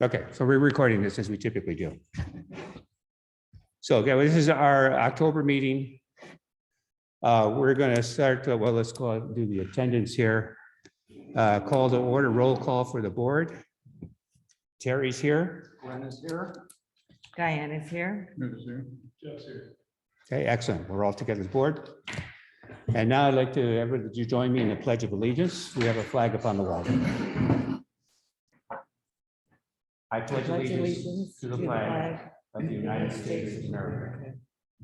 Okay, so we're recording this as we typically do. So, okay, well, this is our October meeting. We're going to start, well, let's do the attendance here. Call to order, roll call for the board. Terry's here. Glenn is here. Diane is here. Jeff's here. Okay, excellent. We're all together as board. And now I'd like to everybody to join me in the Pledge of Allegiance. We have a flag up on the wall. I pledge allegiance to the flag of the United States of America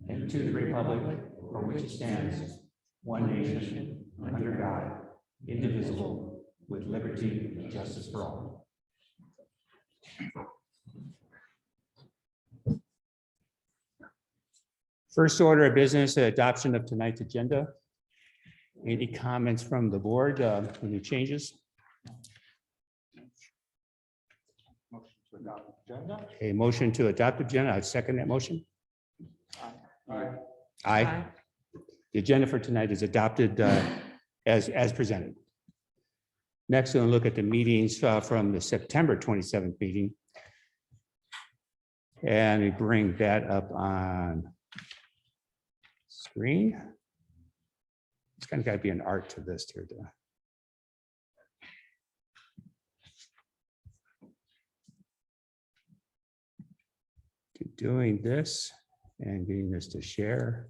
and to the republic for which it stands, one nation, under God, indivisible, with liberty and justice for all. First order of business, adoption of tonight's agenda. Any comments from the board? Any changes? Motion to adopt agenda. A motion to adopt agenda. I'd second that motion. Aye. Aye. The agenda for tonight is adopted as presented. Next, we'll look at the meetings from the September 27th meeting. And we bring that up on screen. It's kind of got to be an art to this here. Keep doing this and getting this to share.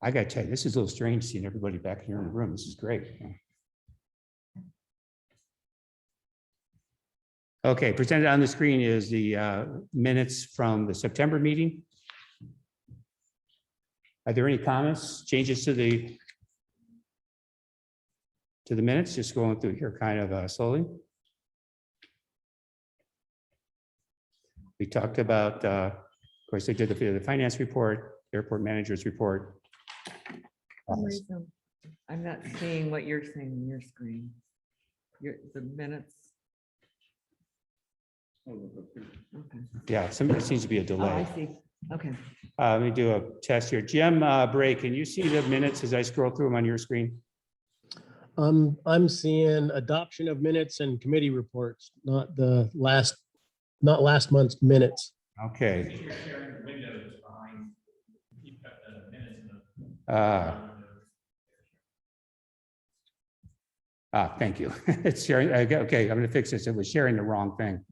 I got to tell you, this is a little strange seeing everybody back here in the room. This is great. Okay, presented on the screen is the minutes from the September meeting. Are there any comments, changes to the minutes? Just going through here kind of slowly. We talked about, of course, they did the finance report, airport manager's report. For some reason, I'm not seeing what you're saying on your screen. The minutes. Okay. Yeah, there seems to be a Oh, delay. I see. Okay. Let me do a test here. Jim Bray, can you see the minutes as I scroll through them on your screen? I'm seeing adoption of minutes and committee reports, not last month's minutes. Okay. Thank you. It's sharing. Okay, I'm going to fix this. It was sharing the wrong thing.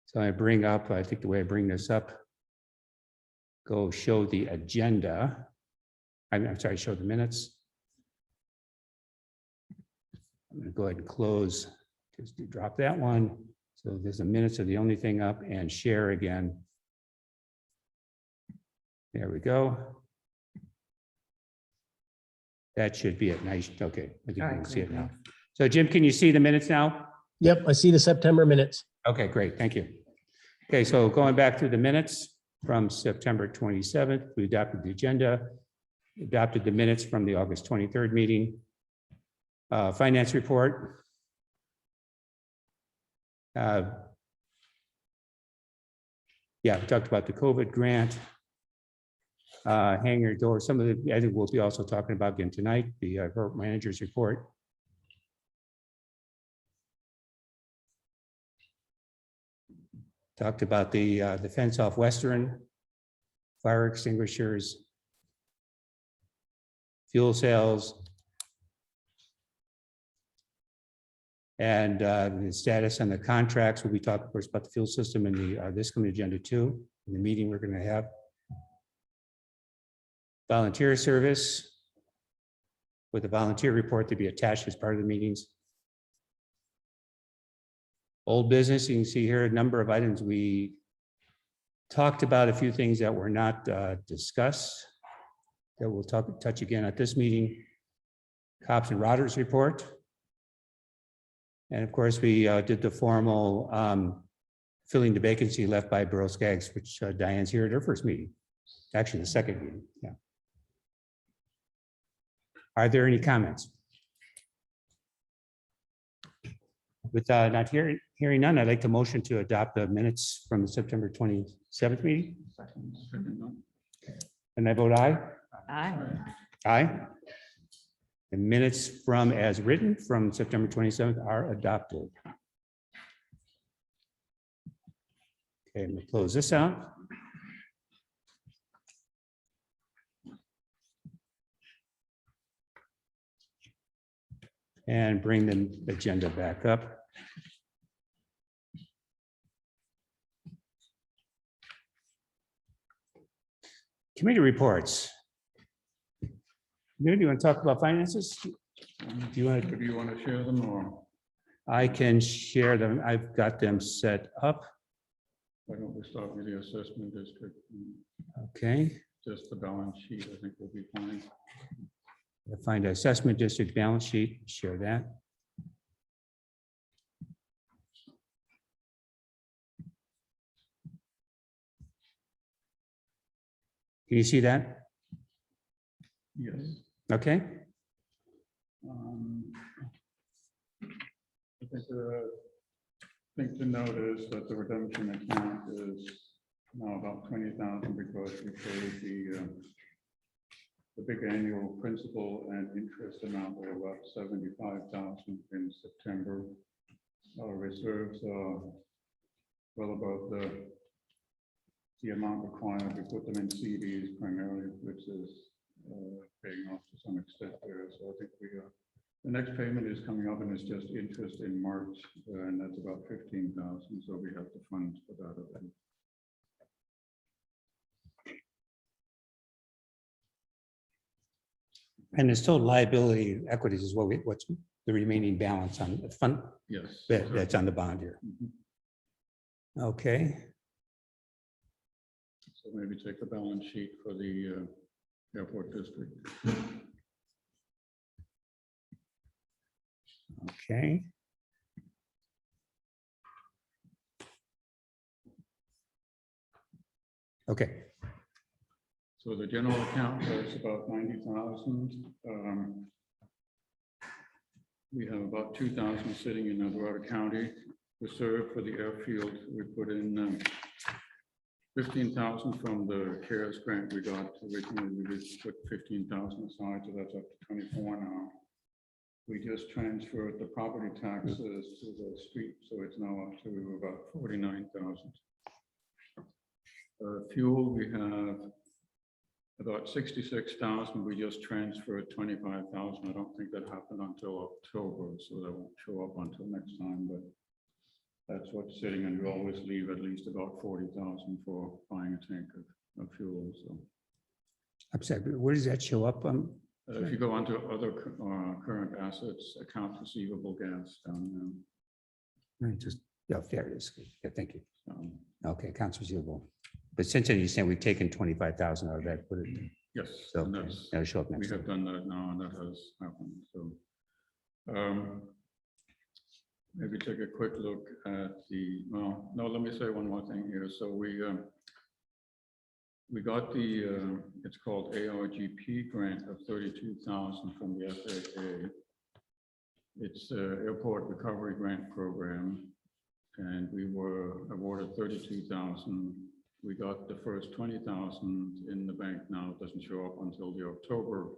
So I bring up, I think the way I bring this up, go show the agenda. I'm sorry, show the minutes. I'm going to go ahead and close, just drop that one. So there's the minutes are the only thing up, and share again. There we go. That should be it. Nice. Okay, I think you can see it now. So Jim, can you see the minutes now? Yep, I see the September minutes. Okay, great. Thank you. Okay, so going back to the minutes from September 27th, we adopted the agenda, adopted the minutes from the August 23rd meeting. Finance report. Yeah, we talked about the COVID grant. Hangar door, some of the, I think we'll be also talking about again tonight, the manager's report. Talked about the fence off Western, fire extinguishers, fuel cells, and the status on the contracts. We'll be talking, of course, about the fuel system in the this coming agenda too, in the meeting we're going to have. Volunteer service with a volunteer report to be attached as part of the meetings. Old business, you can see here a number of items. We talked about a few things that were not discussed that we'll touch again at this meeting. Cops and Rodders report. And of course, we did the formal filling the vacancy left by Borough Skaggs, which Diane's here at her first meeting. Actually, the second meeting, yeah. Are there any comments? With not hearing none, I'd like to motion to adopt the minutes from the September 27th meeting. And I vote aye. Aye. Aye. The minutes from as written from September 27th are adopted. Okay, I'm gonna close this out. And bring the agenda back up. Committee reports. Maybe you want to talk about finances? Do you want to? Do you want to share them or I can share them. I've got them set up. why don't we start with the assessment district? Okay. Just the balance sheet, I think will be fine. I'll find assessment district balance sheet, share that. Can you see that? Yes. Okay. I think the thing to note is that the redemption account is now about 20,000 because we paid the big annual principal and interest amount of about 75,000 in September. Our reserves are well above the amount required. We put them in CDs primarily, which is paying off to some extent there. So I think the next payment is coming up and it's just interest in March, and that's about 15,000. So we have the funds for that already. And this total liability equities is what's the remaining balance on the fund Yes. that's on the bond here. Mhm. Okay. So maybe take the balance sheet for the airport district. Okay. Okay. So the general account is about 90,000. We have about 2,000 sitting in Alberta County Reserve for the airfield. We put in 15,000 from the CARES grant we got. Originally, we just put 15,000 aside, so that's up to 24 now. We just transferred the property taxes to the street, so it's now up to about 49,000. Fuel, we have about 66,000. We just transferred 25,000. I don't think that happened until October, so that won't show up until next time, but that's what's sitting, and we always leave at least about 40,000 for buying a tank of fuel, so. I'm sorry, but where does that show up? If you go on to other current assets, accounts receivable, gas down Just, yeah, there it is. Yeah, thank you. there. Okay, accounts receivable. But since then, you're saying we've taken 25,000 out of that, put it, Yes, so and okay, that's, that'll show up we next. have done that now, and that has happened, so. Maybe take a quick look at the, well, no, let me say one more thing here. So we got the, it's called ARGP grant of 32,000 from the FAA. It's Airport Recovery Grant Program, and we were awarded 32,000. We got the first 20,000 in the bank now. It doesn't show up until the October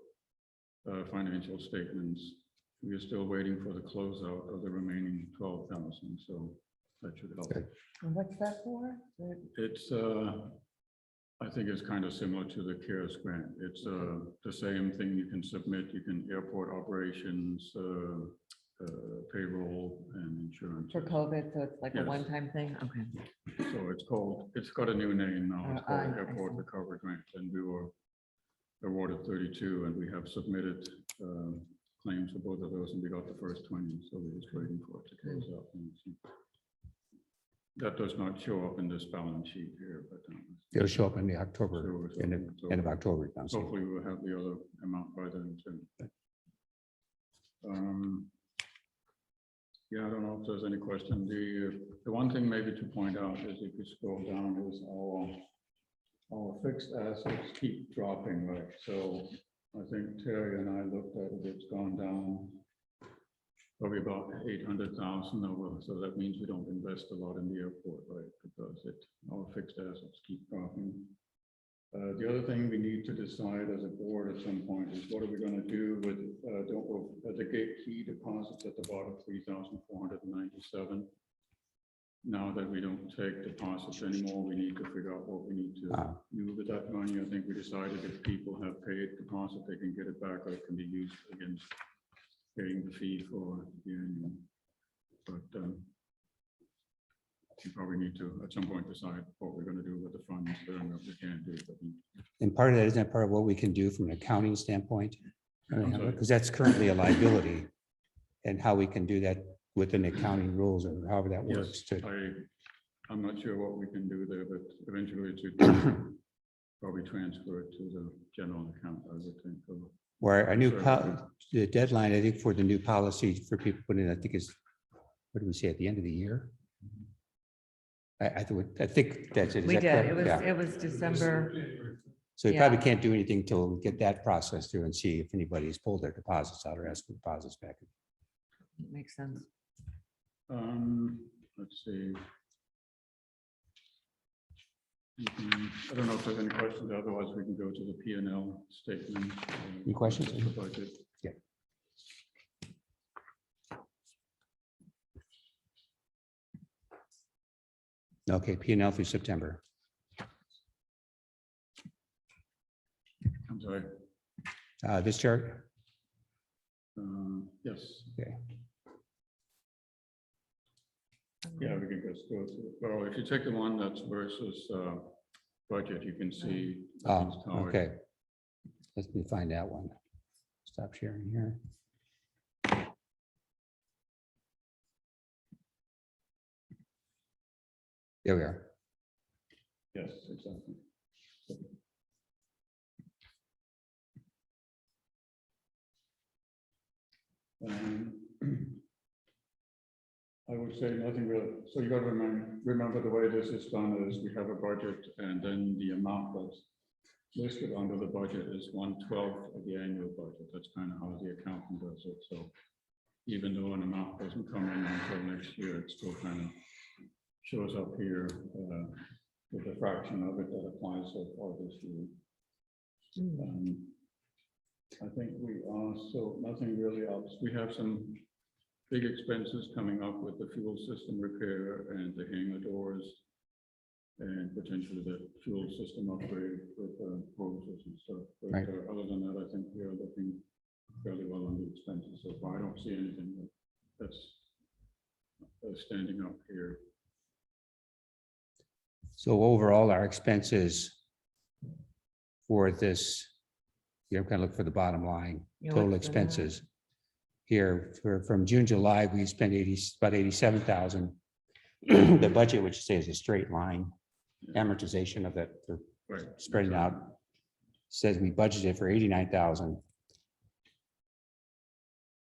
financial statements. We are still waiting for the closeout of the remaining 12,000, so that should help. Good. And what's that for? It's, I think it's kind of similar to the CARES grant. It's the same thing you can submit. You can airport operations, payroll and insurance. For COVID, so it's like a Yes. one-time thing? Okay. So it's got a new name now. It's called I Airport see. Recovery Grant, and we were awarded 32, and we have submitted claims for both of those, and we got the first 20, so we're just waiting for it to close out. And see. That does not show up in this balance sheet here, but It'll show up in the October, So end of October. accounts. hopefully we'll have the other amount by then too. Yeah, I don't know if there's any question. The one thing maybe to point out is if you scroll down is our fixed assets keep dropping, right? So I think Terry and I looked at it, it's gone down probably about 800,000 over. So that means we don't invest a lot in the airport, right? Because our fixed assets keep dropping. The other thing we need to decide as a board at some point is what are we gonna do with, the gate key deposits at the bottom, 3,497. Now that we don't take deposits anymore, we need to figure out what we need to do with that money. I think we decided if people have paid deposit, they can get it back, or it can be used against paying the fee for the annual. But we probably need to, at some point, decide what we're gonna do with the funds. I don't know if we can do, but And part of that, isn't that part of what we can do from an accounting standpoint? I'm sorry. Because that's currently a liability, and how we can do that within accounting rules or however that works yes, to. I'm not sure what we can do there, but eventually it should probably transfer it to the general account, I would think. Where a new, Sorry. the deadline, I think, for the new policy for people putting in, I think is, what do we say, at the end of the year? I think that's it. Is We that did. correct? Yeah. It was December. So you probably yeah. can't do anything till we get that process through and see if anybody's pulled their deposits out or asked for deposits back. Makes sense. Let's see. I don't know if there's any questions, otherwise we can go to the P and L statement. Any questions? The budget. Yeah. Okay, P&L through September. I'm sorry. This chart, Yes. okay. Yeah, we can just go through. Well, if you take the one that's versus budget, you can see. Oh, it's how it- okay. Let me find that one. Stop sharing here. There we are. Yes, exactly. I would say nothing real. So you got to remember the way this is done is we have a budget, and then the amount that's listed under the budget is 1/12 of the annual budget. That's kind of how the accountant does it. So even though an amount doesn't come in until next year, it still kind of shows up here with a fraction of it that applies so far this year. I think we also, nothing really else. We have some big expenses coming up with the fuel system repair and the hangar doors, and potentially the fuel system upgrade with hoses and stuff. But Right. Other than that, I think we are looking fairly well on the expenses so far. I don't see anything that's standing up here. So overall, our expenses for this, you're kind of look for the bottom line, Yeah, total what's the expenses. Here, from June, July, we spent about 87,000. The budget, which says a straight line amortization of that, for Right. spreading out, says we budgeted for 89,000.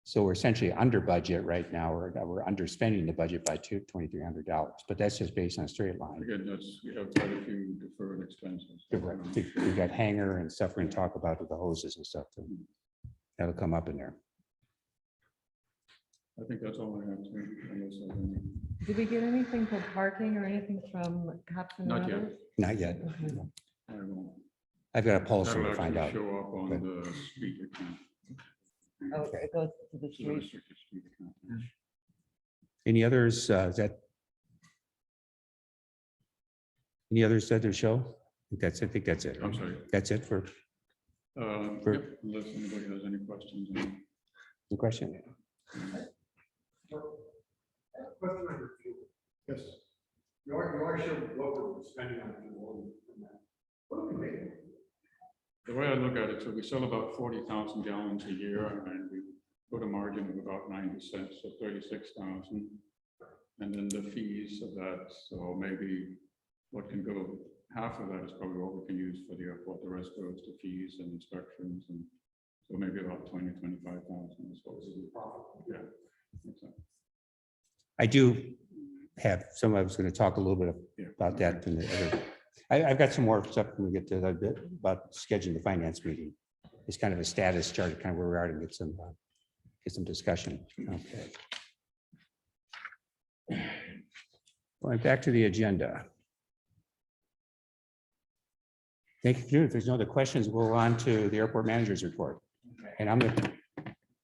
So we're essentially under budget right now, or we're underspending the budget by $2,300, but that's just based on a straight line. Again, we have quite a few deferred expenses. We've got hanger and stuff we're gonna talk about with the hoses and stuff too. That'll come up in there. I think that's all I have to, unless I have any. Did we get anything for parking or anything from cops and Not yet. others? Not yet. Okay. I won't. I've got a pulse That'll to find actually out. show up on Good. the street account. Okay, it goes to the The street. restricted street account. Any others, is that? Any others that to show? I think that's it. I'm sorry. That's it for Yep, unless anybody has any questions. the question. Question on your fuel. Yes. You are sure what we're spending on fuel and that. What do we make? The way I look at it, so we sell about 40,000 gallons a year, and we put a margin of about 90 cents, so 36,000. And then the fees of that, so maybe what can go, half of that is probably what we can use for the airport. The rest goes to fees and inspections, and so maybe about 25,000 is what we do. Yeah. That's it. I do have, I was going to talk a little bit Yeah. about that in the other. I've got some more stuff when we get to that bit about scheduling the finance meeting. It's kind of a status chart, kind of where we are to get some discussion. Okay. Going back to the agenda. Thank you. If there's no other questions, we'll go on to the airport manager's report. And I'm going to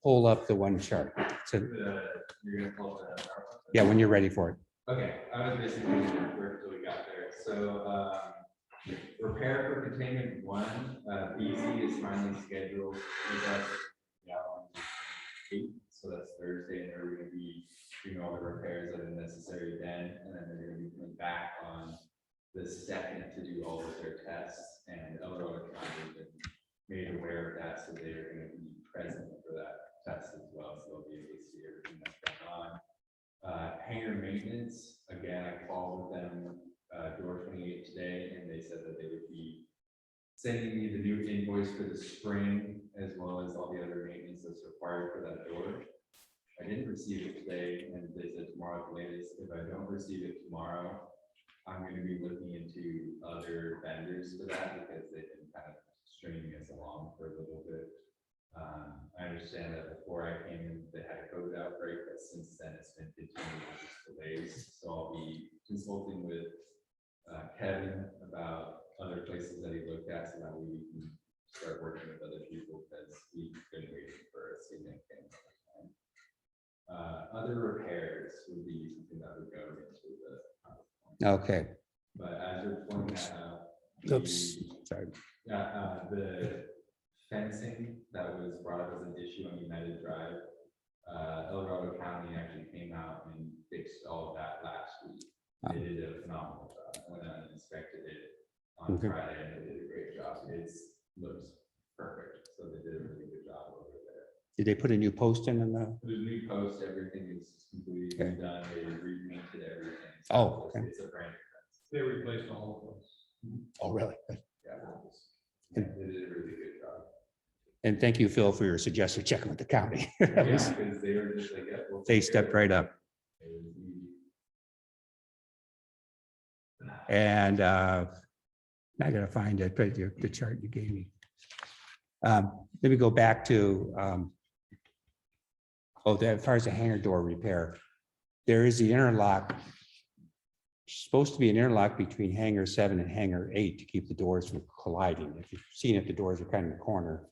pull up the one chart. So, You're gonna pull the. yeah, when you're ready for it. Okay, I was basically where until we got there. So, repair for containment one, BZ is finally scheduled with us. Yeah, on the 8th, so that's Thursday, and they're gonna be doing all the repairs that are necessary then, and then they're gonna be coming back on the 2nd to do all of their tests, and Eldorado County has been made aware of that, so they're gonna be present for that test as well, so they'll be able to see everything that's going on. Hangar maintenance, again, I called with them, door 28 today, and they said that they would be sending me the new invoice for the spring, as well as all the other maintenance that's required for that door. I didn't receive it today, and they said tomorrow at the latest. If I don't receive it tomorrow, I'm gonna be looking into other vendors for that, because they've been kind of stringing us along for a little bit. I understand that before I came in, they had a COVID outbreak, but since then it's been continuous delays. So I'll be consulting with Kevin about other places that he looked at, so that we can start working with other people, because we've been waiting for a significant amount of time. Other repairs would be something that would go into the. Okay. But as you're pointing that out. Oops, sorry. The fencing that was brought up as an issue on United Drive, Eldorado County actually came out and fixed all of that last week. They did a phenomenal job. I went out and inspected it on Okay. Friday, and they did a great job. It looks perfect, so they did a really good job over there. Did they put a new post in the? There's a new post, everything is completely Okay. done, they repainted everything. Oh, okay. It's a brand new fence. They replaced all of those. Oh, really? Yeah, they did a really good job. And thank you, Phil, for your suggestion, checking with the county. That Yeah, was- because they were just like, yeah, we'll They take care stepped of right it. up. It was easy. And I gotta find it, but the chart you gave me. Let me go back to, as far as the hangar door repair, there is the interlock. Supposed to be an interlock between hangar 7 and hangar 8 to keep the doors from colliding. If you've seen it, the doors are kind of in the corner.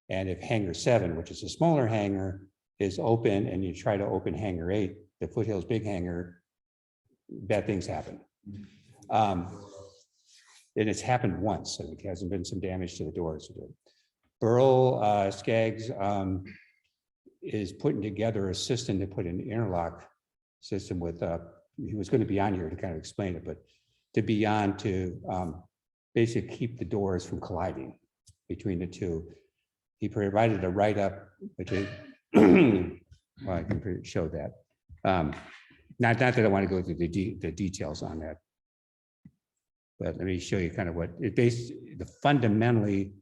And if hangar 7, which is a smaller hangar, is open and you try to open hangar 8, the Foothills big hangar, bad things happen. And it's happened once, and it hasn't been some damage to the doors. Burl Skaggs is putting together a system to put an interlock system with, he was going to be on here to kind of explain it, but to be on to basically keep the doors from colliding between the two. He provided a write-up, which is, well, I can show that. Not that I want to go through the details on that. But let me show you kind of what it fundamentally,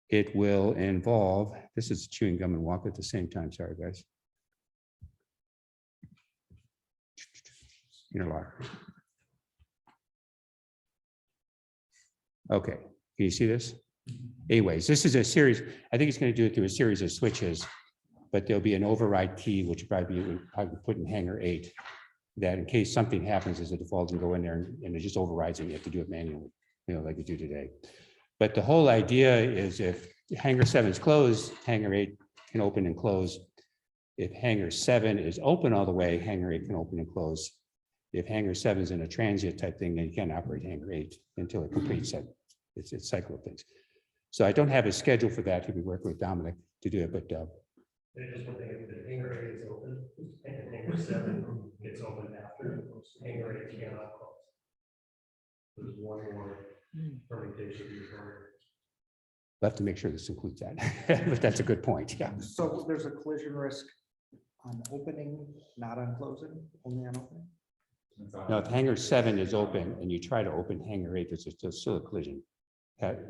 it will involve, this is chewing gum and walk at the same time, sorry, guys. Interlock. Okay, can you see this? Anyways, this is a series, I think it's going to do it through a series of switches, but there'll be an override key, which will probably be put in hangar 8. That in case something happens as a default and go in there and it just overrides it, you have to do it manually, like you do today. But the whole idea is if hangar 7 is closed, hangar 8 can open and close. If hangar 7 is open all the way, hangar 8 can open and close. If hangar 7 is in a transient type thing, then you can't operate hangar 8 until it completes it. It's a cycle of things. So I don't have a schedule for that. He'll be working with Dominic to do it, but They just want to think if the hangar 8 is open and hangar 7 gets open after, hangar 8 cannot close. There's one more permutation required. we'll have to make sure this includes that. But that's a good point, yeah. So there's a collision risk on opening, not on closing, only on opening? Now, if hangar 7 is open and you try to open hangar 8, there's still a collision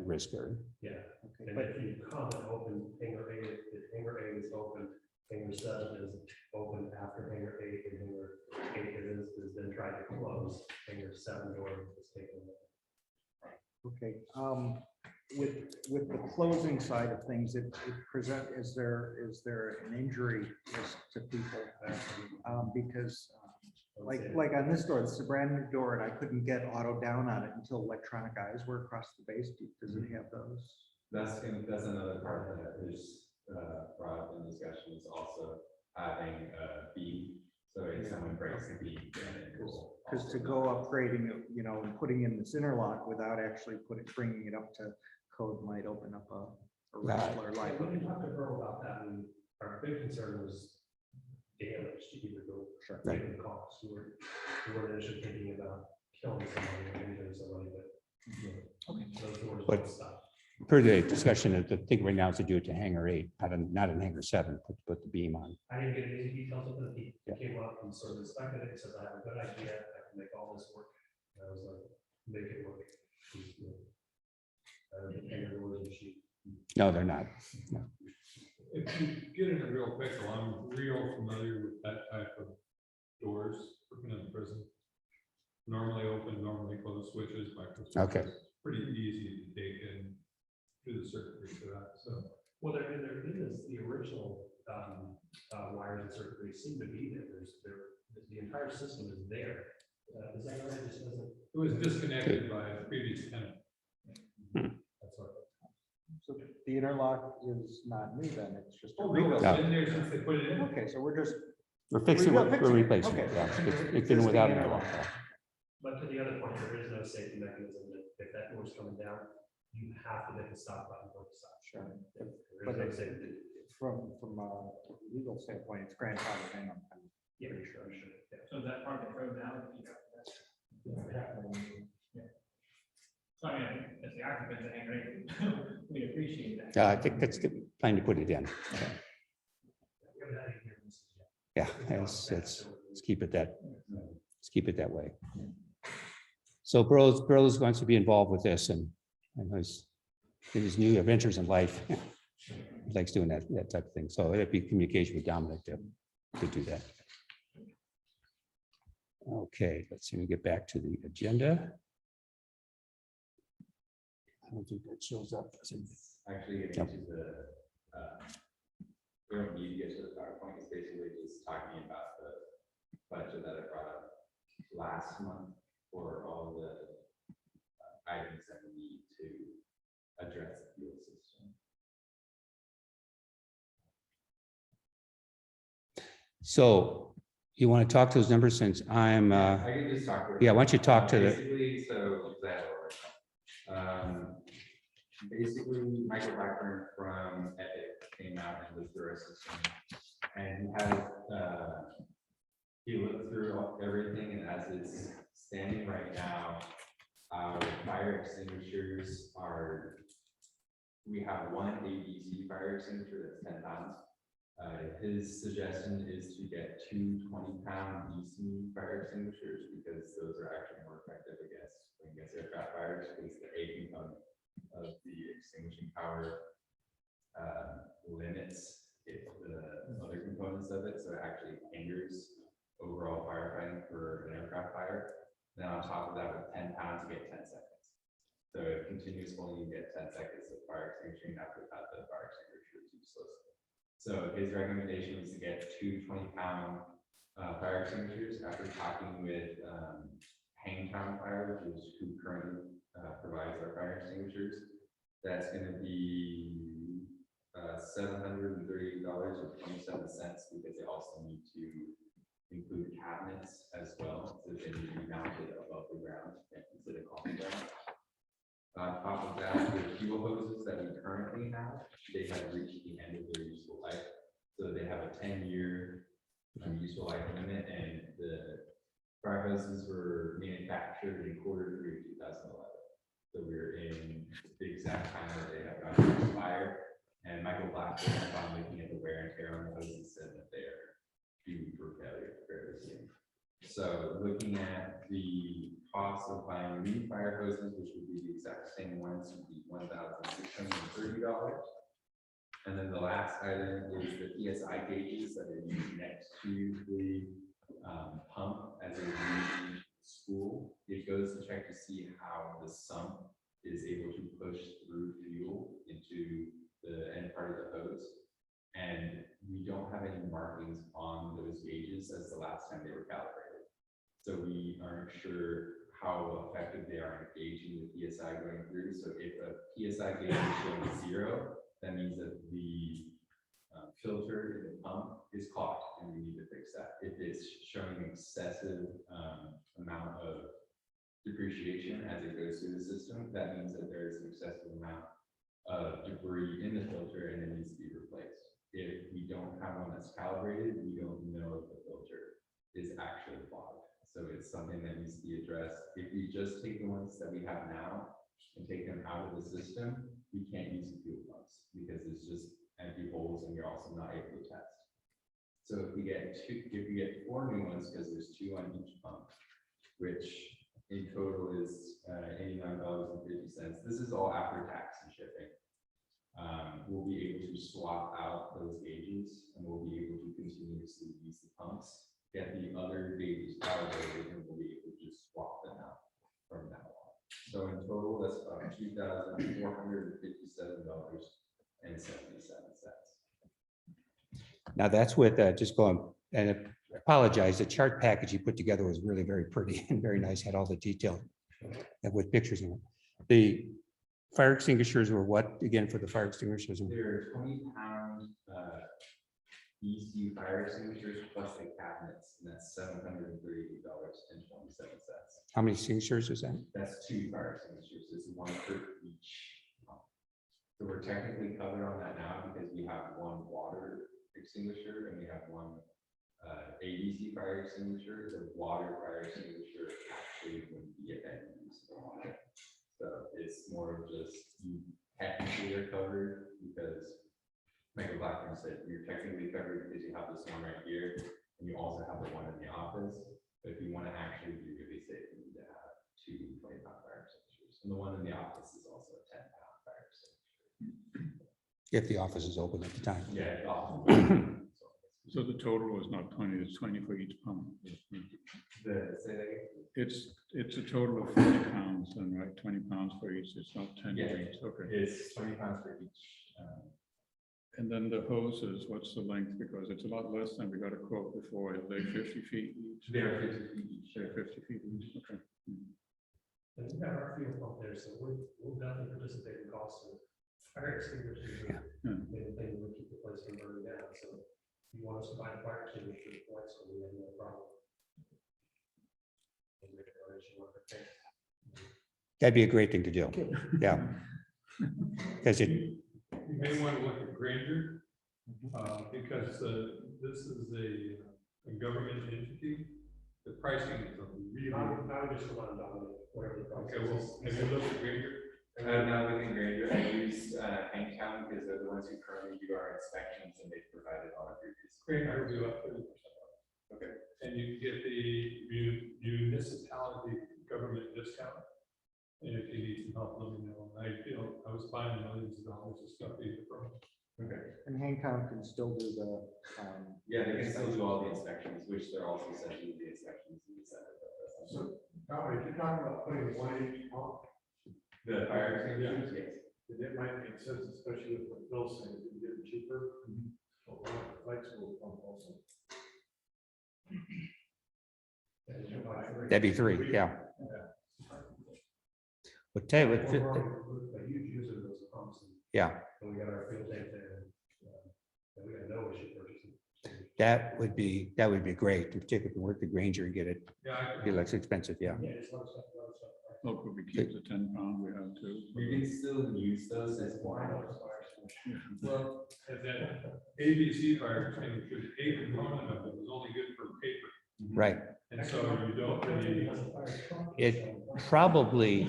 risk there. Yeah, Okay, and but if you come and open hangar 8, if hangar 8 is open, hangar 7 is open after hangar 8, and hangar 8 is then tried to close, hangar 7 door is taken away. okay, with the closing side of things, it is there an injury risk to people? Because like on this door, this is a brand new door and I couldn't get auto down on it until electronic eyes were across the base. Does it have those? That's another part that is brought up in discussion is also having a beam. So if someone breaks the beam, then it will. Because to go upgrading it, you know, and putting in this interlock without actually bringing it up to code might open up a regular We liability. didn't talk to Earl about that, and our big concern was damage to either go. Sure. Given the cost, we weren't initially thinking about killing somebody or injuring somebody, but. Those doors But- don't stop. Per the discussion, the thing right now is to do it to hangar 8, not in hangar 7, put the beam on. I didn't get any details of it. He Yeah. came up and sort of inspected it, and says, I have a good idea, I can make all this work. And I was like, make it work. I don't think hangar doors and sheet. No, they're not. If you get in a real pickle, I'm real familiar with that type of doors, working in the prison. Normally open, normally closed switches, micro switches. Okay. Pretty easy to take in through the circuitry for that, so. Well, there is the original wires and circuitry seem to be there. The entire system is there. Is that right? It just doesn't. It was disconnected by a previous tenant. That's what. So the interlock is not new then, it's just. a Oh, no, rebuild. it's been there since they put it in. Okay, so we're just, We're fixing, We're we're fixing it. replacing it. Okay. Yeah, it's been Existing without an interlock. interlock. But to the other point, there is no safety mechanism that if that door's coming down, you have to hit the stop button for the stop. sure. There But is no it's, safety. from a legal standpoint, it's grandfathered in, I'm Yeah, pretty sure. yeah. So that part of the code now, so I mean, as the occupants of hangar 8, we appreciate that. I think that's the plan to put it in. Yeah, let's keep it that way. So Burroughs wants to be involved with this and he's in his new adventures in life. He likes doing that type of thing. So it'd be communication with Dominic to do that. Okay, let's see, we get back to the agenda. I don't think that shows up. does it? Actually getting Yep. to the, we don't need to get to the PowerPoint, it's basically just talking about the budget that I brought up last month for all the items that we need to address the fuel system. So you want to talk to those numbers since I'm, I can just talk. yeah, why don't you talk to the, Basically, so that, basically, Michael Blackburn from Epic came out and looked through our system. And he has, he looked through everything, and as it's standing right now, our fire extinguishers are, we have one ABC fire extinguisher that's 10 pounds. His suggestion is to get 2 20-pound DC fire extinguishers because those are actually more effective against aircraft fires, because the A component of the extinguishing power limits the other components of it, so it actually hinders overall firefighting for an aircraft fire. Then on top of that, with 10 pounds, you get 10 seconds. So if continuous holding, you get 10 seconds of fire extinguishing. After that, the fire extinguisher is useless. So his recommendation was to get 2 20-pound fire extinguishers. After talking with Hangtown Fire, which is who currently provides our fire extinguishers, that's going to be $730.27 because they also need to include cabinets as well, so they need to be mounted above the ground instead of on the ground. On top of that, the fuel hoses that we currently have, they have reached the end of their useful life. So they have a 10-year useful life limit, and the fire hoses were manufactured in Q3 of 2011. So we're in the exact time that they have got to expire. And Michael Blackburn, upon looking at the wear and tear on the hoses, said that they are due for failure fairly soon. So looking at the cost of buying new fire hoses, which would be the exact same ones, would be $1,630. And then the last item is the PSI gauges that are used next to the pump as a used spool. It goes to check to see how the sump is able to push through fuel into the end part of the hose. And we don't have any markings on those gauges as the last time they were calibrated. So we aren't sure how effective they are engaging the PSI going through. So if a PSI gauge is showing 0, that means that the filter in the pump is clogged and we need to fix that. If it's showing excessive amount of depreciation as it goes through the system, that means that there is an excessive amount of debris in the filter and it needs to be replaced. If we don't have one that's calibrated, we don't know if the filter is actually clogged. So it's something that needs to be addressed. If we just take the ones that we have now and take them out of the system, we can't use the fuel pumps because it's just empty holes and you're also not able to test. So if we get 4 new ones, because there's 2 on each pump, which in total is $89.50. This is all after tax and shipping. We'll be able to swap out those gauges and we'll be able to continuously use the pumps, get the other gauges calibrated, and we'll be able to just swap them out from now on. So in total, that's about $2,457.77. Now that's with, just going, and I apologize, the chart package you put together was really very pretty and very nice, had all the detail and with pictures in it. The fire extinguishers were what, again, for the fire extinguishers? They're 20-pound ECU fire extinguishers plus the cabinets, and that's $738.27. How many extinguishers is that? That's 2 fire extinguishers. It's 1 for each pump. So we're technically covered on that now because we have 1 water extinguisher and we have 1 ABC fire extinguisher. The water fire extinguisher actually wouldn't be any use of water. So it's more of just you technically are covered because Michael Blackburn said you're technically covered because you have this one right here and you also have the one in the office. But if you want to actually be really safe, you need to have 2 20-pound fire extinguishers. And the one in the office is also a 10-pound fire extinguisher. If the office is open at the time. Yeah. So the total was not 20, it's 20 for each pump. It's a total of 40 pounds then, right? 20 pounds for each, it's not 10 Yeah. for each, okay. It's 20 pounds for each. And then the hoses, what's the length? Because it's a lot less than we got a quote before. Are they 50 feet each? They're 50 feet each. They're 50 feet each, okay. And we have our fuel pump there, so we'll definitely participate in costs of fire extinguishers. Yeah. Main thing, we'll keep the place from burning down, so if you want us to buy a fire extinguisher, twice, so we have no problem. We'll make a donation with it. That'd be a great thing to do. Yeah. Because it, You may want to look at Granger, because this is a government entity. The pricing is really. I would just rely on Dominic, whatever the price Okay, well, have you looked at Granger? Not within Granger. I used Hangtown because they're the ones who currently do our inspections and they've provided all our previous. Granger will be up 30%. Okay. And you get the municipality government discount. And if you need some help, let me know. I was buying millions of dollars of stuff either from. Okay. And Hangtown can still do the, Yeah, they can still do all the inspections, which they're also essentially the inspections in the center. So, Dominic, you're talking about putting 1 in each pump, The fire extinguishers, yes. and it might make sense, especially with what Bill's saying, if you get it cheaper. But one of the flexible pump also. that'd be 3, yeah. But tell you what, We're a huge user of those pumps. yeah, And we got our field tank there. And we got no issue purchasing. that would be great, particularly if you work the Granger and get it, Yeah, be less expensive, yeah. Yeah, just let us know. Oh, could we keep the 10 pound we have too? You can still use those as one. well, and then ABC fire extinguisher, a component of it was only good for paper. Right. And so you don't really. It probably,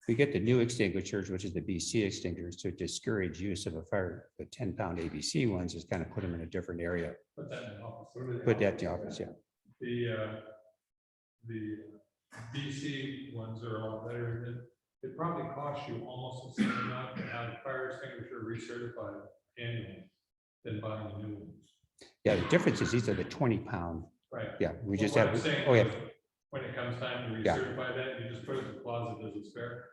we get the new extinguishers, which is the BC extinguishers, to discourage use of the 10-pound ABC ones, is kind of put them in a different area. Put that in the office. Put that in the office, yeah. The BC ones are all better than, it probably costs you almost the same amount to have a fire extinguisher recertified annually than buying a new one. Yeah, the difference is these are the 20-pound. Right. Yeah, we just What have, I'm saying oh, yeah, is, when it comes time to Yeah. recertify that, you just put it in the closet as a spare.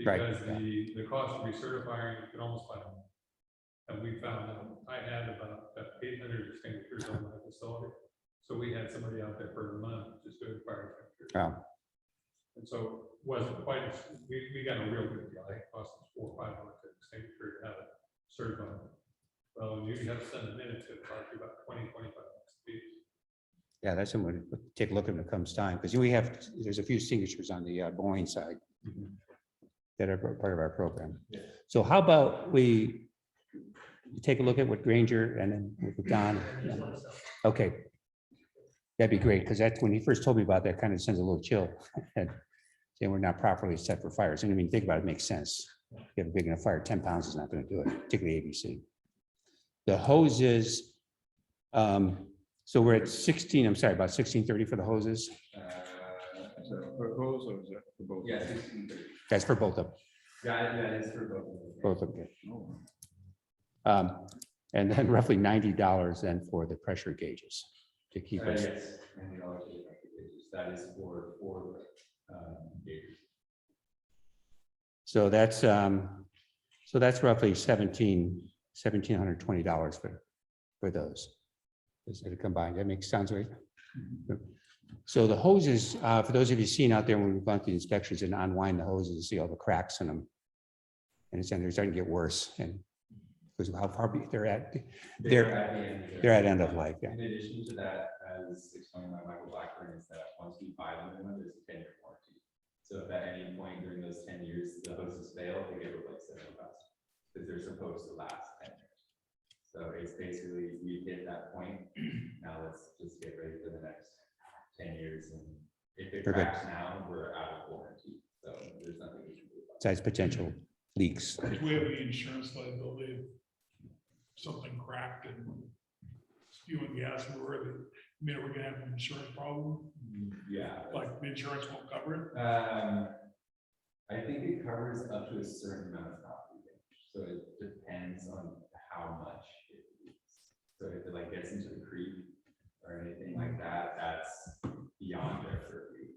Right, Because the cost of recertifying, you can almost buy them. And we found out, I had about 800 extinguishers on my facility. So we had somebody out there for a month just doing fire extinguishers. Oh, And so it wasn't quite, we got a real good deal. I think it cost us $400 or $500 to extinguisher to have it certified. Well, you have to send a minute to cost you about $20, $25 a piece. yeah, that's someone to take a look at when it comes time, because there's a few signatures on the Boeing side that are part of our program. Yeah. So how about we take a look at what Granger and then with Don? Okay. That'd be great, because that's when he first told me about that, kind of sends a little chill. And saying we're not properly set for fires. And I mean, think about it, it makes sense. You have a big enough fire, 10 pounds is not going to do it, particularly ABC. The hoses, so we're at 16, I'm sorry, about 1630 for the hoses. Is that for hose or is that for both? Yeah, 1630. That's for both of them. That is for both of them. Both of them. Oh, And then roughly $90 then for the pressure gauges to keep us. Yes, $90 for the pressure gauges. That is for gauges. So that's roughly $1,720 for those. Is it combined? That makes sounds right. So the hoses, for those of you seen out there when we've gone through the inspections and unwind the hoses, see all the cracks in them. And it's they're starting to get worse, and because of how far they're at, they're at end of life. Yeah. In addition to that, as explained by Michael Blackburn, is that once we buy them, there's a 10-year warranty. So if at any point during those 10 years the hoses fail, they get replaced at no cost because they're supposed to last 10 years. So it's basically we hit that point. Now let's just get ready for the next 10 years, and if it cracks now, we're out of warranty. So there's nothing we can do about it. Besides potential leaks. Do we have any insurance liability if something cracked and spewing gas everywhere? I mean, are we gonna have an insurance problem? Yeah. Like the insurance won't cover it? I think it covers up to a certain amount of property damage. So it depends on how much it leaks. So if it like gets into the creek or anything like that, that's beyond their purview.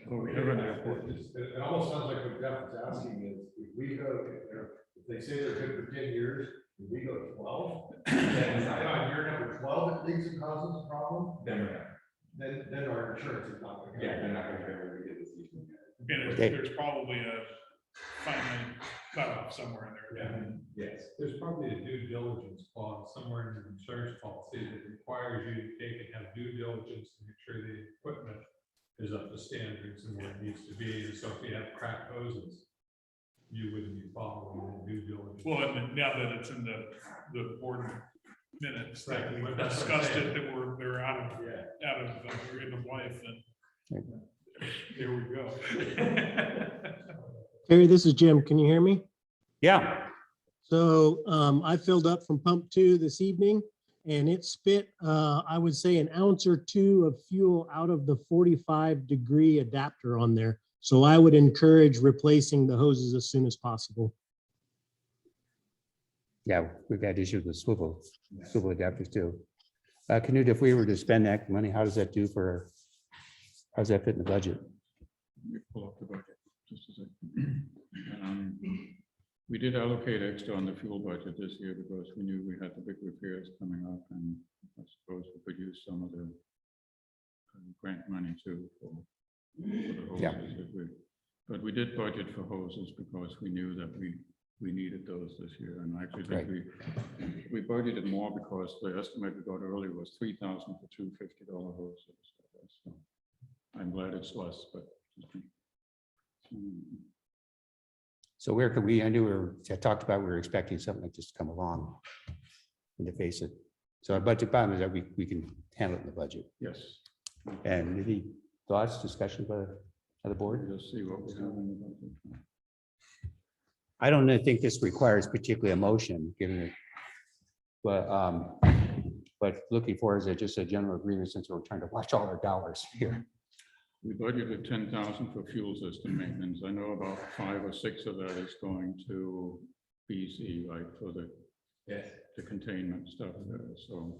Oh, we have an airport. It almost sounds like what Jeff is asking is, if we go, if they say they're good for 10 years, if we go 12, and on year number 12, it leaks and causes a problem, Then we're not. then our insurance is not going to. Yeah, they're not gonna cover it because it's using it. And Okay. there's probably a finite cutoff somewhere in there. Yes. There's probably a due diligence clause somewhere in your insurance policy that requires you to take and have due diligence to make sure the equipment is up to standards and where it needs to be. And so if you have cracked hoses, you wouldn't be following the due diligence. Well, and now that it's in the board minutes, that Right, we but that's what I'm discussed saying. it, that they're out of end of life, and there we go. Terry, this is Jim. Can you hear me? Yeah. So I filled up from pump 2 this evening, and it spit, I would say, an ounce or 2 of fuel out of the 45-degree adapter on there. So I would encourage replacing the hoses as soon as possible. Yeah, we've had issues with swivel adapters too. Canute, if we were to spend that money, how does that how does that fit in the budget? Let me pull up the budget just a second. We did allocate extra on the fuel budget this year because we knew we had the big repairs coming up, and I suppose we could use some of the grant money too for the hoses. Yeah. But we did budget for hoses because we knew that we needed those this year, and I actually think we budgeted more because the estimate we got earlier was $3,000 for two $50 hoses. So I'm glad it's less, but. So where could I talked about, we were expecting something like this to come along and to face it. So our budget bottom is that we can handle it in the budget. Yes. And any thoughts, discussion by the board? We'll just see what we have in the budget. I don't think this requires particularly a motion, given it. But looking for is just a general agreement since we're trying to watch all our dollars here. We budgeted 10,000 for fuel system maintenance. I know about 5 or 6 of that is going to BC, like for the containment stuff there. So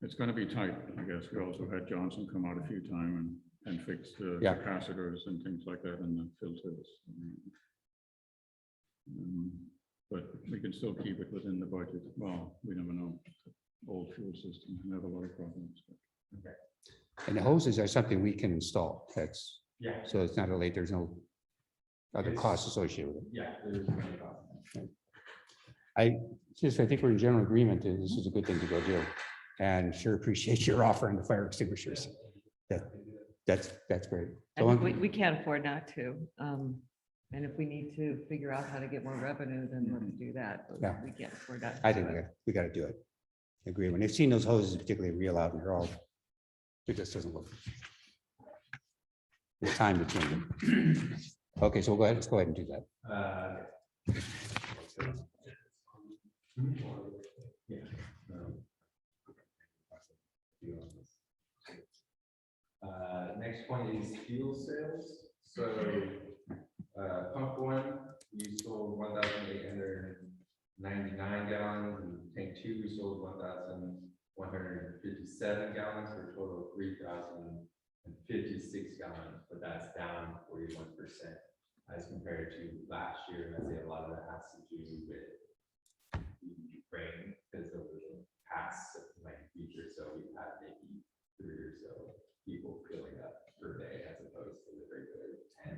it's going to be tight, I guess. We also had Johnson come out a few times and fix the capacitors and things like that in the filters. But we can still keep it within the budget. Well, we never know. Old fuel system can have a lot of problems. Okay. And the hoses are something we can install. That's, Yeah, so it's not a late, there's no other costs associated with it. yeah, there's no cost. I think we're in general agreement that this is a good thing to go do. And sure appreciate your offering the fire extinguishers. That's great. I think we can't afford not to. And if we need to figure out how to get more revenue, then let's do that. But Yeah. we can't afford not. I to think do it. we got to do it. I agree. When they've seen those hoses, particularly real out, and they're all, it just doesn't look. It's time to change them. Okay, so we'll go ahead, let's go ahead and do that. Yeah. Next point is fuel sales. So pump one, you sold 1,899 gallons, and tank two, you sold 1,157 gallons for a total of 3,056 gallons, but that's down 41% as compared to last year. I say a lot of that has to do with the rain, because over the past like week or so, we've had maybe 3 or so people filling up per day as opposed to the regular 10.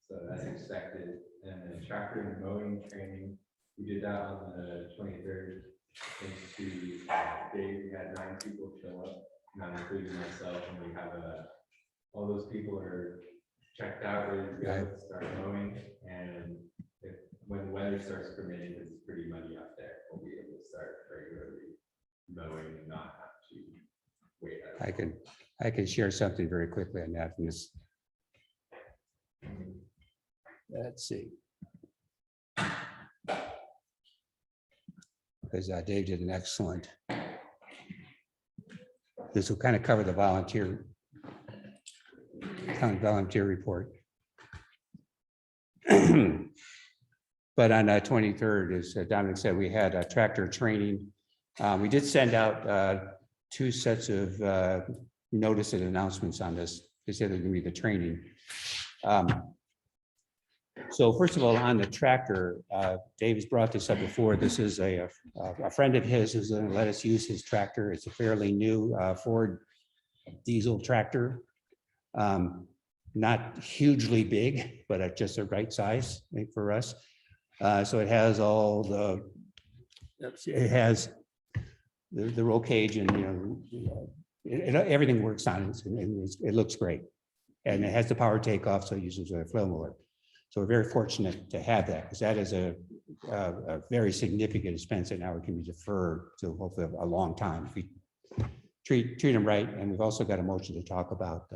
So that's expected. And then tractor and mowing training, we did that on the 23rd. Thanks to Dave, we had 9 people show up, not including myself, and we have all those people are checked out, ready to go, start mowing. And when the weather starts permitting, because it's pretty muddy out there, we'll be able to start regularly mowing and not have to wait. I can share something very quickly on that from this. Let's see. Because Dave did an excellent. This will kind of cover the volunteer report. But on 23rd, as Dominic said, we had a tractor training. We did send out 2 sets of notice and announcements on this. They said they're going to be the training. So first of all, on the tractor, Dave has brought this up before. This is a friend of his who's going to let us use his tractor. It's a fairly new Ford diesel tractor. Not hugely big, but just the right size, I think, for us. So it has all the, it has the roll cage, and everything works on it, and it looks great. And it has the power takeoff, so it uses a flow mower. So we're very fortunate to have that, because that is a very significant expense that now it can be deferred to hopefully a long time if we treat them right. And we've also got a motion to talk about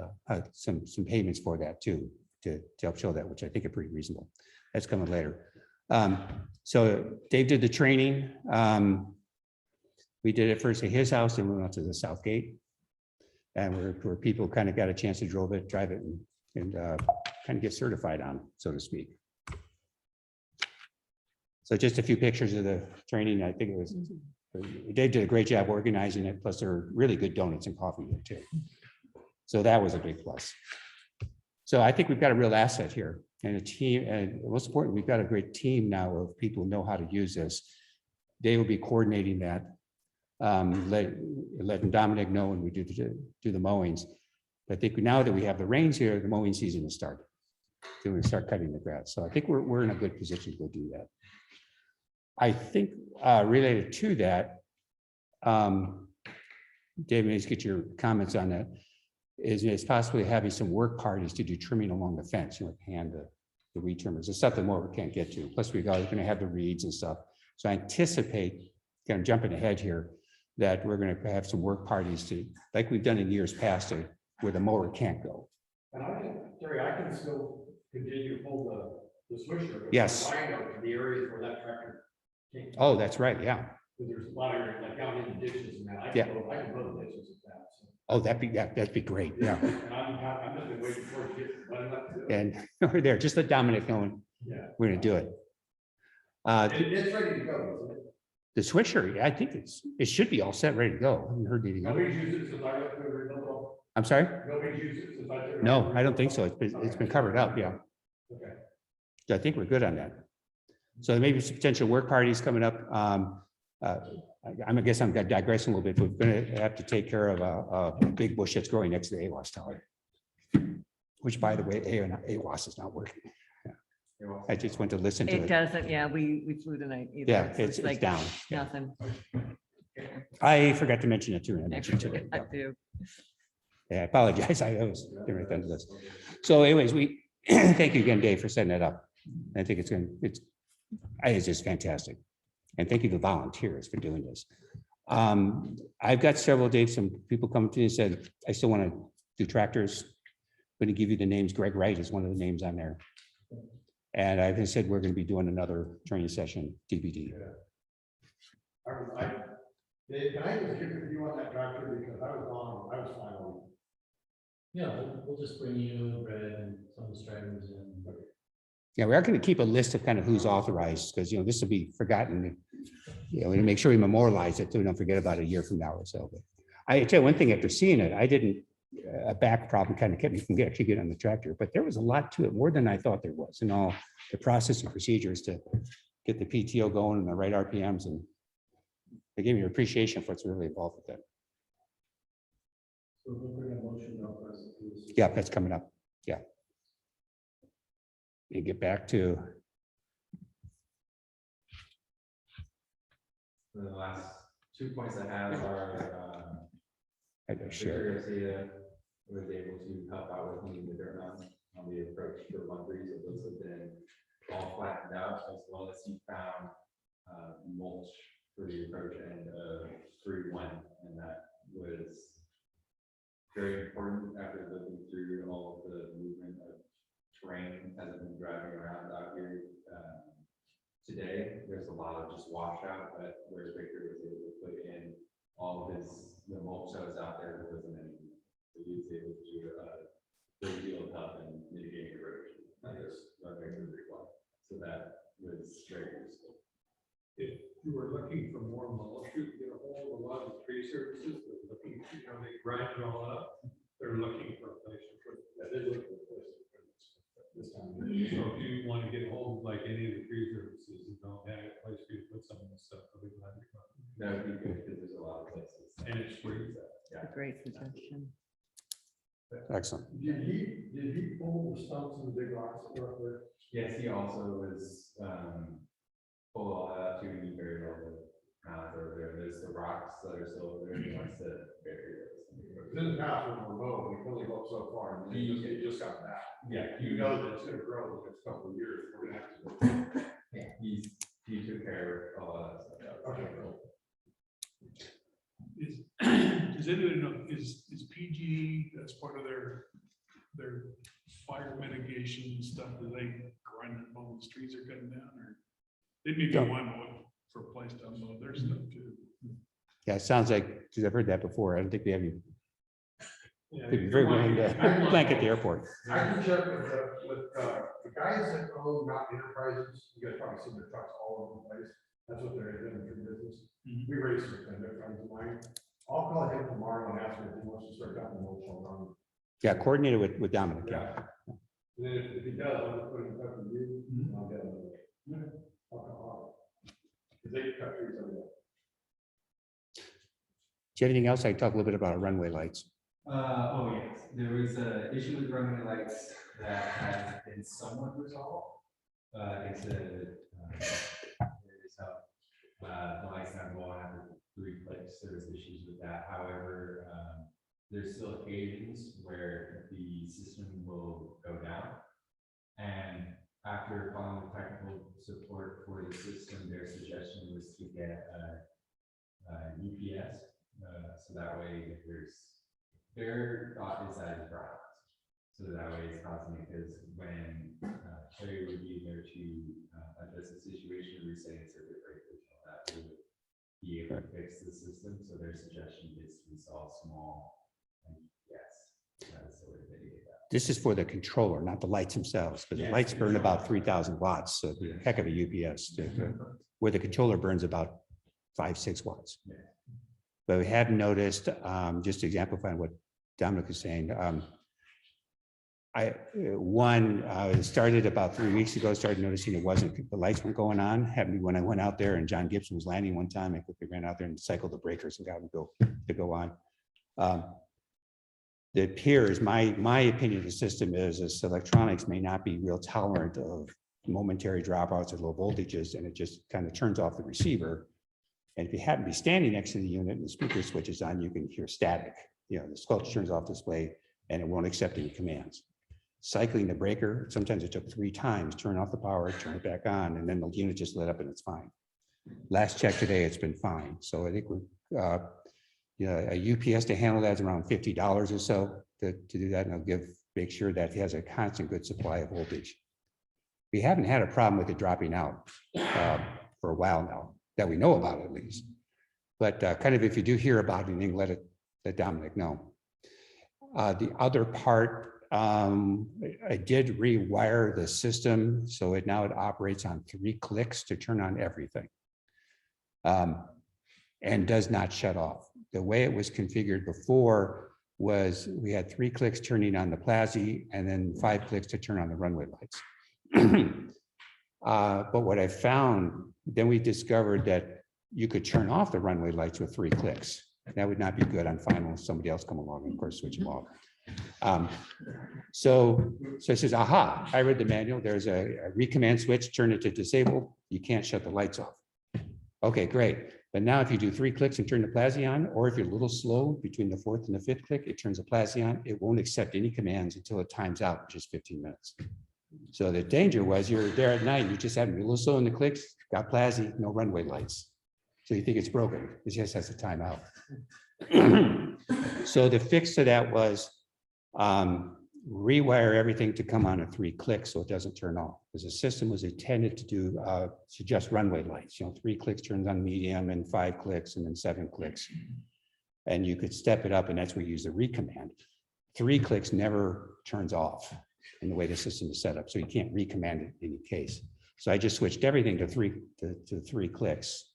some payments for that too, to help show that, which I think are pretty reasonable. That's coming later. So Dave did the training. We did it first at his house, and we went to the South Gate, and where people kind of got a chance to drive it, and kind of get certified on, so to speak. So just a few pictures of the training. I think it was, Dave did a great job organizing it. Plus, there were really good donuts and coffee there too. So that was a big plus. So I think we've got a real asset here, and a team, and most important, we've got a great team now of people who know how to use this. They will be coordinating that, letting Dominic know when we do the mowings. I think now that we have the rains here, the mowing season is starting. So we start cutting the grass. So I think we're in a good position to go do that. I think related to that, David, let's get your comments on that. Is possibly having some work parties to do trimming along the fence, hand the weed trimmers. It's stuff that mower can't get to. Plus, we're going to have the reeds and stuff. So I anticipate, kind of jumping ahead here, that we're going to have some work parties to, like we've done in years past, where the mower can't go. And Terry, I can still continue to pull the swisher. but Yes. I know the areas where that tractor can't. Oh, that's right. Yeah. Because there's a lot of areas, like down in the ditches and that. I Yeah. can go the ditches with that. So. Oh, that'd be great. Yeah. And I'm just been waiting for it to get running up to it. And over there, just let Dominic know Yeah. we're going to do it. It's ready to go, isn't it? The swisher, I think it should be all set, ready to go. I haven't heard anything. Nobody's used it since I left the rebuild. I'm sorry? Nobody's used it since I took it. No, I don't think so. It's been covered up. Yeah. Okay. I think we're good on that. So there may be some potential work parties coming up. I guess I'm digressing a little bit. We're gonna have to take care of a big bush that's growing next to the AWAS tower. Which, by the way, AWAS is not working. I just went to listen to It it. doesn't, yeah, we flew tonight. either, Yeah, so it's like down. Yeah. Nothing. I forgot to mention it too. and I I mentioned it today. forget, I do. Yeah, I apologize. I was getting right into this. So anyways, we, thank you again, Dave, for setting that up. I think it's just fantastic. And thank you to volunteers for doing this. I've got several, Dave, some people come to me and said, I still want to do tractors. Going to give you the names. Greg Wright is one of the names on there. And I've said we're going to be doing another training session, DVD. Dave, can I just get with you on that tractor, because I was gone, I was fine. Yeah, we'll just bring you Brad and some of the stragglers and. Yeah, we are going to keep a list of kind of who's authorized, because, this will be forgotten. We make sure we memorialize it, so we don't forget about it a year from now or so. But I tell you one thing, after seeing it, I didn't, a back problem kind of kept me from actually getting on the tractor, but there was a lot to it, more than I thought there was, and all the process and procedures to get the PTO going and the right RPMs, and they gave me an appreciation for what's really involved with that. So we'll bring a motion up for us to do this. Yeah, that's coming up. Yeah. You get back to, The last 2 points I have are, I can share. Victor Garcia was able to help out with me the dirt on the approach for 1-3, so those have been all flattened out, as well as he found mulch for the approach and 3-1, and that was very important after looking through all of the movement of terrain as I've been driving around out here. Today, there's a lot of just washout, but where Victor was able to put in all of the mulch that was out there wasn't anything. So he was able to do a great deal of help in mitigating erosion. I guess so that was very useful. If you were looking for more mulch, you could get a hold of a lot of tree services, they're looking, they grind it all up. They're looking for a place to put it. I did look for a place to put this time. So if you want to get a hold of like any of the tree services and don't have a place for you to put some of the stuff, they'll be glad to come. That would be good because there's a lot of places. And it's free. It's a great suggestion. Excellent. Did he pull the stumps and the big rocks that were up there? Yes, he also was pull all that up to me very well. Over there, there's the rocks that are still over there. He wants to bury those. In the past, when we're low, we only go so far, and it just got back. Yeah, You know that it's gonna grow the next couple of years, we're gonna have to. he took care of all that stuff. Okay, cool. Does anybody know, is PG, that's part of their fire mitigation stuff, do they grind up all the trees they're cutting down, or? They may be Yeah. one for a place to unload their stuff too. Yeah, it sounds like, because I've heard that before. I don't think they have you. Yeah, They'd be very willing to blanket the airport. I can check with the guys that own Mountain Enterprises, you guys probably seen their trucks all over the place. That's what they're doing for business. Mhm. We raise with them, they're friends of mine. I'll call him tomorrow and ask him if he wants to start dumping mulch on. Yeah, coordinated with Dominic. Yeah. And then if he does, I'll just put him in touch with you. And I'll get him. Because they cut trees every day. Do you have anything else? I talk a little bit about runway lights. Oh, yes, there was an issue with runway lights that has been somewhat resolved. It's the lights not going on after 3 clicks, there was issues with that. However, there's still occasions where the system will go down. And after calling the technical support for the system, their suggestion was to get a UPS. So that way, their thought is that it's brown. So that way it's causing it, because when Terry would be there to address the situation, we say it's a different that we would be able to fix the system. So their suggestion is to install small. And yes, that's the way they did that. This is for the controller, not the lights themselves, because the lights burn about 3,000 watts, so a heck of a UPS. Where the controller burns about 5-6 watts. Yeah. But we have noticed, just to exemplify what Dominic is saying, it started about 3 weeks ago, started noticing the lights weren't going on. Happened when I went out there and John Gibson was landing one time, I quickly ran out there and cycled the breakers and got them to go on. It appears, my opinion of the system is electronics may not be real tolerant of momentary dropouts or low voltages, and it just kind of turns off the receiver. And if you happen to be standing next to the unit and the speaker switch is on, you can hear static. The squelch turns off display and it won't accept any commands. Cycling the breaker, sometimes it took 3 times, turn off the power, turn it back on, and then the unit just lit up and it's fine. Last check today, it's been fine. So I think we're, a UPS to handle that is around $50 or so to do that, and I'll make sure that it has a constant good supply of voltage. We haven't had a problem with it dropping out for a while now, that we know about at least. But kind of if you do hear about anything, let Dominic know. The other part, I did rewire the system, so it operates on 3 clicks to turn on everything, and does not shut off. The way it was configured before was we had 3 clicks turning on the Plazy and then 5 clicks to turn on the runway lights. But what I found, then we discovered that you could turn off the runway lights with 3 clicks. That would not be good on final if somebody else come along and of course switch them off. So it says, aha, I read the manual. There's a recommand switch, turn it to disabled. You can't shut the lights off. Okay, great. But now if you do 3 clicks and turn the Plazy on, or if you're a little slow between the 4th and the 5th click, it turns the Plazy on. It won't accept any commands until it times out, which is 15 minutes. So the danger was you're there at night, you just happen to be a little slow in the clicks, got Plazy, no runway lights. So you think it's broken, it just has to time out. So the fix to that was rewire everything to come on at 3 clicks so it doesn't turn off. Because the system was intended to do just runway lights. 3 clicks turns on medium and 5 clicks and then 7 clicks. And you could step it up, and that's where you use the recommand. 3 clicks never turns off in the way the system is set up, so you can't recommand it in any case. So I just switched everything to 3 clicks,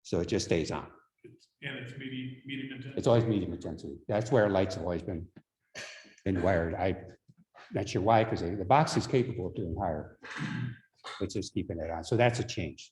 so it just stays on. And it's medium intensity. It's always medium intensity. That's where lights have always been wired. I'm not sure why, because the box is capable of doing higher. It's just keeping it on. So that's a change.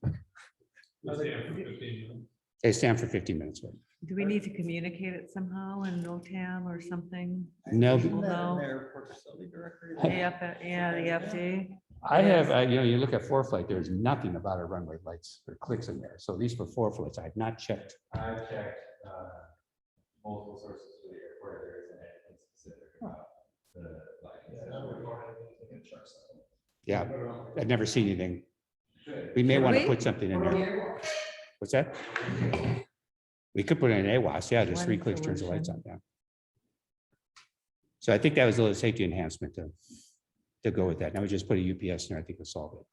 They stand for 15 minutes. Right? Do we need to communicate it somehow in NOTAM or something? No. People know. Airport facility director. Yeah, the FD. I have, you look at ForeFlight, there's nothing about our runway lights or clicks in there. So at least for ForeFlights, I've not checked. I checked multiple sources for the airport. There isn't anything specific about the lighting. Yeah, I've never seen anything. We may want to we? put something in there. What's that? We could put in an AWAS. Yeah, just 3 One clicks turns the lights on. solution. Yeah. So I think that was a little safety enhancement to go with that. Now we just put a UPS in there. I think we'll solve it.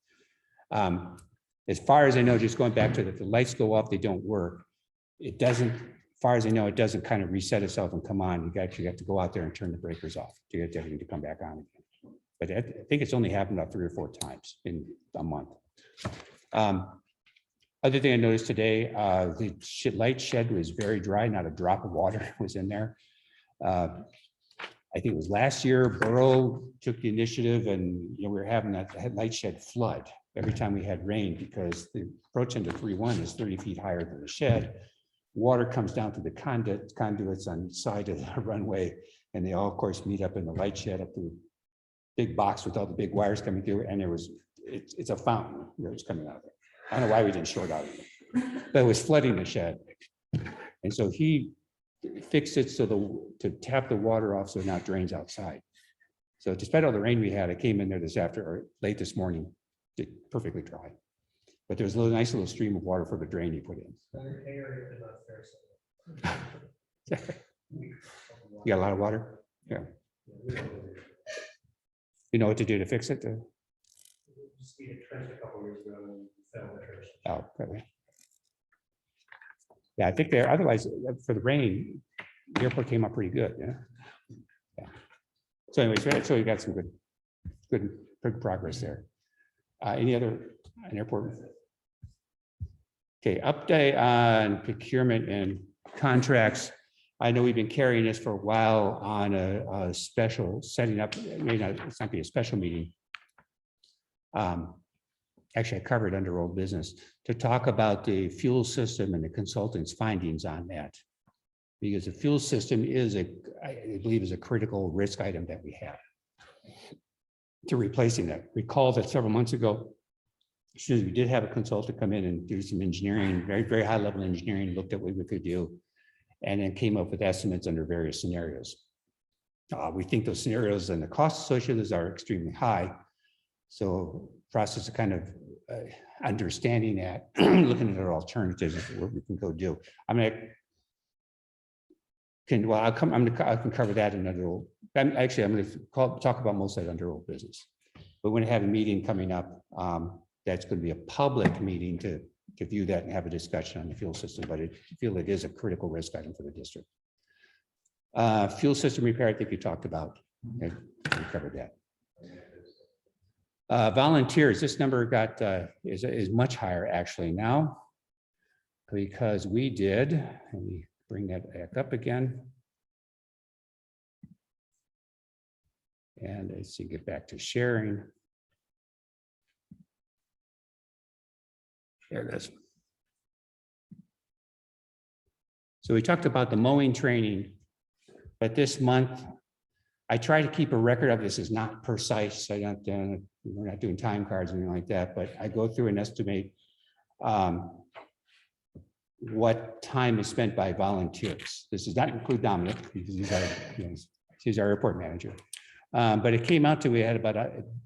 As far as I know, just going back to the lights go off, they don't work. It doesn't, as far as I know, it doesn't kind of reset itself and come on. You actually have to go out there and turn the breakers off to get everything to come back on again. But I think it's only happened about 3 or 4 times in a month. Other thing I noticed today, the light shed was very dry, not a drop of water was in there. I think it was last year, Borough took the initiative and we were having that light shed flood every time we had rain because the approach into 3-1 is 30 feet higher than the shed. Water comes down to the conduits on each side of the runway, and they all, of course, meet up in the light shed up to the big box with all the big wires coming through, and it's a fountain that was coming out of it. I don't know why we didn't short out of it, but it was flooding the shed. And so he fixed it so to tap the water off so it not drains outside. So despite all the rain we had, I came in there late this morning, perfectly dry. But there's a nice little stream of water for the drain you put in. You got a lot of water? Yeah. You know what to do to fix it? Just need a trench a couple years ago and found the trench. Oh, okay. Yeah, I think otherwise for the rain, the airport came up pretty good. Yeah. So anyways, so we got some good progress there. Any other an airport? Okay, update on procurement and contracts. I know we've been carrying this for a while on a special setting up, it's not be a special meeting. Actually, I covered under old business to talk about the fuel system and the consultant's findings on that. Because the fuel system is I believe is a critical risk item that we have to replacing that. Recall that several months ago, we did have a consultant come in and do some engineering, very, very high level engineering, looked at what we could do, and then came up with estimates under various scenarios. We think those scenarios and the costs associated with those are extremely high. So process of kind of understanding that, looking at our alternatives, what we can go do. I can cover that in under old. I'm going to talk about most of that under old business. But we're going to have a meeting coming up. That's going to be a public meeting to view that and have a discussion on the fuel system. But I feel it is a critical risk item for the district. Fuel system repair, I think you talked about. We covered that. Volunteers, this number is much higher actually now, because we did, let me bring that back up again. And let's see, get back to sharing. There it is. So we talked about the mowing training, but this month, I try to keep a record of this. Is not precise. We're not doing time cards or anything like that, but I go through and estimate what time is spent by volunteers. This does not include Dominic, because he's our airport manager. But it came out to, we had about,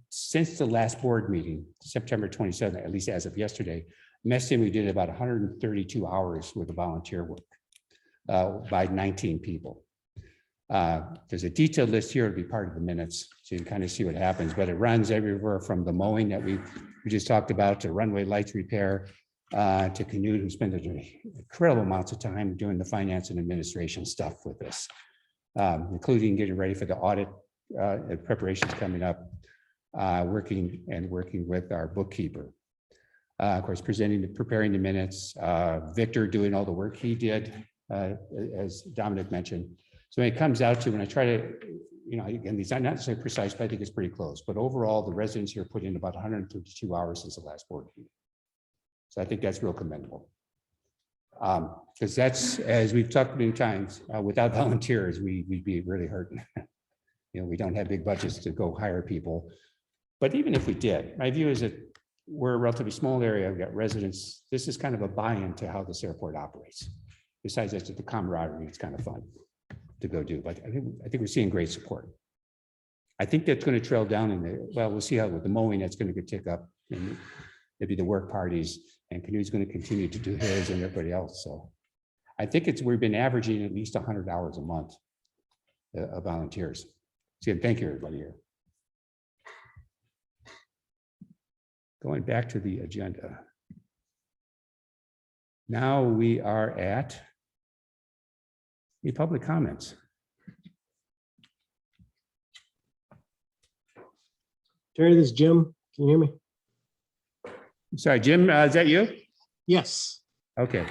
since the last board meeting, September 27th, at least as of yesterday, we did about 132 hours worth of volunteer work by 19 people. There's a detailed list here to be part of the minutes, so you can kind of see what happens, but it runs everywhere from the mowing that we just talked about, to runway lights repair, to Canute, who spent incredible amounts of time doing the finance and administration stuff with this, including getting ready for the audit preparations coming up, working with our bookkeeper. Of course, preparing the minutes, Victor doing all the work he did, as Dominic mentioned. So when it comes out to, when I try to, again, these are not necessarily precise, but I think it's pretty close. But overall, the residents here put in about 132 hours since the last board meeting. So I think that's real commendable. Because that's, as we've talked many times, without volunteers, we'd be really hurting. We don't have big budgets to go hire people. But even if we did, my view is that we're a relatively small area. We've got residents. This is kind of a buy-in to how this airport operates. Besides that, the camaraderie, it's kind of fun to go do. But I think we're seeing great support. I think that's going to trail down in the, well, we'll see how with the mowing that's going to tick up. And maybe the work parties, and Canute's going to continue to do his and everybody else. So I think we've been averaging at least 100 hours a month of volunteers. So again, thank you, everybody here. Going back to the agenda. Now we are at the public comments. Terry, this is Jim. Can you hear me? Sorry, Jim, is that you? Yes. Okay.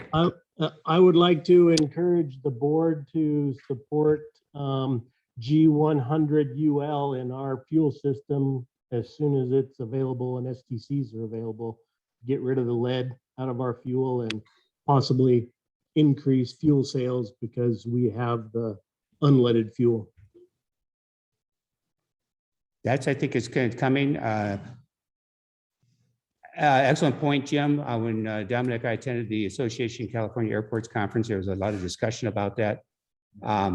I would like to encourage the board to support G100UL in our fuel system as soon as it's available and STCs are available. Get rid of the lead out of our fuel and possibly increase fuel sales because we have the unleaded fuel. That's, I think, is coming. Excellent point, Jim. When Dominic and I attended the Association of California Airports Conference, there was a lot of discussion about that. I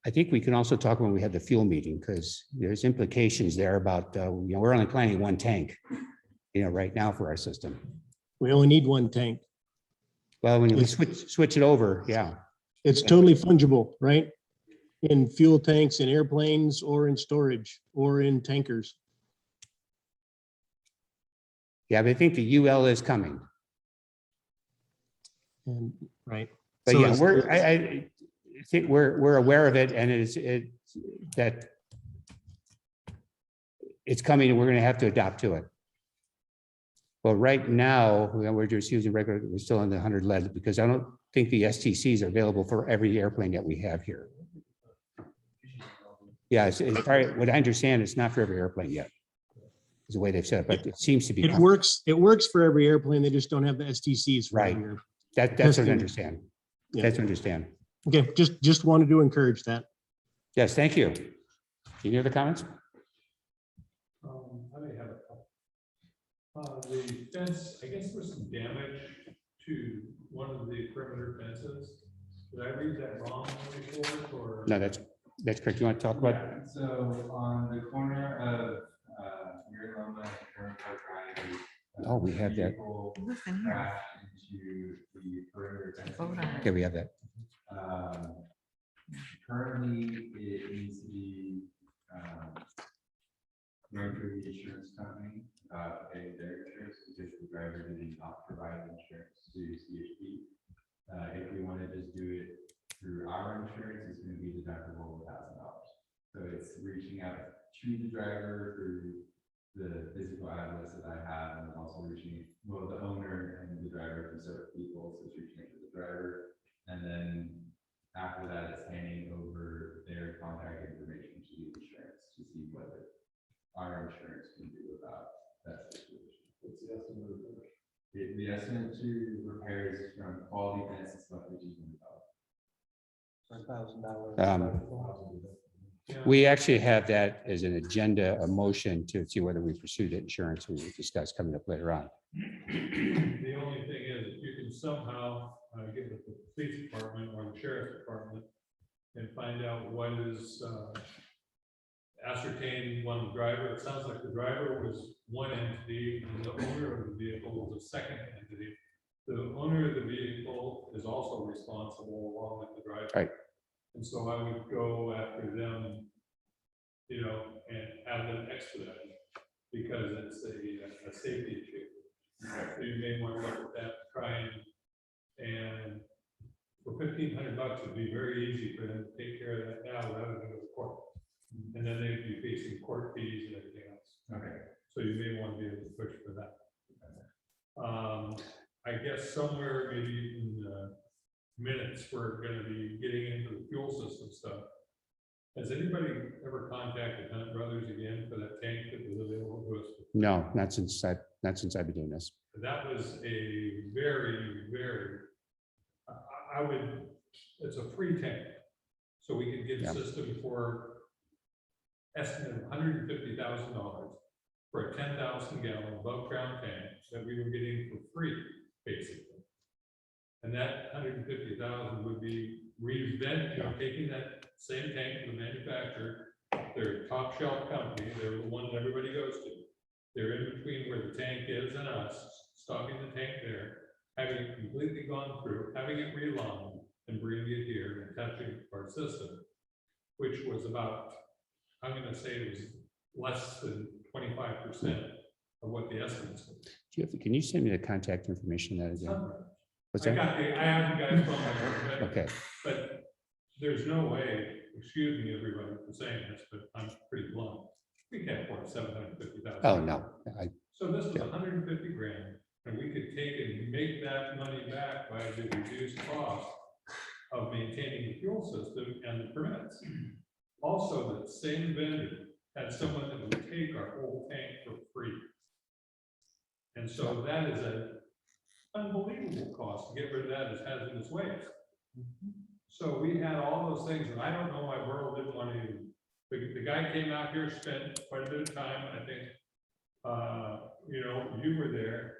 think we can also talk when we had the fuel meeting, because there's implications there about, we're only planning one tank, right now for our system. We only need one tank. Well, when we switch it over, yeah. It's totally fungible, right? In fuel tanks, in airplanes, or in storage, or in tankers. Yeah, but I think the UL is coming. And right. But So yeah, I think we're aware of it, and that it's coming, and we're going to have to adapt to it. Well, right now we're just using regular. We're still in the 100 lead because I don't think the STCs are available for every airplane that we have here. Yeah, it's part, what I understand, it's not for every airplane yet. Is the way they've said it, but it seems to be. It works for every airplane. They just don't have the STCs for Right. every airplane. That's what I Testing. understand. Yeah. That's what I understand. Okay, just wanted to encourage that. Yes, thank you. Any other comments? I may have a couple. The fence, I guess there was some damage to one of the perimeter fences. Did I read that wrong before, or? No, that's correct. You want to talk about? Yeah, so on the corner of Mary Loma and Karen Park Drive. Oh, we have that. vehicle Listen here. crashed into the perimeter fence. Vote on it. Okay, we have that. Currently, it needs to be going through the insurance company, paying their insurance because the driver did not provide insurance to CHP. If we want to just do it through our insurance, it's going to be deductible $1,000. So it's reaching out to the driver through the physical address that I have, and also reaching, well, the owner and the driver from separate people, so it's reaching out to the driver. And then after that, it's handing over their contact information to the insurance to see what our insurance can do about that situation. What's the estimate of repairs? The estimate to repairs from quality fence is about $1,500. We actually have that as an agenda, a motion to see whether we pursue the insurance we will discuss coming up later on. The only thing is, if you can somehow get with the police department or the sheriff's department and find out what is ascertained one the driver, it sounds like the driver was one entity and the owner of the vehicle was a second entity. The owner of the vehicle is also responsible along with the driver. Right. And so I would go after them, you know, and have them expedited because it's a safety issue. So you may want to look at that, try and for $1,500, it'd be very easy for them to take care of that now rather than go to court. And then they'd be facing court fees and everything else. Okay. So you may want to be able to push for that. I guess somewhere maybe in the minutes, we're going to be getting into the fuel system stuff. Has anybody ever contacted Hunt Brothers again for that tank that was available to us? No, not since I've been doing this. That was a very, very, I would, it's a free tank. So we could get Yeah. a system for estimate of $150,000 for a 10,000 gallon above ground tank that we were getting for free, basically. And that 150,000 would be reinvent, you know, taking that same tank to the manufacturer, they're a top shelf company, they're the one that everybody goes to. They're in between where the tank is and us, stocking the tank there, having it completely gone through, having it relined and bringing it here and touching our system, which was about, I'm gonna say it was less than 25% of what the estimates were. Can you send me the contact information of that again? What's I that? have the guy's phone number, Okay, but there's no way, excuse me, everybody for saying this, but I'm pretty blunt. We can't afford $750,000. oh, no, So this was Yeah. 150 grand, and we could take and make that money back by the reduced cost of maintaining the fuel system and the permits. Also, the same vendor had someone that would take our whole tank for free. And so that is an unbelievable cost to get rid of that as hazardous waste. So we had all those things, and I don't know why Burl didn't want to, the guy came out here, spent quite a bit of time, I think, you know, you were there,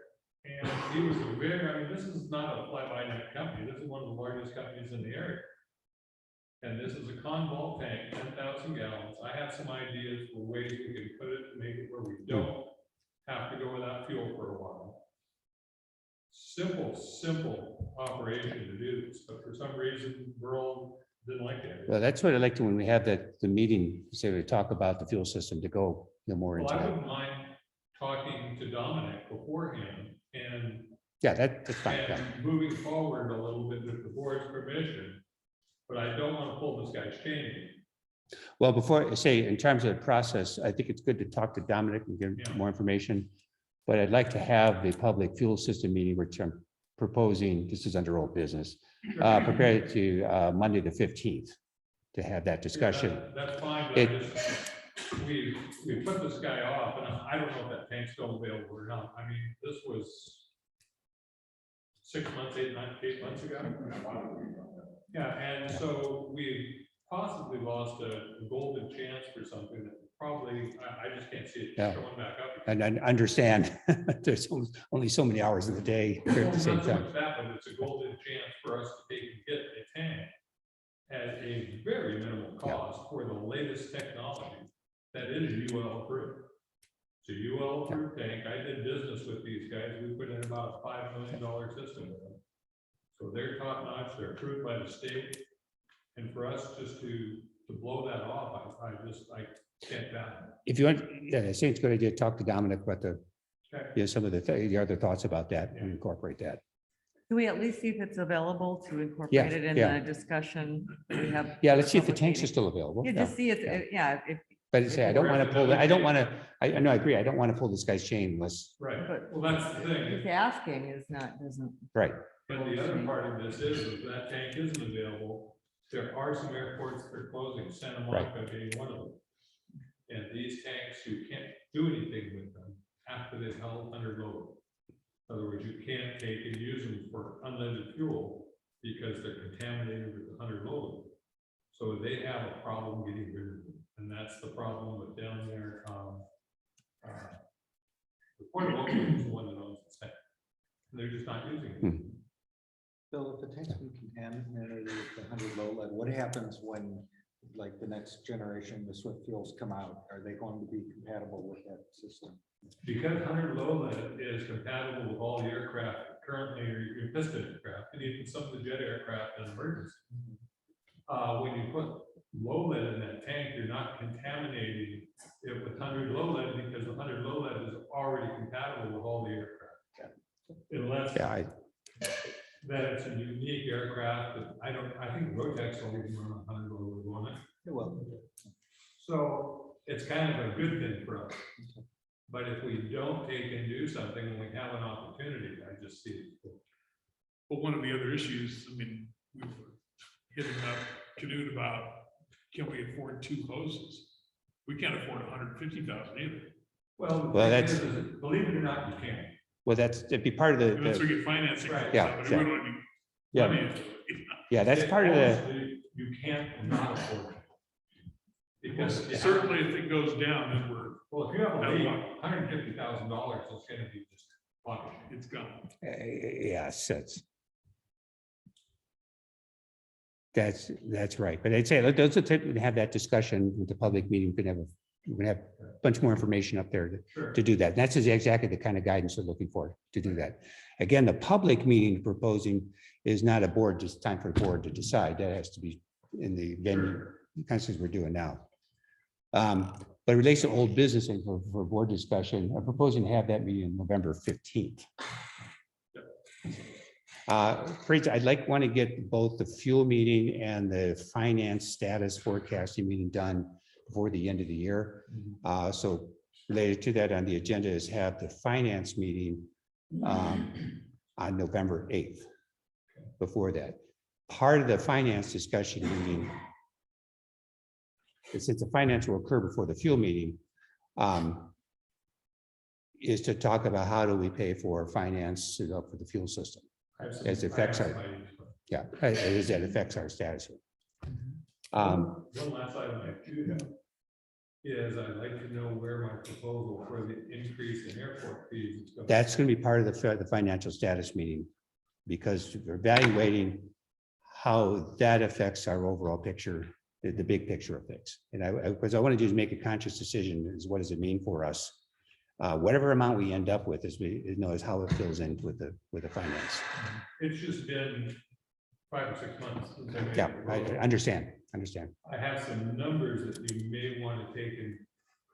and he was a very, I mean, this is not a fly-by-night company, this is one of the largest companies in the area. And this is a Conval tank, 10,000 gallons. I have some ideas for ways we can put it, make it where we don't have to go without fuel for a while. Simple operation to do this, but for some reason, Burl didn't like it. well, that's what I like to, when we have the meeting, say we talk about the fuel system to go, you know, more Well, into I that. wouldn't mind talking to Dominic beforehand and Yeah, that's fine. Yeah. and moving forward a little bit with the board's permission, but I don't want to pull this guy's chain. Well, before I say, in terms of the process, I think it's good to talk to Dominic and give Yeah. more information. But I'd like to have the public fuel system meeting, which I'm proposing, this is under old business, prepare it to Monday, the 15th, to have that discussion. That's fine, but It- I just, we put this guy off, and I don't know if that tank's still available or not. I mean, this was 6 months, 8 months ago. Yeah, and so we possibly lost a golden chance for something that probably, I just can't see it Yeah. showing back up. And I understand, there's only so many hours in the day here at the same Not so time. much that, but it's a golden chance for us to take and get a tank at a very minimal cost for the latest technology that is UL approved. It's a UL approved tank. I did business with these guys. We put in about a $5 million system with them. So they're top notch, they're approved by the state. And for us just to blow that off, I can't fathom. If you want, yeah, I think it's a good idea to talk to Dominic about the, Okay. you know, some of the other thoughts about that and incorporate that. Can we at least see if it's available to incorporate it in yeah. the discussion that we have? Yeah, let's see if the public tanks are meeting? still available. Yeah, just see if, yeah, if, But I say, I don't want to pull, I don't want to, I know, I agree, I don't want to pull this guy's chain unless, Right, but well, that's the thing. just asking is not, doesn't. right, But the other part of this is if that tank isn't available, there are some airports that are closing, Santa Monica being one of them. And these tanks, you can't do anything with them after they've held under load. In other words, you can't take and use them for unleaded fuel because they're contaminated with the under load. So they have a problem getting rid of them, and that's the problem with down there. The Port of Oakland is the one that owns the tank. They're just not using it. Bill, if the tank's been contaminated with the 100 low lead, what happens when, like, the next generation, the Swift fuels come out? Are they going to be compatible with that system? Because 100 low lead is compatible with all the aircraft that currently are your piston aircraft, and even some of the jet aircraft in emergency. When you put low lead in that tank, you're not contaminating it with 100 low lead because the 100 low lead is already compatible with all the aircraft. Unless yeah, that it's a unique aircraft that I think Rotex will even run 100 low lead on it. Well, So it's kind of a good thing for us. But if we don't take and do something when we have an opportunity, I just see it. But one of the other issues, I mean, we were hitting up Canute about, can we afford 2 hoses? We can't afford 150,000 either. Well, Well, that's- believe it or not, you can. well, it'd be part of And that's the, where you get financing. Right. Yeah, But we don't want to be yeah, money into it, you know? yeah, that's part of the, Honestly, you can't not afford it. Because if you have- Certainly if it goes down, then well, if you have a Now, leak, what? $150,000, it's gonna be just fine. it's gone. yes, that's right. But I'd say, those are to have that discussion with the public meeting, we can have a bunch more information up there Sure. to do that. That's exactly the kind of guidance we're looking for to do that. Again, the public meeting proposing is not a board, just time for a board to decide. That has to be in the venue, kind of things we're doing now. But it relates to old business and for board discussion, I'm proposing to have that meeting on November 15th. Want to get both the fuel meeting and the finance status forecasting meeting done before the end of the year. So related to that on the agenda is have the finance meeting on November 8th. Before that, part of the finance discussion meeting, since the finance will occur before the fuel meeting, is to talk about how do we pay for finance for the fuel system. As it affects our, yeah, as that affects our status. One last item I do have is I'd like to know where my proposal for the increase in airport fees is going. That's going to be part of the financial status meeting, because we're evaluating how that affects our overall picture, the big picture of things. And because I want to do is make a conscious decision, is what does it mean for us? Whatever amount we end up with is how it fills in with the finance. It's just been 5 or 6 months. Since I made Yeah, the I proposal. understand. I have some numbers that you may want to take and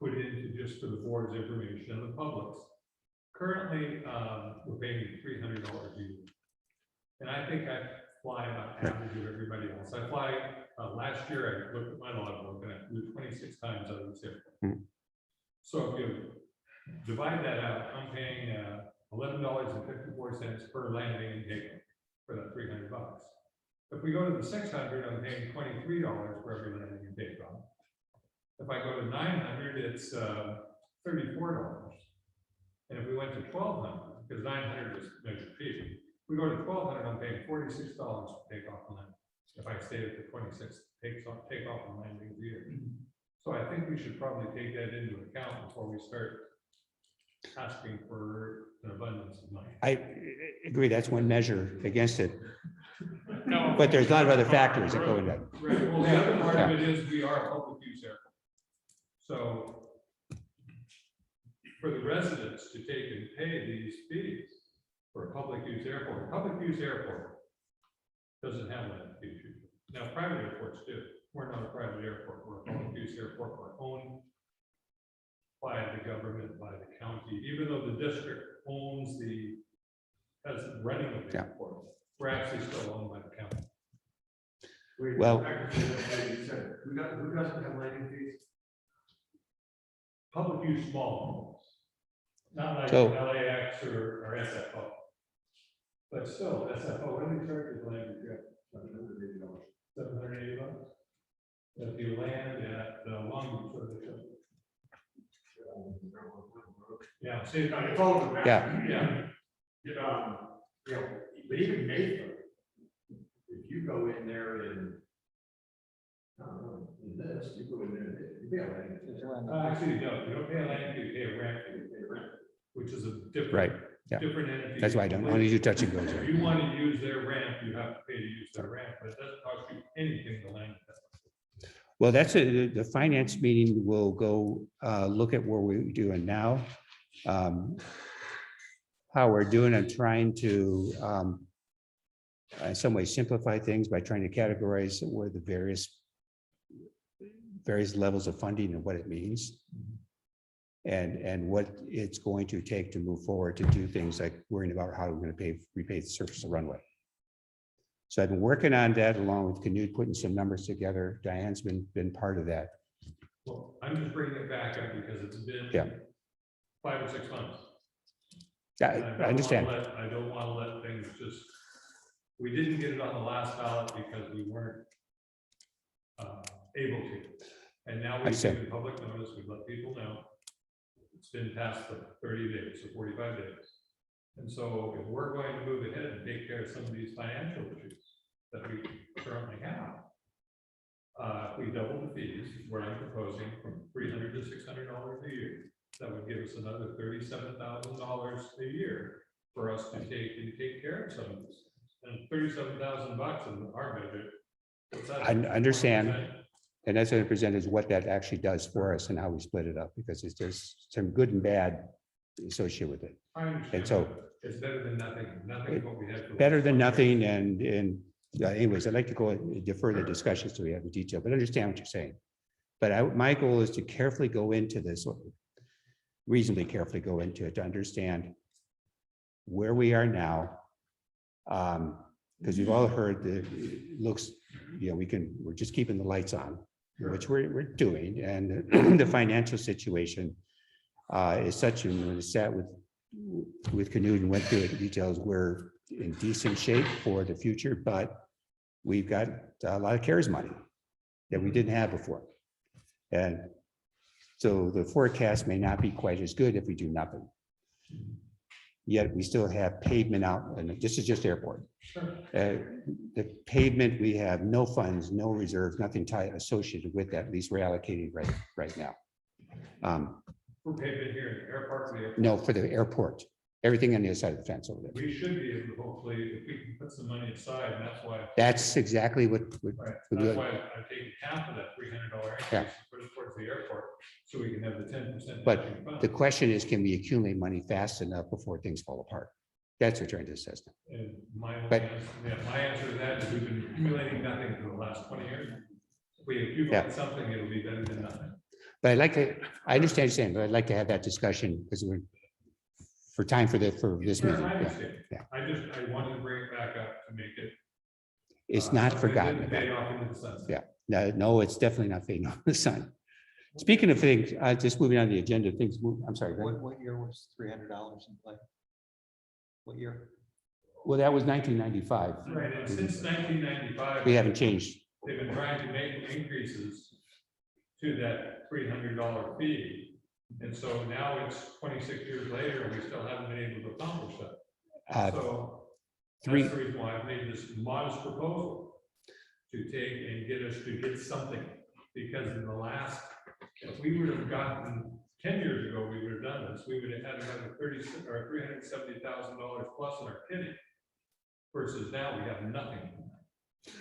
put into just for the board's information and the public's. Currently, we're paying $300 a year. And I think I fly about average of everybody else. I fly, last year, I looked at my logbook and I flew 26 times out of this airport. Hmm. So if you divide that out, I'm paying $11.54 per landing and takeoff for that $300. If we go to the 600, I'm paying $23 for every landing and takeoff. If I go to 900, it's $34. And if we went to 1200, because 900 is measured feet, if we go to 1200, I'm paying $46 for takeoff and landing. If I stay at the 26 takeoff and landing a year. So I think we should probably take that into account before we start asking for an abundance of money. I agree, that's one measure against it, No, but there's a lot of other factors that go into that. right, well, the other part of it is we are a public use airport. So for the residents to take and pay these fees for a public use airport doesn't have that feature. Now, private airports do. We're not a private airport, we're a public use airport, we're owned by the government, by the county, even though the district owns has the running of the Yeah. airport, we're actually still owned by the county. Well- Who doesn't have landing fees? Public use small homes, not like So- LAX or SFO. But still, SFO, what do they charge for landing fee? $780. If you land at the Long Beach, what do they charge? Yeah, see, Yeah. yeah, But even Mayfield, if you go in there in, I don't know, in this, you go in there, you pay a landing fee. actually, no, you don't pay a land fee, you pay a ramp fee, which is a different. Right, yeah. Different entity. That's why I don't only do touch and goes. If you want to use their ramp, you have to pay to use their ramp, but it doesn't cost you anything to land. Well, the finance meeting will go look at where we're doing now. How we're doing and trying to in some ways simplify things by trying to categorize where the various levels of funding and what it means. And what it's going to take to move forward to do things like worrying about how we're going to repay the surface of the runway. So I've been working on that along with Canute, putting some numbers together. Diane's been part of that. Well, I'm just bringing it back up because it's been Yeah. 5 or 6 months. Yeah, And I don't wanna understand. I don't want to let things just, we didn't get it on the last ballot because we weren't able to. And now we've Understand. given public notice, we've let people know. It's been past the 30 days, so 45 days. And so if we're going to move ahead and take care of some of these financial issues that we currently have, if we double the fees, where I'm proposing from $300 to $600 a year, that would give us another $37,000 a year for us to take care of some of this. And $37,000 in our budget. what's that? I understand. 20%? And that's what I presented is what that actually does for us and how we split it up, because there's some good and bad associated with it. I understand. And so- It's better than nothing. Nothing is what we had. for the Better last than 20 years. nothing, and anyways, I'd like to go defer the discussions so we have the detail, but I understand what you're saying. But my goal is to carefully go into this, reasonably carefully go into it to understand where we are now. Because we've all heard that it looks, we're just keeping the lights on, which we're doing, and the financial situation is such, and when we sat with Canute and went through it in details, we're in decent shape for the future, but we've got a lot of CARES money that we didn't have before. And so the forecast may not be quite as good if we do nothing. Yet we still have pavement out, and this is just airport. The pavement, we have no funds, no reserves, nothing tied associated with that, at least we're allocated right now. We're paving here in the airport. For the airport. No, for the airport, everything on the other side of the fence over there. We should be able to hopefully, if we can put some money aside, and that's why. That's exactly what, Right, we that's do. why I've taken half of that $300 increase, Yeah. and put it towards the airport, so we can have the 10%. But matching fund. the question is, can we accumulate money fast enough before things fall apart? That's what we're trying to assess. And my But- my answer to that is we've been accumulating nothing for the last 20 years. If we accumulate Yeah. something, it'll be better than nothing. But I'd like to, I understand you're saying, but I'd like to have that discussion because we're for time for this Yeah, meeting. I Yeah. understand. yeah. I wanted to bring it back up to make it. It's not something that forgotten didn't about. fade off into the sunset. Yeah. No, it's definitely not fading on the sun. Speaking of things, just moving on the agenda, things move, I'm sorry. go ahead. What year was $300 in play? What year? Well, that was 1995. Right, and since 1995. We haven't changed. They've been trying to make increases to that $300 fee. And so now it's 26 years later and we still haven't been able to accomplish that. So Three, that's the reason why I've made this modest proposal to take and get us to get something. Because in the last, if we would have gotten 10 years ago, we would have done this, we would have had another $370,000 plus in our kitty. Versus now we have nothing.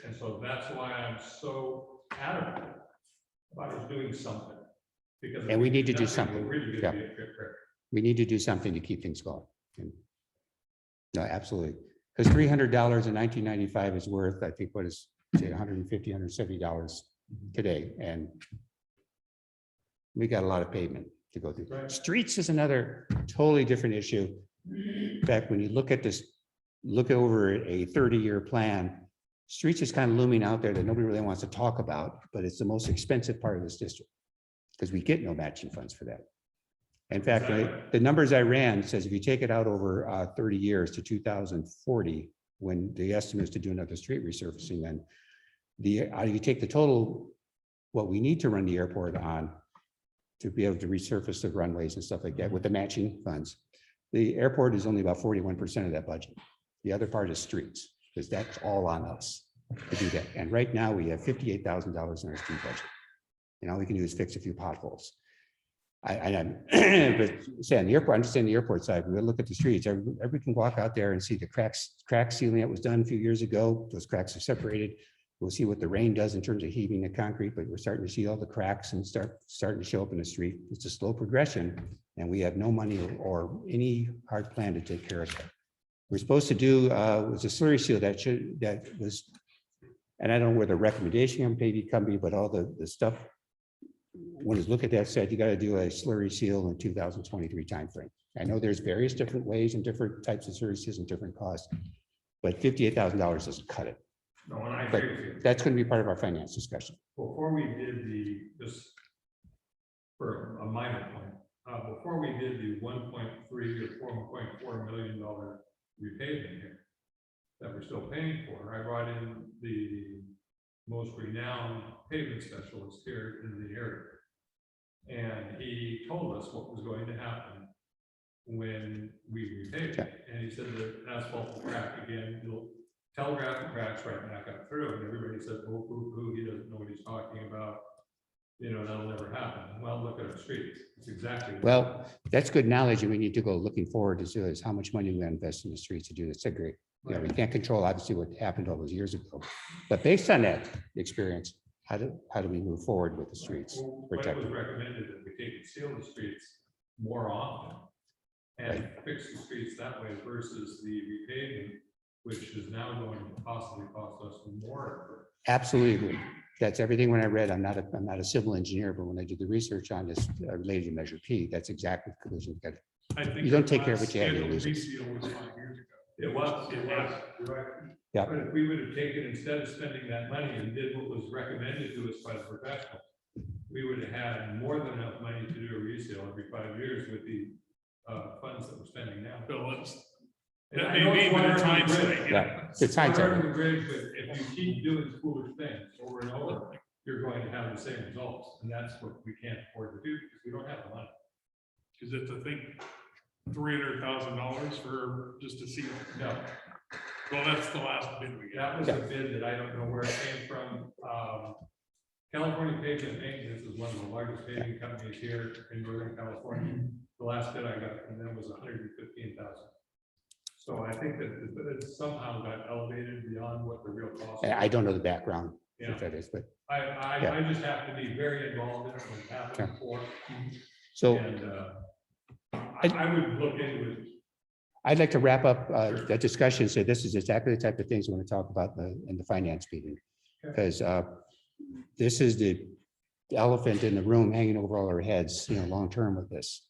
And so that's why I'm so adamant about us doing something. Because if And we need to do nothing, something. we're really Yeah. gonna be a trick. we need to do something to keep things going. And- No, absolutely. Because $300 in 1995 is worth, I think, what is, say, $150, $170 today. And we got a lot of pavement to go through. Right. Streets is another totally different issue. In fact, when you look at this, look over a 30-year plan, streets is kind of looming out there that nobody really wants to talk about, but it's the most expensive part of this district because we get no matching funds for that. In fact, the numbers I ran says if you take it out over 30 years to 2040, when the estimate is to do another street resurfacing, then you take the total, what we need to run the airport on to be able to resurface the runways and stuff like that with the matching funds. The airport is only about 41% of that budget. The other part is streets, because that's all on us to do that. And right now we have $58,000 in our street budget. And all we can do is fix a few potholes. But say on the airport, I'm just saying the airport side, we look at the streets, everybody can walk out there and see the crack sealing that was done a few years ago. Those cracks are separated. We'll see what the rain does in terms of heaving the concrete, but we're starting to see all the cracks and starting to show up in the street. It's a slow progression and we have no money or any hard plan to take care of that. We're supposed to do was a slurry seal that was, and I don't know where the recommendation maybe coming, but all the stuff. When you look at that said, you got to do a slurry seal in 2023 timeframe. I know there's various different ways and different types of slurry seals and different costs, but $58,000 doesn't cut it. No, and I But agree with you. that's going to be part of our finance discussion. Before we did this, for a minor point, before we did the 1.3 or $4.4 million repaving here that we're still paying for, I brought in the most renowned pavement specialist here in the area. And he told us what was going to happen when we repaved it. And he said the asphalt will crack again, it'll telegraph the cracks right back up through. And everybody said, oh, he doesn't know what he's talking about. You know, that'll never happen. Well, look at our streets. It's exactly. Well, that's good knowledge, and we need to go looking forward to see is how much money we invest in the streets to do this. That's great. You know, we can't control obviously what happened all those years ago, but based on that experience, how do we move forward with the streets? But it was recommended that we take and seal the streets more often and fix the streets that way versus the repaving, which is now going to possibly cost us more. Absolutely. That's everything. When I read, I'm not a civil engineer, but when I did the research on this related to Measure P, that's exactly the conclusion. You don't take care of what you have, you lose it. Reseal was 5 years ago. It was, you're right. Yeah. But if we would have taken, instead of spending that money and did what was recommended to us by the professional, we would have had more than enough money to do a resale every 5 years with the funds that we're spending now. Bill, it's, And that I know may it's be, but water it's under the hindsight. bridge. Yeah, it's hindsight. Water under the bridge, but if you keep doing foolish things over and over, you're going to have the same results. And that's what we can't afford to do because we don't have the money. Is it to think $300,000 for just to see? No, Well, that's the last bid we that got. was a bid that I don't know where it came from. California Pavement Maintenance is one of the largest paving companies here in Northern California. The last bid I got from them was $115,000. So I think that it somehow got elevated beyond what the real cost. I don't know the background, Yeah. if that is, but I just have to be very involved in it when it happened before. so And I would look into it. I'd like to wrap up that discussion. So this is exactly the type of things we're going to talk about in the finance meeting. Because this is the elephant in the room hanging over all our heads, you know, long-term with this,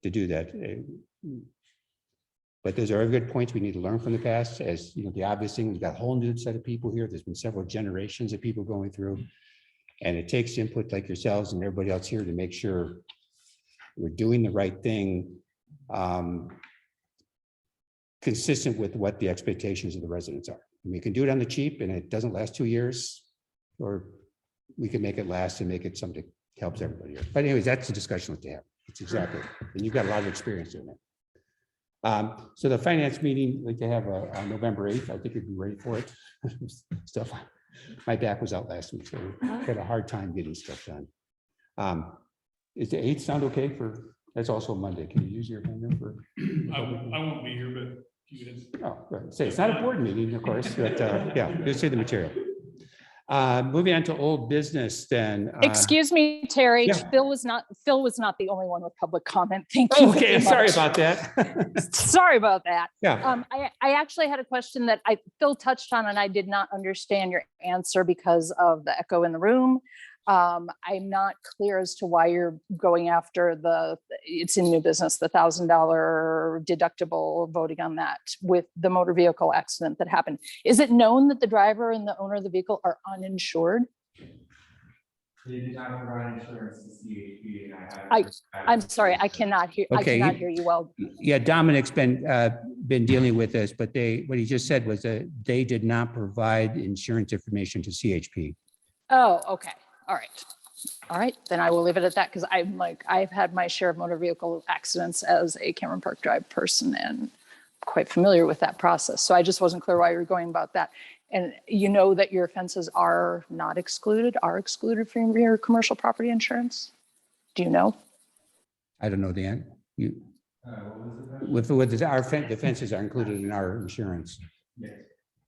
to do that. But those are good points we need to learn from the past. As you know, the obvious thing, we've got a whole new set of people here. There's been several generations of people going through. And it takes input like yourselves and everybody else here to make sure we're doing the right thing. Because consistent with what the expectations of the residents are. And we can do it on the cheap and it doesn't last 2 years, or we can make it last and make it something that helps everybody here. But anyways, that's a discussion to have. It's exactly, and you've got a lot of experience doing that. So the finance meeting, like to have on November 8th, I think we'd be ready for it. Stuff. My back was out last week, so we had a hard time getting stuff done. Is the 8th sound okay for, that's also Monday. Can you use your hand for? I won't be here, but you guys. Oh, right. Say, it's not a board meeting, of course, but yeah, just say the material. Moving on to old business then. Excuse me, Terry, yeah. Phil was not the only one with public comment. Thank you. Okay, very sorry much. about that. Sorry about that. Yeah. I actually had a question that Phil touched on and I did not understand your answer because of the echo in the room. I'm not clear as to why you're going after it's in new business, the $1,000 deductible, voting on that with the motor vehicle accident that happened. Is it known that the driver and the owner of the vehicle are uninsured? They did not provide insurance to CHP. I'm sorry, I cannot hear. Okay. I cannot hear you well. Yeah, Dominic's been dealing with this, but what he just said was that they did not provide insurance information to CHP. Oh, okay. All right. All right, then I will leave it at that because I've had my share of motor vehicle accidents as a Cameron Park Drive person and quite familiar with that process. So I just wasn't clear why you were going about that. And you know that your offenses are excluded from your commercial property insurance? Do you know? I don't know the end. You, What was the our defenses are included in our insurance. Yes.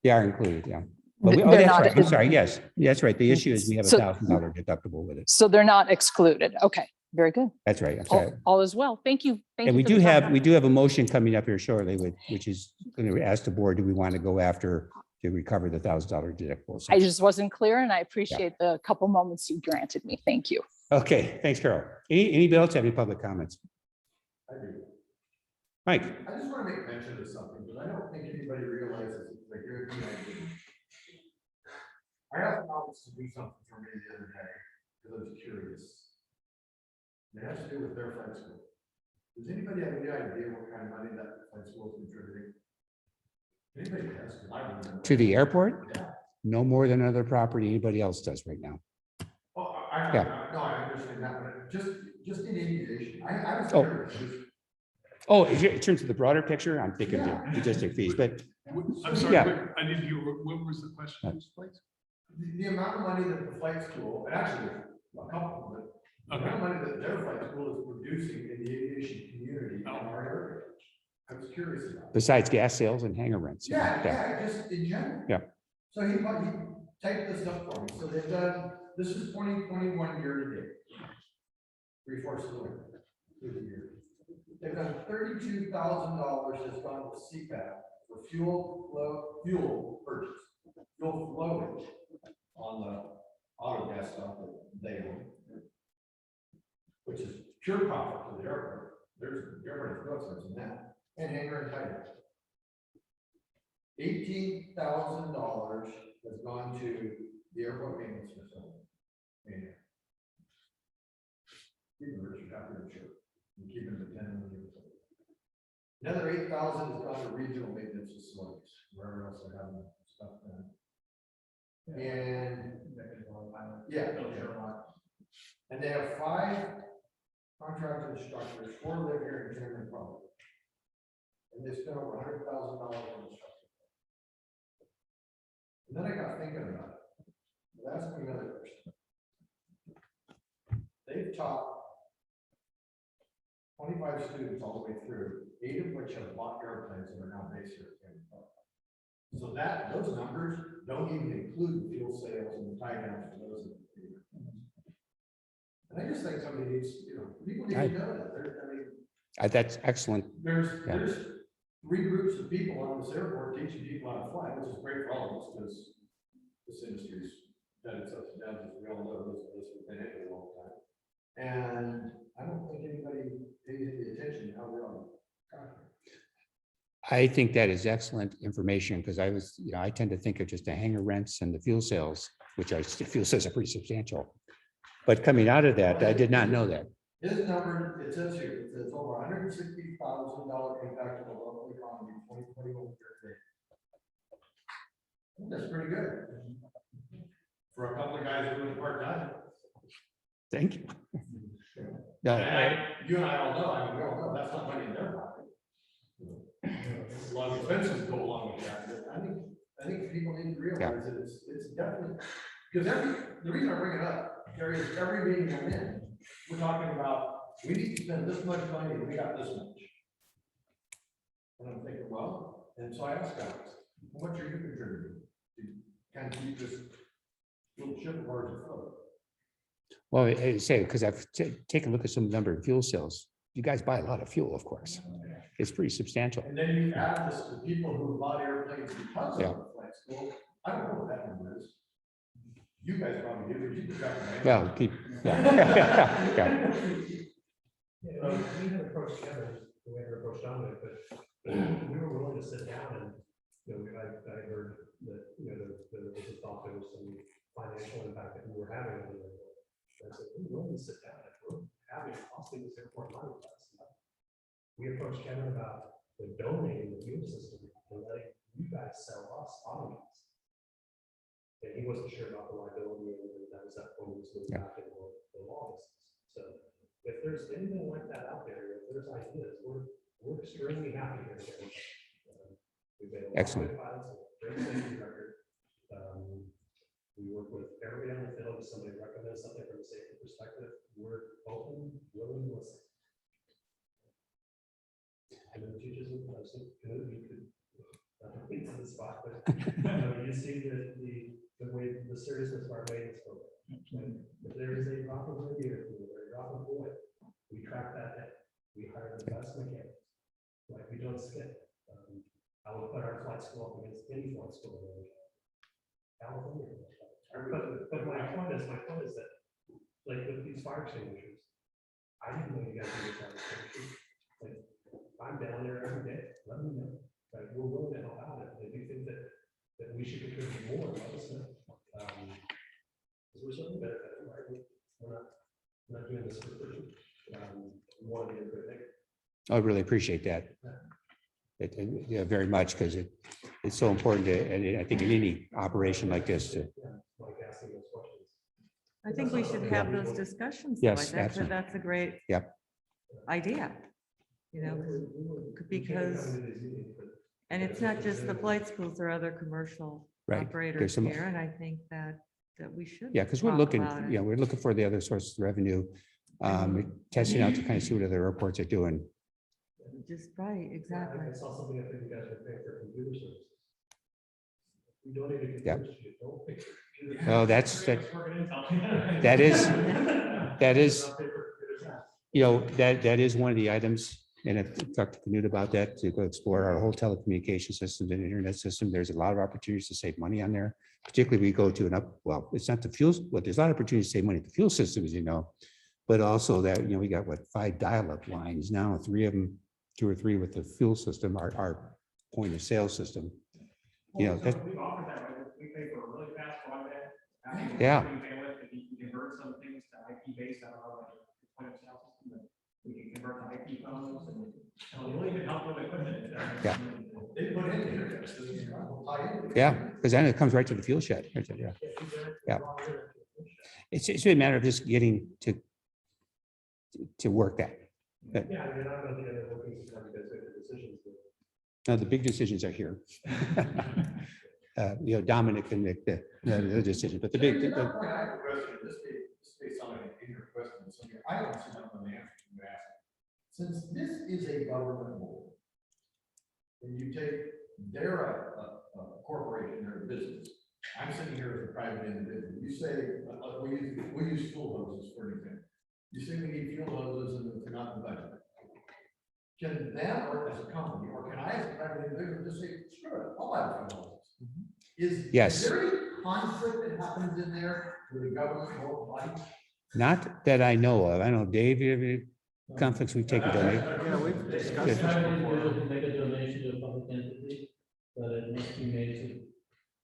They are included, yeah. But They're that's not- right. I'm sorry. Yes, that's right. The issue is we have So- $1,000 deductible with it. So they're not excluded. Okay, very good. That's right. I'm sorry. All is well. Thank you. Thank And you we for do the have, time. a motion coming up here shortly, which is going to ask the board, do we want to go after to recover the $1,000 deductible? So- I just wasn't clear and I appreciate the couple moments you granted me. Thank you. Okay, thanks, Carol. Anybody else have any public comments? I do. Mike? I just want to make mention of something, but I don't think anybody realizes it's a good idea. I asked Alex to do something for me the other day, because I was curious. It has to do with their flight school. Does anybody have any idea what kind of money that flight school is contributing? Anybody has? 'Cause I don't know. To the airport? Yeah. No more than other property anybody else does right now. Oh, Yeah. no, I understand that, but just in aviation, I was Oh. curious. Oh, in terms of the broader picture, I'm thinking the logistic fees, but I'm sorry, Yeah. but I didn't hear, what was the question? The amount of money that the flight school, and actually, a couple of it, the amount of money that their flight school is producing in the aviation community in our area. I was curious about. besides gas sales and hangar rents. Yeah, just in general. Yeah. So he typed this up for me. So they've done, this is 2021 year to date. 3/4 of the way through the year. They've done $32,000 has gone to CPAP for fuel purchase, fuel flowage on the auto gas stuff that they own, which is pure profit to the airport. There's airport no sense in that. And hangar and title. $18,000 has gone to the airport maintenance facility. And even Richard after the show, and keeping the 10 million. Another 8,000 has gone to regional maintenance facilities, wherever else they have stuff done. And and they have 5 contracted instructors, 4 live here in Cameron Park. And they spent over $100,000 on instruction. And then I got thinking about it. But ask me another question. They've taught 25 students all the way through, 8 of which have bought airplanes and are now based here at Cameron Park. So those numbers don't even include the fuel sales and the tie downs for those. And I just think somebody needs, people need to know that. That's excellent. There's 3 groups of people on this airport teaching people how to fly, which is great for all of us, because this industry's done its ups and downs, as we all know, this has been it a long time. And I don't think anybody pays any attention to how they're on contract. I think that is excellent information because I tend to think of just the hangar rents and the fuel sales, which fuel sales are pretty substantial. But coming out of that, I did not know that. His number, it says here, it says over $160,000 impact on the local economy in 2021 year to date. That's pretty good. For a couple of guys doing it part-time. Thank you. No, You and I all know, I mean, we all know, that's not money in their pocket. A lot of expenses go along with that, but I think people need to realize that it's definitely, because the reason I bring it up, Gary, is every meeting I'm in, we're talking about, we need to spend this much money, and we got this much. And I'm thinking, well, and so I asked guys, how much are you contributing to kind of keep this little ship of ours afloat? well, I say, because I've taken a look at some number of fuel cells. You guys buy a lot of fuel, of course. It's pretty substantial. And then you add this to people who bought airplanes because of Yeah. the flight school. I don't know what that number is. You guys probably do, but you can track it. Well, keep, yeah. Yeah. Yeah, we had approached Kevin, we had approached Dominic, but we were willing to sit down and, I heard that, there was a thought there was some financial impact that we were having on the airport. And I said, we're willing to sit down and we're having costing this airport money. We approached Kevin about donating the fuel system and letting you guys sell us auto gas. And he wasn't sure about the liability, and that was that point he was moving back in the law. So if there's anything like that out there, if there's ideas, we're extremely happy here. We've made a lot of Excellent. good pilots, a great safety record. We work with everybody on the field. If somebody recommends something from a safety perspective, we're open, willing to listen. And then teachers, I think, you could, into the spot, but you see the way the seriousness of our maintenance program. If there is a drop of a gear, or a drop of oil, we track that in. We hire the best mechanics. Like, we don't skip. I would put our flight school up against any flight school in California. But my point is that, like, with these fire extinguishers, I didn't know you guys did fire extinguishers. Like, I'm down there every day, let me know. Like, we're willing to help out. If you think that we should contribute more, let us know. Because we're certainly benefiting, right? We're not doing this for free. We want to be a good thing. I really appreciate that. Yeah, very much, because it's so important to, and I think in any operation like this, Like asking those questions. I think we should have those discussions. Yes, though. absolutely. That's a great Yep. idea. Because, and it's not just the flight schools, there are other commercial Right. operators There's some- here, and I think that we should. yeah, because we're talk looking, about it. we're looking for the other sources of revenue, testing out to kind of see what other airports are doing. Just right, exactly. I saw something, I think you guys were paying for computer services. We donated Yeah. computers to you, don't pay for computers. Oh, that's, that That is, that is one of the items, and I've talked to Knut about that, to go explore our whole telecommunication systems and internet system. There's a lot of opportunities to save money on there, particularly we go to well, it's not the fuels, but there's a lot of opportunities to save money at the fuel systems, but also that, we got 5 dial-up lines now, 3 of them, 2 or 3 with the fuel system, our point of sale system. We offer that, right? We pay for a really fast broadband. Yeah. If you can convert some things to IP based on our point of sale system, then we can convert to IP phones and we'll even help with equipment. Yeah. They put in the internet system, we'll tie in. Yeah, because then it comes right to the fuel shed. Yeah. Yeah. It's really a matter of just getting to work that. Yeah, I mean, I'm not the other working to have you guys make the decisions. but- Now, the big decisions are here. Dominic can make the decision, but the big, At that point, I have a question, this based on in your question, so I don't see nothing on the answer you asked. Since this is a government board, and you take, they're a corporation, they're a business. I'm sitting here as a private individual. You say, we use fuel hoses for an example. You say we need fuel hoses and it's not the budget. Can them, or as a company, or can I as a private individual just say, screw it, I'll buy fuel hoses? Yes. Is there any conflict that happens in there with the government or body? not that I know of. I don't know, Dave, you have any conflicts we've taken, donate? Yeah, we've discussed this Private before. individual can make a donation to a public entity, but it must be made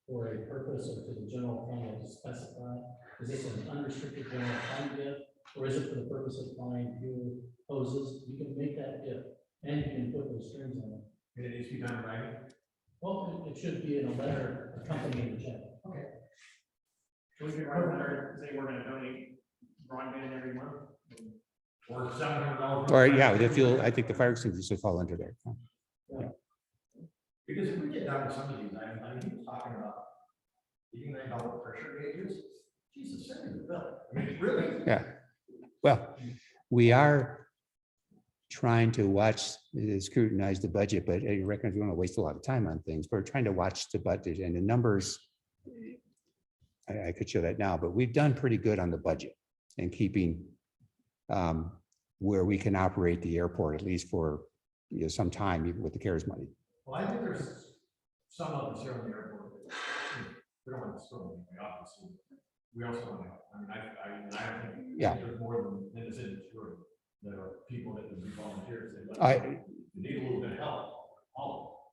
for a purpose or to the general fund or to specify. Is this an unrestricted general fund yet? or is it for the purpose of buying fuel hoses? You can make that if, and you can put those strings on it. It needs to be done right. Well, it should be in a letter accompanying the check. Okay. We could write a letter, say we're gonna donate broadband every month. Or $700. Or, yeah, the fuel, I think the fire extinguishers would fall under there. Because if we get down to some of these items, I mean, he was talking about $89 pressure gauges. Jesus, send me the bill. I mean, really? Yeah. Well, we are trying to scrutinize the budget, but I reckon we don't want to waste a lot of time on things. We're trying to watch the budget and the numbers. I could show that now, but we've done pretty good on the budget and keeping where we can operate the airport, at least for some time, even with the CARES money. Well, I think there's some of us here on the airport. We don't want to throw them away, obviously. We also want to help. I mean, I don't think Yeah. there's more than is in this room. There are people that would be volunteers. They need a little bit of help. All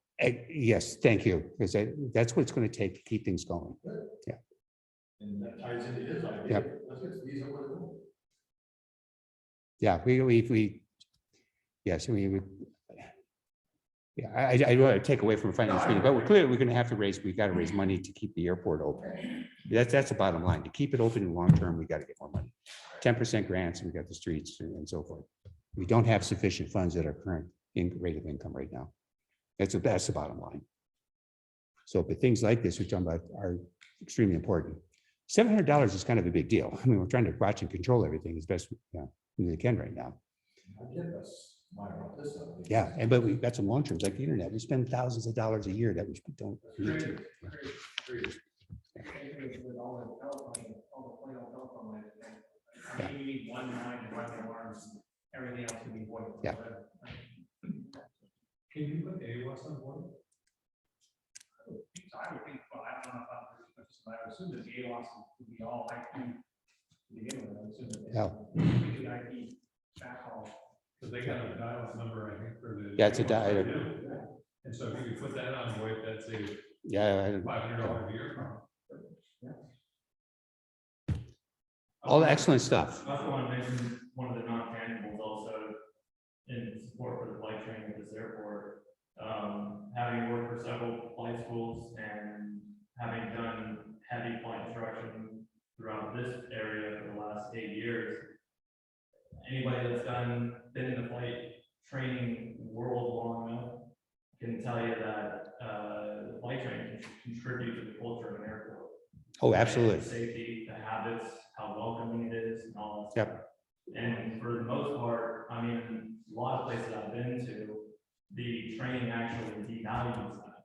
Yes, thank you, because that's what it's going to take to keep things going. Yeah. and that ties into his idea. Yep. Let's get these over the room. Yeah, yes, yeah, I don't want to take away from finance meeting, but we're clearly going to have to we've got to raise money to keep the airport open. That's the bottom line. To keep it open in the long term, we got to get more money. 10% grants, and we got the streets and so forth. We don't have sufficient funds at our current rate of income right now. That's the bottom line. So, but things like this we're talking about are extremely important. $700 is kind of a big deal. I mean, we're trying to watch and control everything as best we can right now. I get this. Why about this stuff? Yeah, but we've got some long terms like the internet. We spend thousands of dollars a year that we don't need to. With all the telephone, all the point of telephone lines, I mean, you need one line to run the alarms, everything else can be void. Yeah. Can you put AWS on board? I would think, well, I don't know about this, but I would assume that the AWS would be all IP to begin with. I would assume that Yeah. the IP backhaul. Because they got a dial number, I think, for the. Yeah, it's a dial. And so if you could put that on board, that's a Yeah, $500 a year. all excellent stuff. I also want to mention one of the non-tangibles also in support for the flight training at this airport. Having worked for several flight schools and having done heavy flight instruction throughout this area for the last 8 years, anybody that's been in the flight training world long enough can tell you that the flight training can contribute to the culture of an airport. Oh, absolutely. The safety, the habits, how welcoming it is, and all that Yep. stuff. And for the most part, I mean, a lot of places I've been to, the training actually devalues that.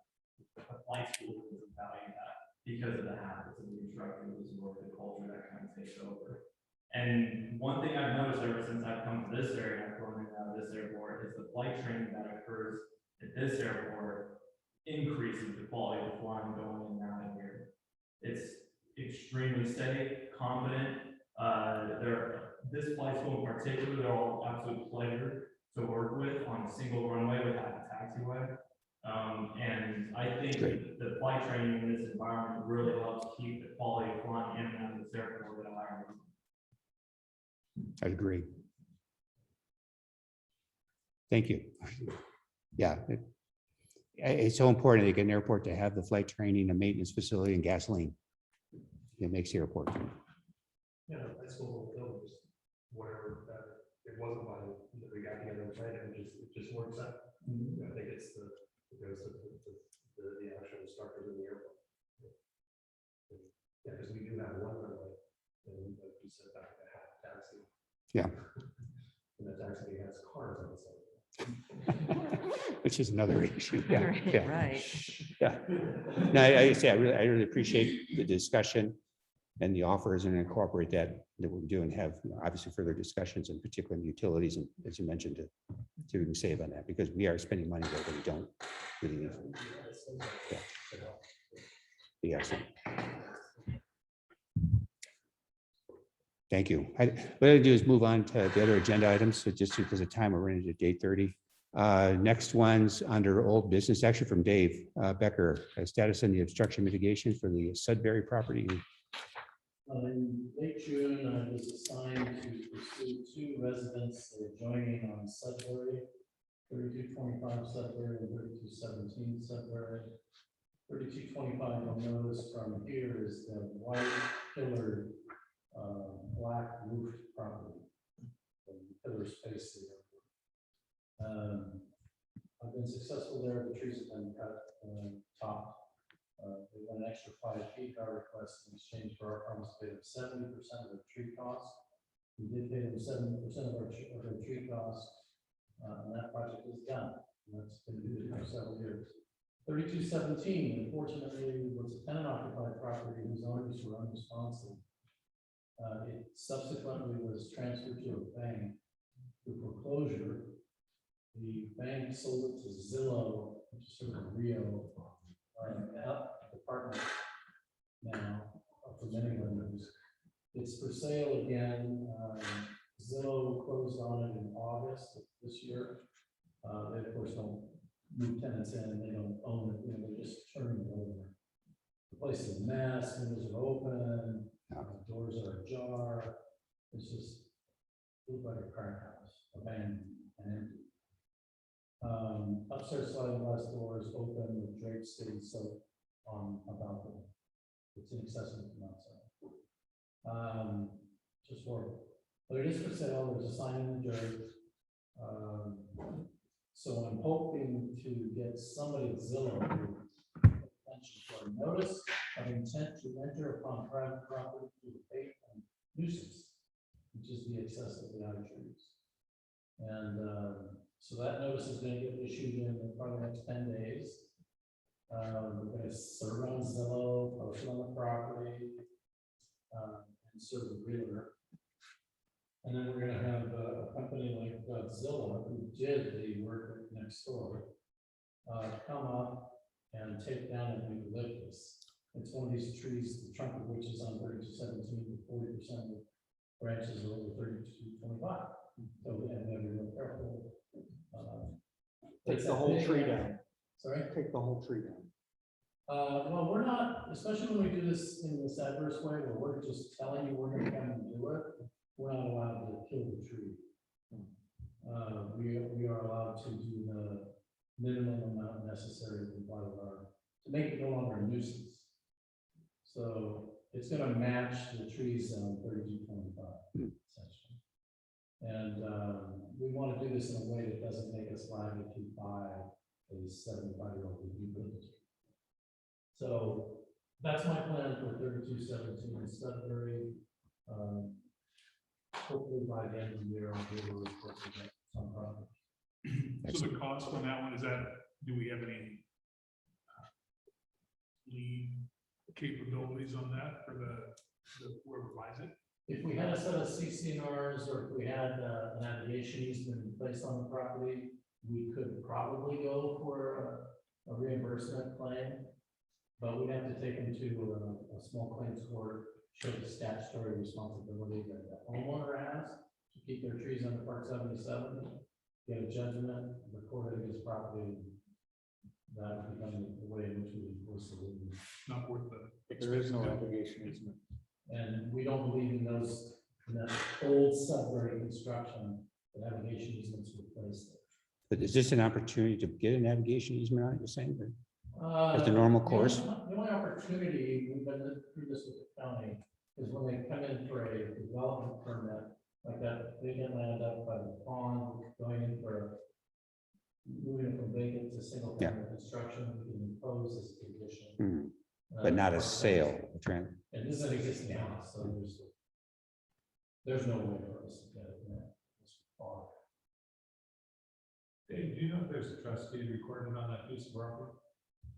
The flight school doesn't value that because of the habits of the instructors or the culture that kind of takes over. And one thing I've noticed ever since I've come to this area, I've gone in and out of this airport, is the flight training that occurs at this airport increases the quality of flying going in and out of here. It's extremely steady, confident. This flight school in particular, they're all absolute pleasure to work with on a single runway without a taxiway. And I think Great. the flight training in this environment really helps keep the quality of flying in and out of this airport at a higher level. I agree. Thank you. Yeah. It's so important at an airport to have the flight training, a maintenance facility, and gasoline. It makes the airport. Yeah, high school buildings, whatever, it wasn't by, we got together and planned it, it just works out. I think it's it goes to the actual instructors in the airport. Yeah, because we do have one runway, and like you said, back to half taxi. Yeah. And the taxi has cars on the side. Which is another issue. Yeah. Right, Yeah. right. Yeah. No, I say I really appreciate the discussion and the offers and incorporate that we'll do and have obviously further discussions, in particular in utilities, and as you mentioned, to see if we can save on that, because we are spending money that we don't really need. Yeah. Yes. Thank you. What I'll do is move on to the other agenda items. So just because of time, we're running to 8:30. Next one's under old business, actually from Dave Becker, status on the obstruction mitigation for the Sudbury property. In late June, I was assigned to pursue two residents that are joining on Sudbury, 3225 Sudbury and 3217 Sudbury. 3225, you'll notice from here is the white pillared, black roofed property. The pillars face the airport. I've been successful there. The trees have been cut, topped. They went an extra 5 feet, our request in exchange for our promise to pay them 70% of the tree costs. We did pay them 70% of their tree costs, and that project is done. And that's been good for several years. 3217, unfortunately, was a tenant occupied property whose owners were unresponsive. It subsequently was transferred to a bank through foreclosure. The bank sold it to Zillow, which is sort of a Rio department now for many lenders. It's for sale again. Zillow closed on it in August of this year. They of course don't move tenants in, they don't own it, they're just turning it over. The place is a mess, windows are open, doors are ajar. It's just looked like a crack house, abandoned and empty. Upstairs sliding glass doors open with drapes sitting soap on about them. It's inaccessible from outside. Just horrible. But it is for sale. There's a sign in the dirt. So I'm hoping to get somebody at Zillow to attention for a notice of intent to enter upon private property to the fate and nuisance, which is the excess of the outer trees. And so that notice is going to get issued in probably the next 10 days. We're going to serve on Zillow, post it on the property, and serve the realtor. And then we're going to have a company like Zillow, who did the work next door, come up and take down an eucalyptus. It's one of these trees, the trunk of which is on 3217, with 40% of the branches are over 3225. So we have to be real careful. Take the whole tree down. Sorry? Take the whole tree down. Well, we're not, especially when we do this in this adverse way, where we're just telling you we're going to come and do it, we're not allowed to kill the tree. We are allowed to do the minimum amount necessary to comply with to make it no longer a nuisance. So it's going to match the trees on 3225, essentially. And we want to do this in a way that doesn't make us liable to buy a 75-year-old eucalyptus. So that's my plan for 3217 in Sudbury. Hopefully by the end of the year, I'll be able to report to that some profit. So the cost on that one, is that, do we have any lead capabilities on that for the whoever buys it? If we had a set of CCNRs, or if we had an navigation easement placed on the property, we could probably go for a reimbursement claim. But we'd have to take them to a small claims court, show the statutory responsibility that the homeowner has to keep their trees under Part 77, get a judgment, record it against property. That would become the way in which we enforce the lien. Not worth the. There is no navigation easement. And we don't believe in those, in that old Sudbury construction, the navigation easements were placed there. But is this an opportunity to get a navigation easement on it, you're saying? As the normal course? The only opportunity, we've been through this with the county, is when they come in for a development permit, like that vacant land up by the pond, going in for moving it from vacant to single family construction, we can impose this condition. Mhm. But not a sale. And this is an existing house, so there's no way for us to get it there. It's far. Dave, do you know if there's a trustee recorded on that piece of property?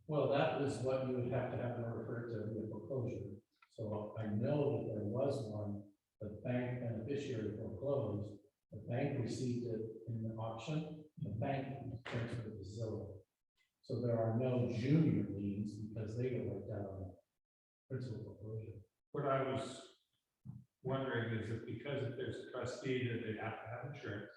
Well, that was what you would have to have in order for it to be a foreclosure. So I know that there was one, the bank beneficiary foreclosed, the bank received it in the auction, the bank transferred it to Zillow. So there are no junior liens because they get wiped out on principal foreclosure. What I was wondering is if because if there's a trustee that they have to have insurance,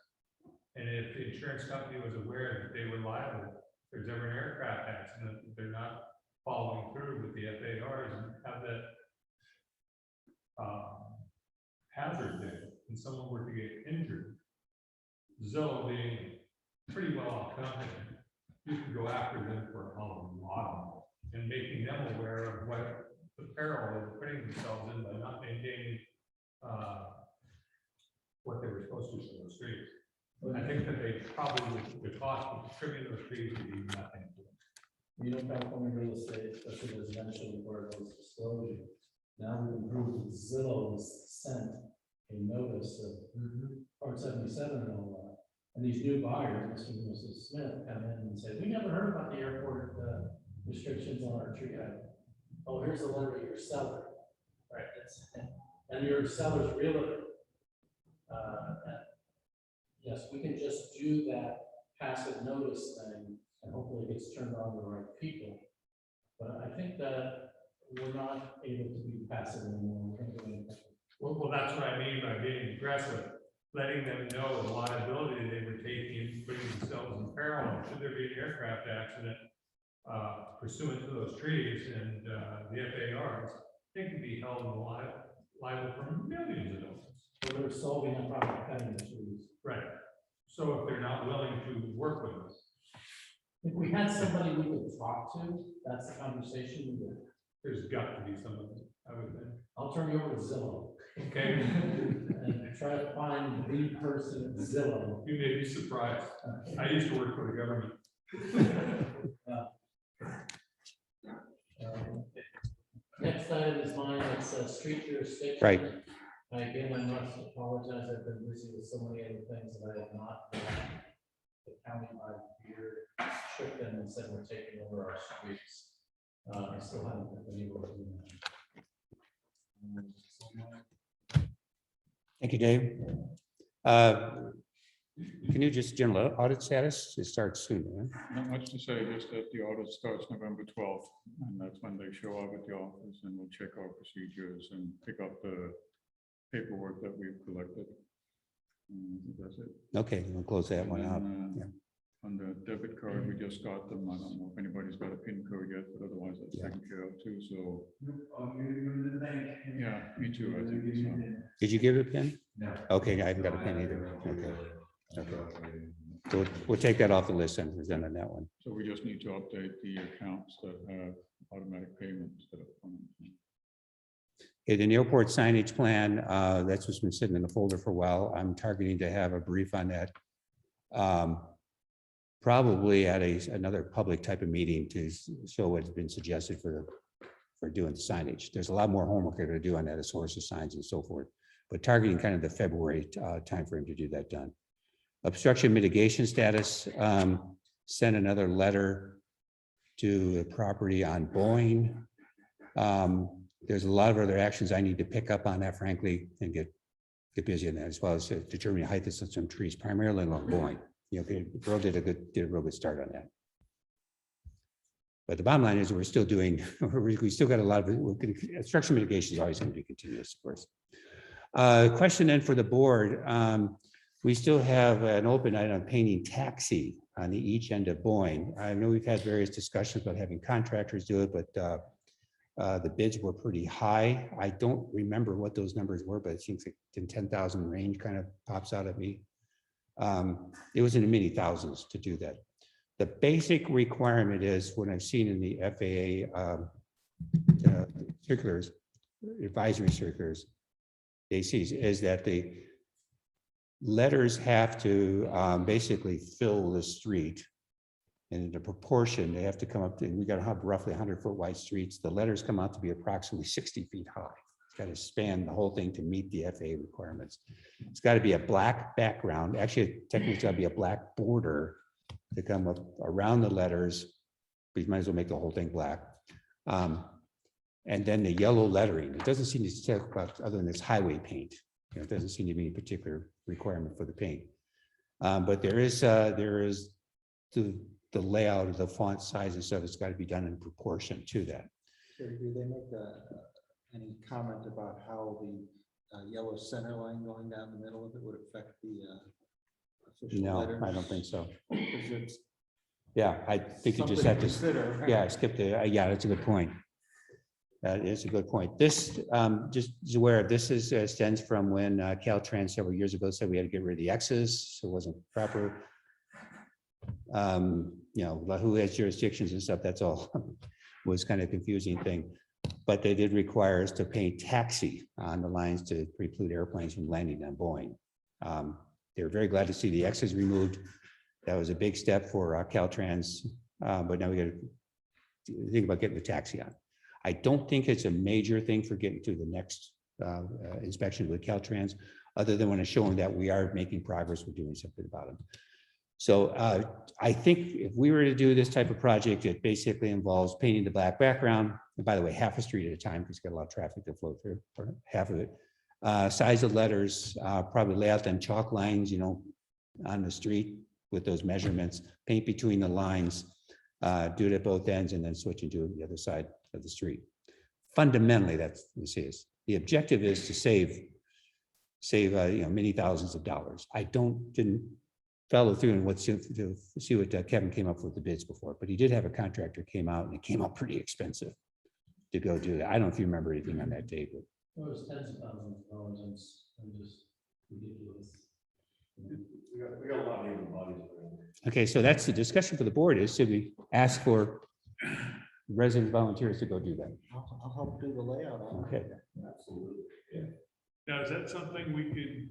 and if the insurance company was aware that they were liable, if there's ever an aircraft accident, they're not following through with the FARs and have that hazard there and someone were to get injured, Zillow being pretty well off company, you can go after them for a lot and making them aware of what the peril they're putting themselves in by not maintaining what they were supposed to for those trees. I think that they probably, the cost of trimming those trees would be nothing. You know, California real estate, especially residential, where those disclosures. Now we improved Zillow was sent a notice of Part 77 and all that. And these new buyers, Mr. and Mrs. Smith, come in and say, we never heard about the airport restrictions on our tree. Oh, here's the letter to your seller. Right, and your seller's realtor. And yes, we can just do that passive notice thing, and hopefully it gets turned on to the right people. But I think that we're not able to be passive anymore. We can't do anything. Well, that's what I mean by being aggressive, letting them know the liability they were taking, putting themselves in peril. Should there be an aircraft accident pursuant to those trees and the FARs, they can be held liable for millions of dollars. So they're solving a problem by cutting the trees. Right. So if they're not willing to work with us, If we had somebody we could talk to, that's the conversation we would. there's got to be somebody, I would think. I'll turn you over to Zillow. Okay. And try to find the person at Zillow. You may be surprised. I used to work for the government. Next item is mine, it's street jurisdiction. Right. Again, I must apologize, I've been busy with so many other things that I have not. The county by year shook them and said we're taking over our streets. I still haven't been able to do that. Thank you, Dave. Can you just general audit status? It starts soon, huh? Not much to say, just that the audit starts November 12th, and that's when they show up at the office and we'll check our procedures and pick up the paperwork that we've collected. That's it. Okay, we'll close that one out. And, Yeah. On the debit card, we just got them. I don't know if anybody's got a PIN code yet, but otherwise that's Yeah. taken care of too, so. Yeah, me too, I think so. Did you give it a pin? No. Okay, I haven't got a pin either. Okay. Okay. So we'll take that off the list and present on that one. So we just need to update the accounts that have automatic payments that are coming. Okay, the airport signage plan, that's what's been sitting in the folder for a while. I'm targeting to have a brief on that. Probably at another public type of meeting to show what's been suggested for doing the signage. There's a lot more homework they're going to do on that, as source of signs and so forth, but targeting kind of the February timeframe to do that done. Obstruction mitigation status, sent another letter to the property on Boeing. There's a lot of other actions I need to pick up on that, frankly, and get busy on that, as well as determining height of some trees, primarily along Boeing. You know, the girl did a real good start on that. But the bottom line is we're still doing, we still got a lot of, obstruction mitigation is always going to be continuous, of course. Question then for the board. We still have an open item on painting taxi on the each end of Boeing. I know we've had various discussions about having contractors do it, but the bids were pretty high. I don't remember what those numbers were, but it seems like in 10,000 range kind of pops out at me. It was in the many thousands to do that. The basic requirement is what I've seen in the FAA circulars, advisory circulars, ACs, is that the letters have to basically fill the street. And in the proportion, they have to come up to, we got to have roughly 100-foot wide streets. The letters come out to be approximately 60 feet high. It's got to span the whole thing to meet the FAA requirements. It's got to be a black background. Actually, technically, it's got to be a black border to come up around the letters. But you might as well make the whole thing black. And then the yellow lettering. It doesn't seem to talk about other than this highway paint. You know, it doesn't seem to be any particular requirement for the paint. But there is the layout of the font size and stuff. It's got to be done in proportion to that. So do they make any comment about how the yellow center line going down the middle of it would affect the official No, letters? I don't think so. Because it's Yeah, I think you just have to, consider. yeah, skip the, yeah, that's a good point. That is a good point. This, just as aware, this is stems from when Caltrans several years ago said we had to get rid of the X's, so it wasn't proper. You know, who has jurisdictions and stuff, that's all was kind of a confusing thing. But they did require us to paint taxi on the lines to preclude airplanes from landing on Boeing. They were very glad to see the X's removed. That was a big step for Caltrans, but now we got to think about getting the taxi on. I don't think it's a major thing for getting to the next inspection with Caltrans, other than when it's showing that we are making progress, we're doing something about them. So I think if we were to do this type of project, it basically involves painting the black background. And by the way, half a street at a time, because it's got a lot of traffic to flow through, or half of it. Size of letters, probably lay out them chalk lines, you know, on the street with those measurements, paint between the lines, do it at both ends, and then switch and do it on the other side of the street. Fundamentally, that's what this is. The objective is to save you know, many thousands of dollars. I didn't follow through and to see what Kevin came up with the bids before, but he did have a contractor came out, and it came out pretty expensive to go do that. I don't know if you remember anything on that day, but It was tens of thousands of dollars, and just ridiculous. We got a lot of even bodies. okay, so that's the discussion for the board is, should we ask for resident volunteers to go do that? I'll help do the layout. on it. Okay. Absolutely. Now, is that something we could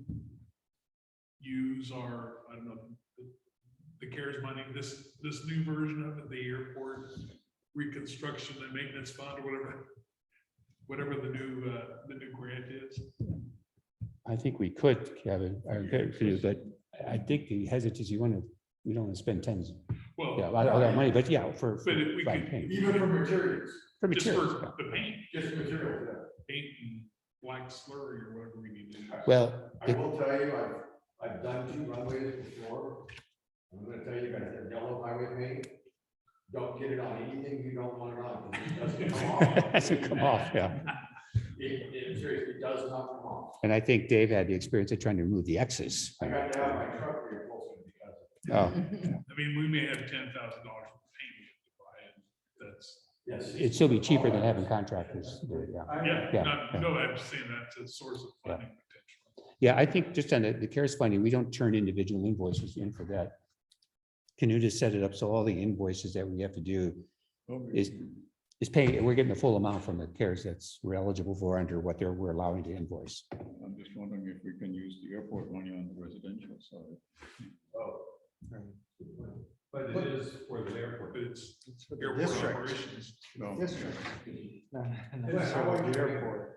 use our, I don't know, the CARES money, this new version of it, the airport reconstruction and maintenance fund or whatever the new grant is? I think we could, Kevin, but I think the hesitancy, we don't want to spend tons, Well, all that money, but yeah, for but if we right, could, paint. Even for materials, For just materials. for the paint, just materials, yeah. paint and black slurry or whatever we need to do. Well, I will tell you, I've done 2 runways before. I'm gonna tell you guys that yellow highway paint, don't get it on anything you don't want it on, because it doesn't come off. it hasn't come off, yeah. It seriously does not come off. And I think Dave had the experience of trying to remove the X's. I got to have my truck reupholstered because Oh, I mean, we may have $10,000 worth of paint we have to buy, and that's, yes. it'd still be cheaper than having contractors do it, yeah. yeah, Yeah. no, I'm saying that's a source of funding potential. Yeah, I think just on the CARES funding, we don't turn individual invoices in for that. Can you just set it up so all the invoices that we have to do is paying, we're getting the full amount from the CARES we're eligible for under what we're allowing to invoice. I'm just wondering if we can use the airport money on the residential side. But it is for the airport. But it's for the airport district. operations. No, District. No, no, Why so would the you- airport.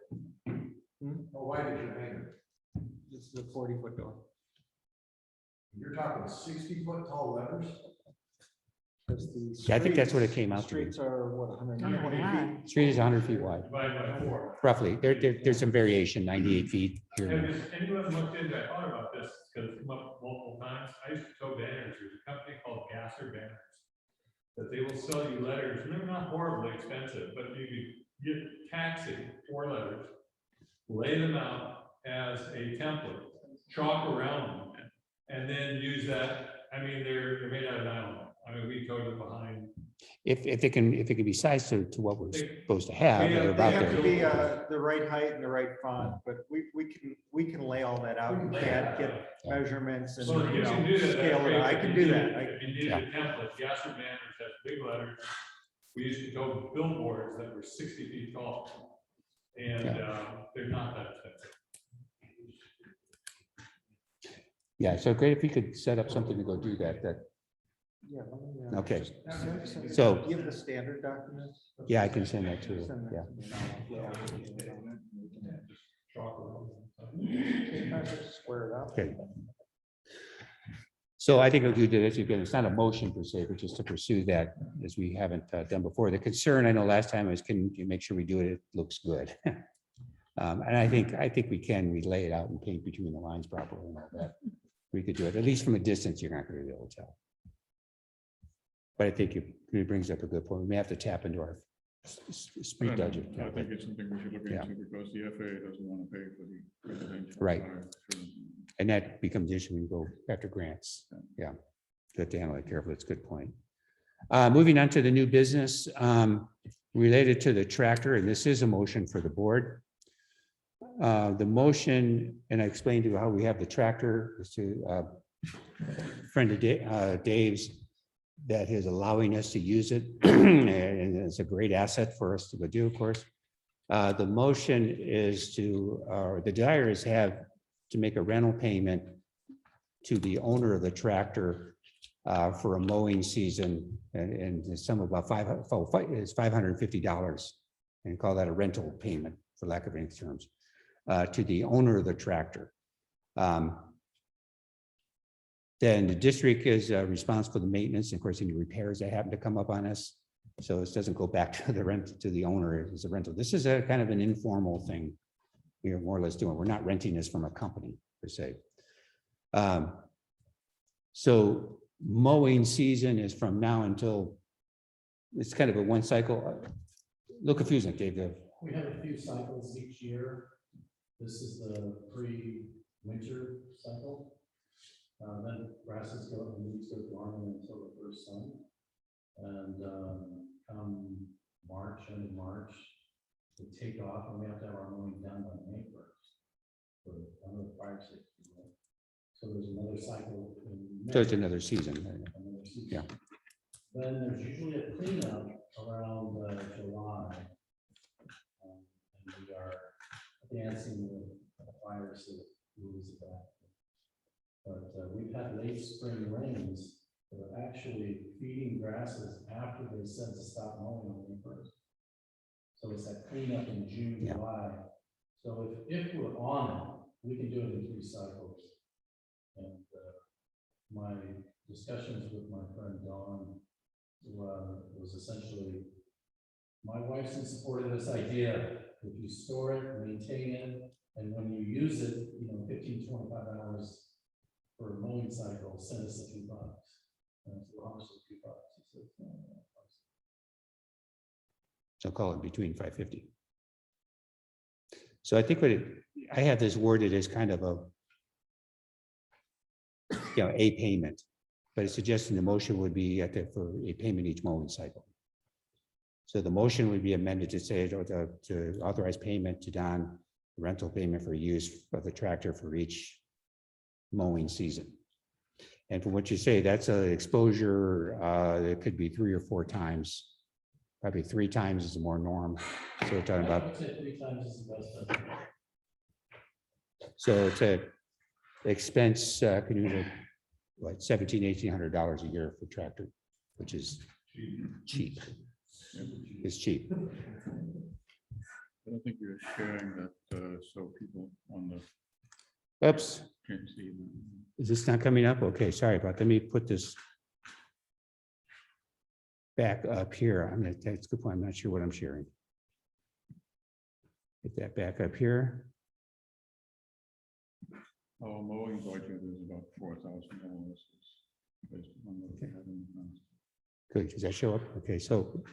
Oh, why did you hang it? This is a 40-foot door. You're talking 60-foot tall letters? Because the Yeah, I think that's what it streets- came the out to be. Streets are what, Oh 120 my feet? God. Street is 100 feet wide, Divided by 4. roughly. There's some variation, 98 feet here and there. Have anyone looked into, I thought about this, because it's come up multiple times. I used to tow banners. There's a company called Gasser Banners. That they will sell you letters, and they're not horribly expensive, but you could get taxi, 4 letters, lay them out as a template, chalk around them, and then use that. I mean, they're made out of nylon. I mean, we towed it behind. If it can be sized to what we're supposed to have, Yeah, or they about They have there. to be the right height and the right font, but we can lay all that out. We can't get measurements and, So if you you know, can do that, that's scale great. it. I If can you do need- that. If you need a template, Gasser Banners has big letters. We used to tow billboards that were 60 feet tall. And they're not that expensive. Yeah, so great if we could set up something to go do that. Yeah, let me, Okay. send- So- do you have the standard documents? Yeah, I can send that to you. Send that Yeah. to me and I'll upload it on it. Chalk around them. I just square it up. Okay. So I think we'll do this again. It's not a motion per se, but just to pursue that as we haven't done before. The concern I know last time was, can you make sure we do it? It looks good. And I think we can. We lay it out and paint between the lines properly and all that. We could do it, at least from a distance, you're not going to be able to tell. But I think it brings up a good point. We may have to tap into our street budget. I think it's something we should look Yeah. into because the FAA doesn't want to pay for the residential. Right. side. And that becomes the issue when we go after grants. Yeah. Good to handle it carefully. It's a good point. Moving on to the new business. related to the tractor, and this is a motion for the board. The motion, and I explained to you how we have the tractor, is to friend of Dave's that is allowing us to use it, and it's a great asset for us to go do, of course. The motion is to, or the desire is to make a rental payment to the owner of the tractor for a mowing season, and the sum of about $550, and call that a rental payment, for lack of any terms, to the owner of the tractor. Then the district is responsible for the maintenance, and of course, any repairs that happen to come up on us. So this doesn't go back to the rent, to the owner as a rental. This is a kind of an informal thing we are more or less doing. We're not renting this from a company per se. So mowing season is from now until, it's kind of a one cycle. A little confusing, Dave. We have a few cycles each year. This is the pre-winter cycle. Then grasses go and leaves go dormant until the first sun. And come March, end of March, we take off, and we have to have our mowing done by May 1st. For another 5, 6 months. So there's another cycle. In May, So it's another season. another season. Yeah. Then there's usually a cleanup around July. And we are dancing with fires that moves it back. But we've had late spring rains that are actually feeding grasses after they said to stop mowing on May 1st. So it's that cleanup in June, Yeah. July. So if we're on it, we can do it in 3 cycles. And my discussions with my friend Dawn was essentially, my wife's in support of this idea. If you store it, maintain it, and when you use it, 15, 25 hours for a mowing cycle, send us a few bucks. And so how much is $2? He said, "No, no, no." So call it between 550. So I think I have this worded as kind of a payment, but it's suggesting the motion would be for a payment each mowing cycle. So the motion would be amended to say to authorize payment to Don, rental payment for use of the tractor for each mowing season. And from what you say, that's an exposure, it could be 3 or 4 times. Probably 3 times is more norm. So we're talking I about, would say 3 times is the best. so it's a expense, can you, what, $1,700–1,800 a year for tractor, which is cheap. It's cheap. I don't think you're sharing that, so people on the Oops, can't see. is this not coming up? Okay, sorry about that. Let me put this back up here. That's a good point. I'm not sure what I'm sharing. Get that back up here. Our mowing budget is about $4,000. Based on what we have in the past. Good, does that show up? Okay, so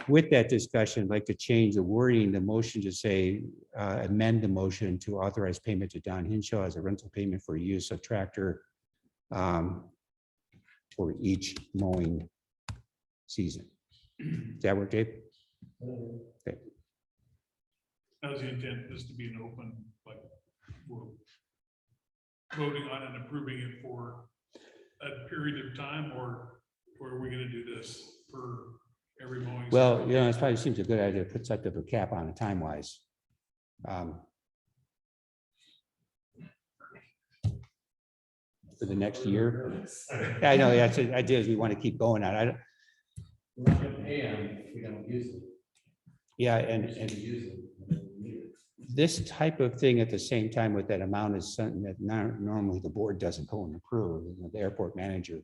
with that discussion, I'd like to change the wording, the motion to say, amend the motion to authorize payment to Don Hinshaw as a rental payment for use of tractor for each mowing season. Does that work, Dave? Okay. That was the intent, this to be an open, like, we're voting on and approving it for a period of time, or are we gonna do this for every mowing? Well, season? it probably seems a good idea to put such a cap on it time-wise. For the next year. Yeah, I know, that's the idea is we want to keep going on. We're not gonna pay them if we don't use it. Yeah, We're and just gonna use it when we need it. this type of thing at the same time with that amount is something that normally the board doesn't go and approve. The airport manager,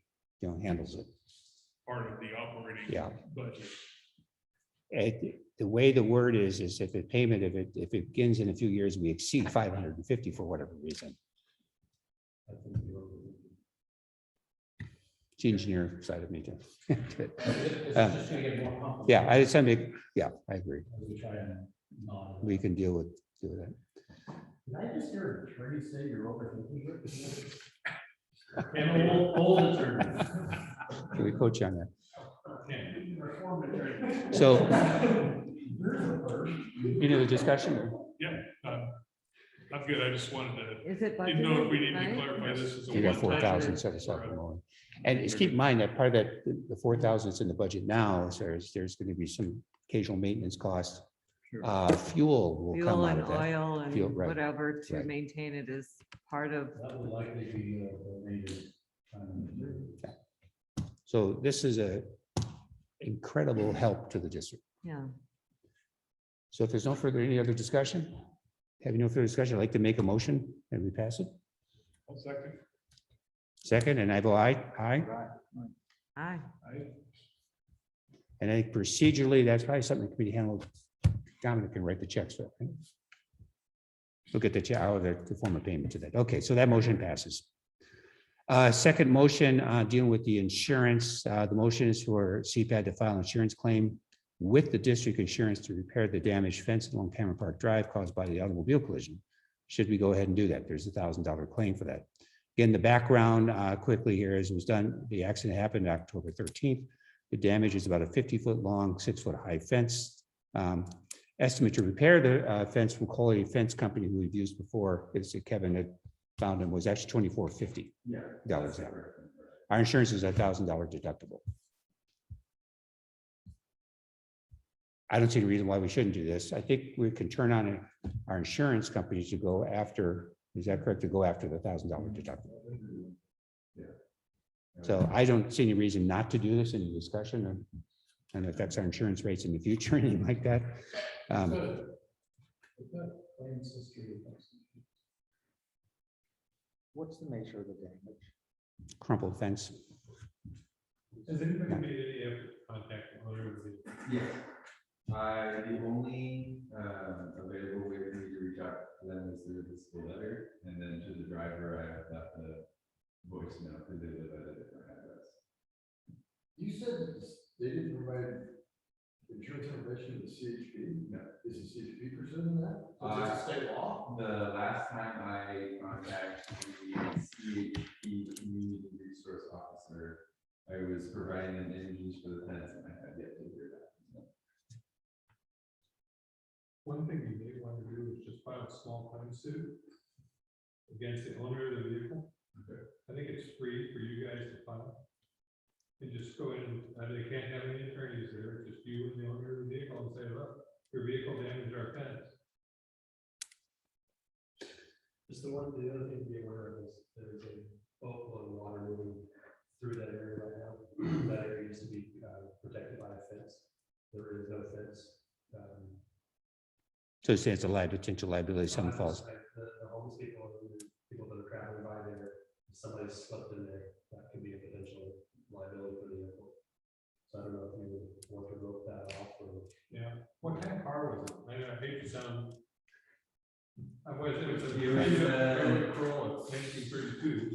handles it. Part of the operating Yeah. budget. The way the word is if it payment, if it begins in a few years, we exceed 550 for whatever reason. I think you're- It's the engineer side of me too. It's just gonna get more complicated. Yeah, I agree. As we try and not. We can deal with that. Did I just hear an attorney say you're overthinking it? An old attorney. Can we coach you on that? Can't. So, any other discussion? Or? Yeah, I'm good. I just wanted to, Is it didn't know if we budgeted, need to right? clarify this as a. You got one-time 4,000 or- set aside for mowing. And just keep in mind that part of that, the 4,000 is in the budget now, so there's going to be some occasional maintenance costs. Fuel will come Fuel out and of that. oil Fuel, and right, whatever to right. maintain it is part of, That would likely be donated. So this is a incredible help to the district. yeah. So if there's no further, any other discussion? Having no further discussion, I'd like to make a motion and we pass it. One second. Second, and I vote aye, aye. Aye. And I think procedurally, that's probably something that can be handled. Dominic can write the checks for it. Right? We'll get the check out of the form of payment to that. Okay, so that motion passes. Second motion dealing with the insurance. The motion is for CPAD to file an insurance claim with the district insurance to repair the damaged fence along Cameron Park Drive caused by the automobile collision. Should we go ahead and do that? There's $1,000 claim for that. Again, the background quickly here is it was done, the accident happened October 13th. The damage is about a 50-foot long, 6-foot high fence. Estimate to repair the fence from Quality Fence Company who we've used before, it's Kevin had found him, was actually $2,450. Our insurance is $1,000 deductible. I don't see any reason why we shouldn't do this. I think we can turn on our insurance companies to go after, is that correct, to go after the $1,000 deductible? So I don't see any reason not to do this in the discussion and it affects our insurance rates in the future, anything like that. What's the nature of the damage? Crumpled fence. Has anybody made any effort to contact the owner of the? Yes. The only available way for me to reach out to them is through this letter, and then to the driver, I have got the voicemail because they live at a different address. You said they didn't provide insurance information to the CHP? No. Is the CHP pursuing that? Is it state law? The last time I contacted the CHP Community Resource Officer, I was providing them images for the fence and I had yet to hear that. One thing you may want to do is just file a small claim suit against the owner of the vehicle. Okay. I think it's free for you guys to file. And just go in, they can't have any attorneys there, just you and the owner of the vehicle and say, look, your vehicle damaged our fence. Just the other thing to be aware of is there's a boatload of water moving through that area right now. That area used to be protected by a fence. There is no fence. So it stands a potential liability, if something falls. The homeless people that are traveling by there, if somebody slipped in there, that could be a potential liability for the airport. So I don't know if you would want to rope that off or. Yeah, what kind of car was it? I hate to sound. It was a Corolla, 1932.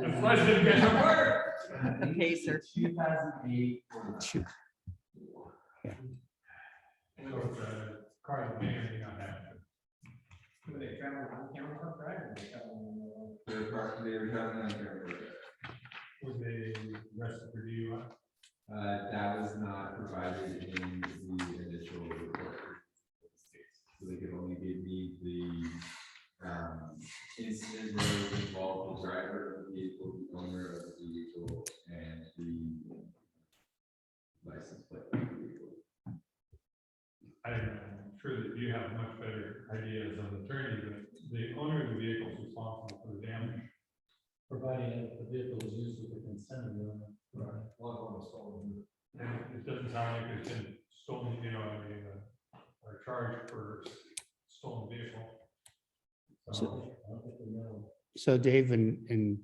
The flesh didn't get no fire. Pacer. 2008. Shoot. Car that may or may not have. They were traveling on Cameron. Was they arrested for DUI? That was not provided in the initial report. So they could only give me the incident that involved the driver of the vehicle, the owner of the vehicle, and the license plate of the vehicle. I'm sure that you have much better idea as an attorney, but the owner of the vehicle is responsible for the damage. Providing that the vehicle is used with the consent of the owner. Right. And it doesn't sound like it's been stolen, or charged for stolen vehicle. So Dave, and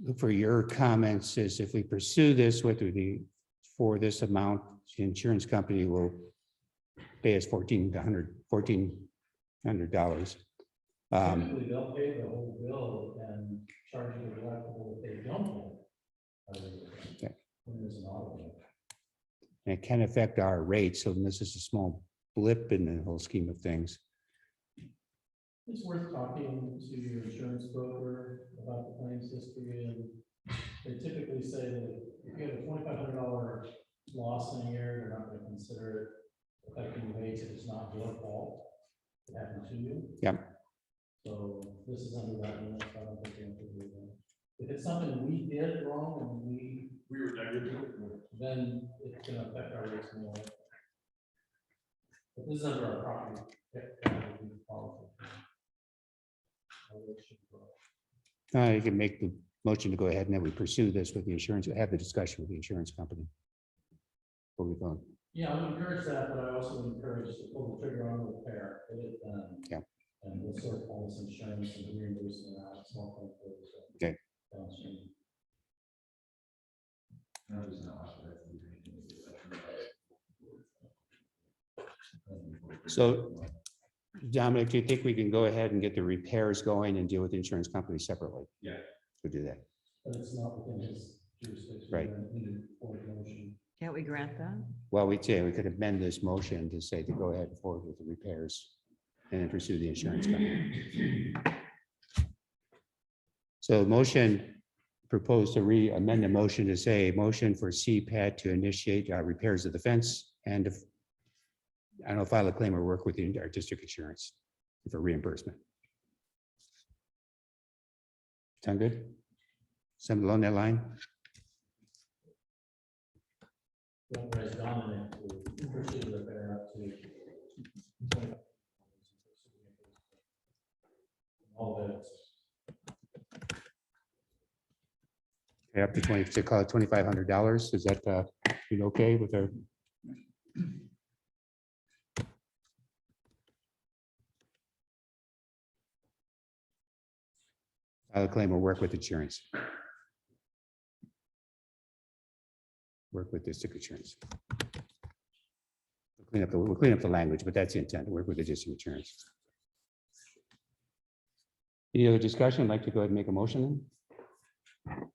look for your comments is if we pursue this with for this amount, the insurance company will pay us $1,400. Typically, they'll pay the whole bill and charge the deductible if they don't pay. When there's an auto. And it can affect our rates, so this is a small blip in the whole scheme of things. It's worth talking to your insurance broker about the claims history and they typically say that if you have a $2,500 loss in a year, they're not gonna consider it affecting rates if it's not your fault. It happened to you. Yep. So this is under that, and I don't think you have to do that. If it's something we did wrong and we were negligent, then it's gonna affect our rates more. But this is under our property. Policy. You can make the motion to go ahead and then we pursue this with the insurance, have the discussion with the insurance company. Before we vote. Yeah, I would encourage that, but I also encourage to pull the trigger on the repair, get it done. Yeah. And we'll sort of all this insurance and reimbursement out, small claim for it, so. Okay. Downstream. So Dominic, do you think we can go ahead and get the repairs going and deal with the insurance company separately? Yeah. We'll do that. But it's not within his jurisdiction. Right. We need for the motion. Can't we grant that? Well, we could amend this motion to say to go ahead and forward with the repairs and then pursue the insurance company. So motion proposed to amend the motion to say motion for CPAD to initiate repairs of the fence and if, I don't know, file a claim or work with our district insurance for reimbursement. Sound good? Something along that line? Authorize Dominic to pursue the repair up to. All of it. Okay, up to 20, to call it $2,500. Is that you okay with our? File a claim or work with insurance. Work with district insurance. We'll clean up the language, but that's the intent, to work with the district insurance. Any other discussion? I'd like to go ahead and make a motion then?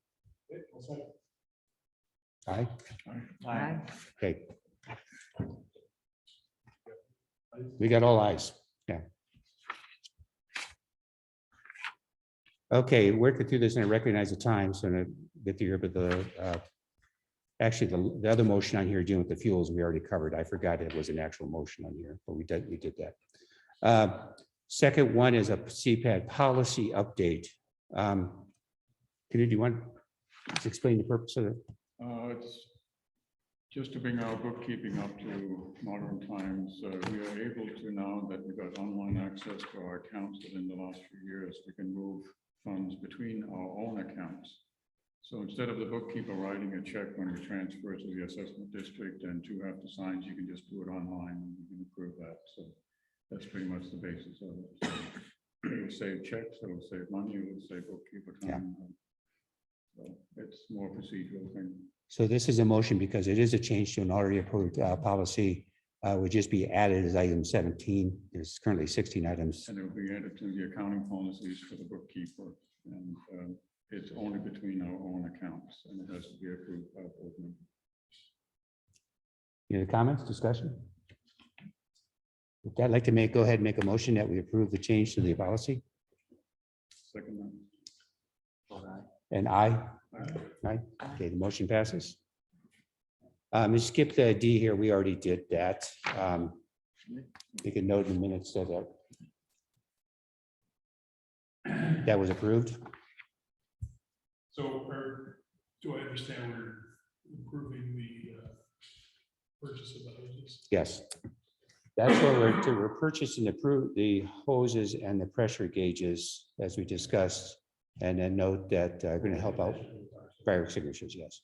Aye. Aye. Okay. We got all ayes. Yeah. Okay, working through this and I recognize the time, so I'm gonna get through here, but actually, the other motion on here dealing with the fuels, we already covered. I forgot it was an actual motion on here, but we did that. Second one is a CPAD policy update. Do you want to explain the purpose of it? It's just to bring our bookkeeping up to modern times. We are able to, now that we've got online access to our accounts within the last few years, we can move funds between our own accounts. So instead of the bookkeeper writing a check when we transfer it to the assessment district and two have to sign, you can just do it online and you can approve that. So that's pretty much the basis of it. So it will save checks, it will save money, it will save bookkeeper time. So it's more procedural thing. So this is a motion because it is a change to an already approved policy. Would just be added as item 17. There's currently 16 items. And it will be added to the accounting policies for the bookkeeper. And it's only between our own accounts and it has to be approved by the board member. Any other comments, discussion? With that, I'd like to go ahead and make a motion that we approve the change to the policy. Second And aye. Aye. Okay, the motion passes. You skip the D here. We already did that. Make a note in the minutes that that was approved. So, do I understand we're improving the purchase of the hoses? Yes. That's what we're purchasing the hoses and the pressure gauges as we discussed. And then note that are going to help out fire extinguishers, yes.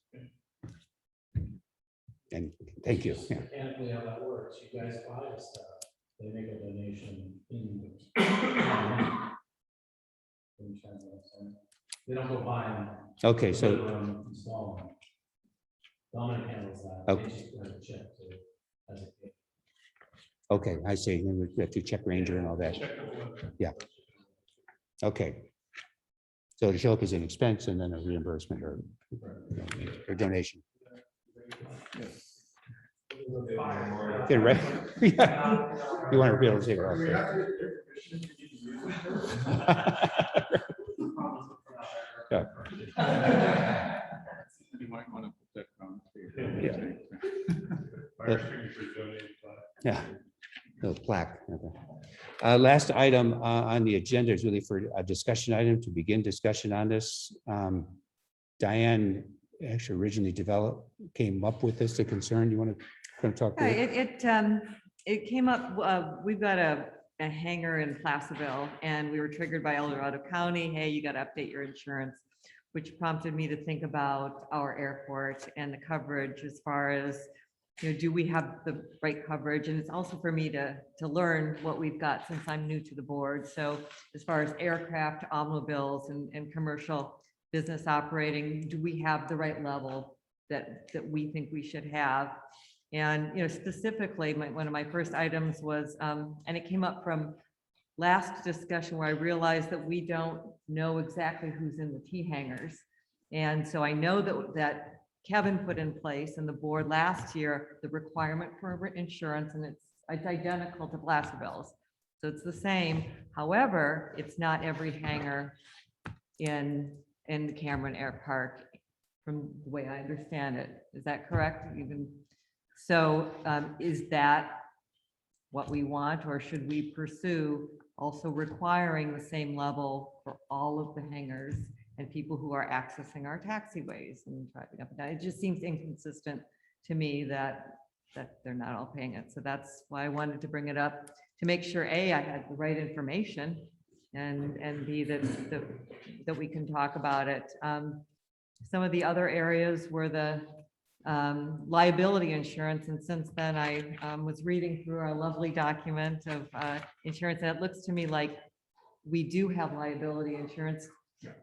And thank you. Yeah. Mechanically, how that works, you guys buy the stuff, they make a donation in. They don't go buy them. Okay, so, Install them. Dominic handles that. Okay. They just write a check to- as a gift. okay, I see. Then we have to check Ranger and all that. Yeah. Okay. So to show up as an expense and then a reimbursement or donation. Get it right. Yeah. You want to be able to say, okay. Yeah. Last item on the agenda is really for a discussion item to begin discussion on this. Diane actually originally came up with this, the concern. You want to talk to it? It came up, we've got a hangar in Placerville and we were triggered by El Dorado County. Hey, you got to update your insurance, which prompted me to think about our airport and the coverage as far as, do we have the right coverage? And it's also for me to learn what we've got since I'm new to the board. So as far as aircraft, automobiles and commercial business operating, do we have the right level that we think we should have? And, specifically, one of my first items was, and it came up from last discussion where I realized that we don't know exactly who's in the T hangars. And so I know that Kevin put in place and the board last year, the requirement for insurance, and it's identical to Placerville's. So it's the same. However, it's not every hangar in the Cameron Air Park, from the way I understand it. Is that correct? So is that what we want, or should we pursue also requiring the same level for all of the hangars and people who are accessing our taxiways and driving up and down? It just seems inconsistent to me that they're not all paying it. So that's why I wanted to bring it up, to make sure, A, I had the right information, and B, that we can talk about it. Some of the other areas were the liability insurance. And since then, I was reading through our lovely document of insurance, and it looks to me like we do have liability insurance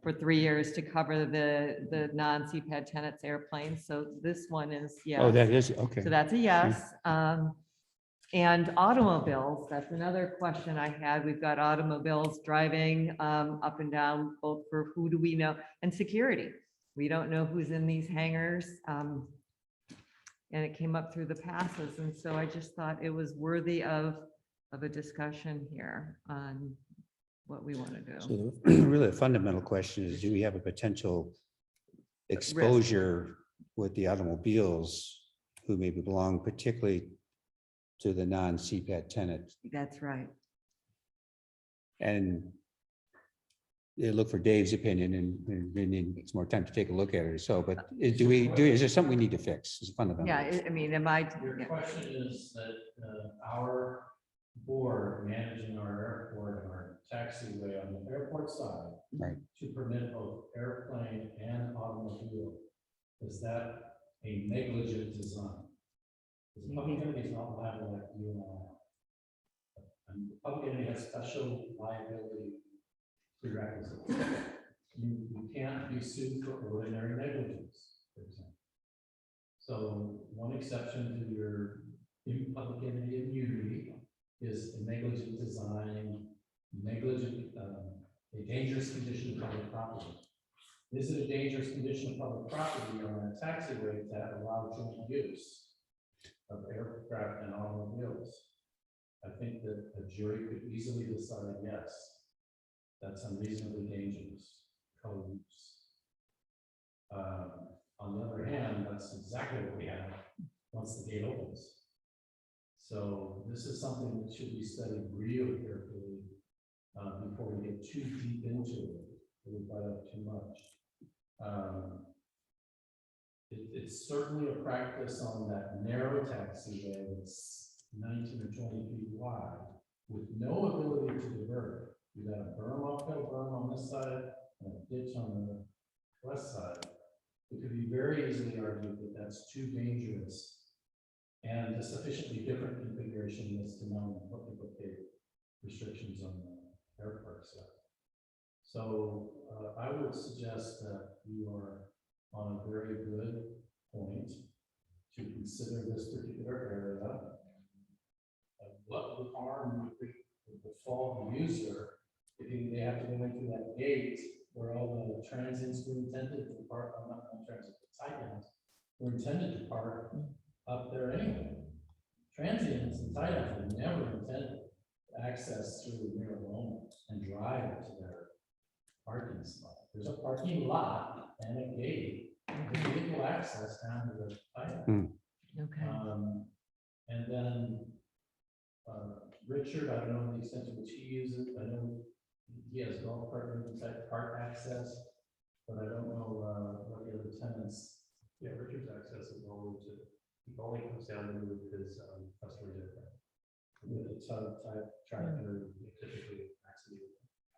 for 3 years to cover the non-CPAD tenants airplanes. So this one is, yes. Oh, that is, okay. So that's a yes. And automobiles, that's another question I had. We've got automobiles driving up and down, both for who do we know, and security. We don't know who's in these hangars. And it came up through the passes. And so I just thought it was worthy of a discussion here on what we want to do. So really the fundamental question is, do we have a potential exposure with the automobiles who maybe belong particularly to the non-CPAD tenants? That's right. And look for Dave's opinion, and we need some more time to take a look at it or so, but is there something we need to fix? It's fundamental. Yeah, I mean, Your question is that our board managing our airport and our taxiway on the airport side, right, to permit both airplane and automobile, is that a negligent design? Because the public entity is not liable like you and I. And the public entity has special liability prerequisites. You can't be sued for ordinary negligence, for example. So one exception to your public entity immunity is a negligent design, a dangerous condition of public property. Is it a dangerous condition of public property on a taxiway that allows joint use of aircraft and automobiles? I think that a jury could easily decide yes, that's unreasonably dangerous co-use. On the other hand, that's exactly what we have once the gate opens. So this is something that should be studied really carefully before we get too deep into it. We bite up too much. It's certainly a practice on that narrow taxiway that's 19 or 20 feet wide with no ability to divert. You got a berm, uphill berm on this side and a ditch on the west side. It could be very easily argued that that's too dangerous and a sufficiently different configuration as to non-applicable restrictions on the airport side. So I would suggest that you are on a very good point to consider this particular area. What would harm would befall the user if they have to go into that gate where all the transients were intended to park, not transit, but tie-downs were intended to park up there anyway. Transients and tie-downs were never intended to access through the mirror alone and drive to their parking spot. There's a parking lot and a gate, vehicle access down to the tie-down. Okay. And then Richard, I don't know the extent to which he uses it. I know he has golf cart type cart access, but I don't know what the other tenants. Yeah, Richard's access is only to, he only comes down to move his customer data. With a tug type tractor. Typically, maximum.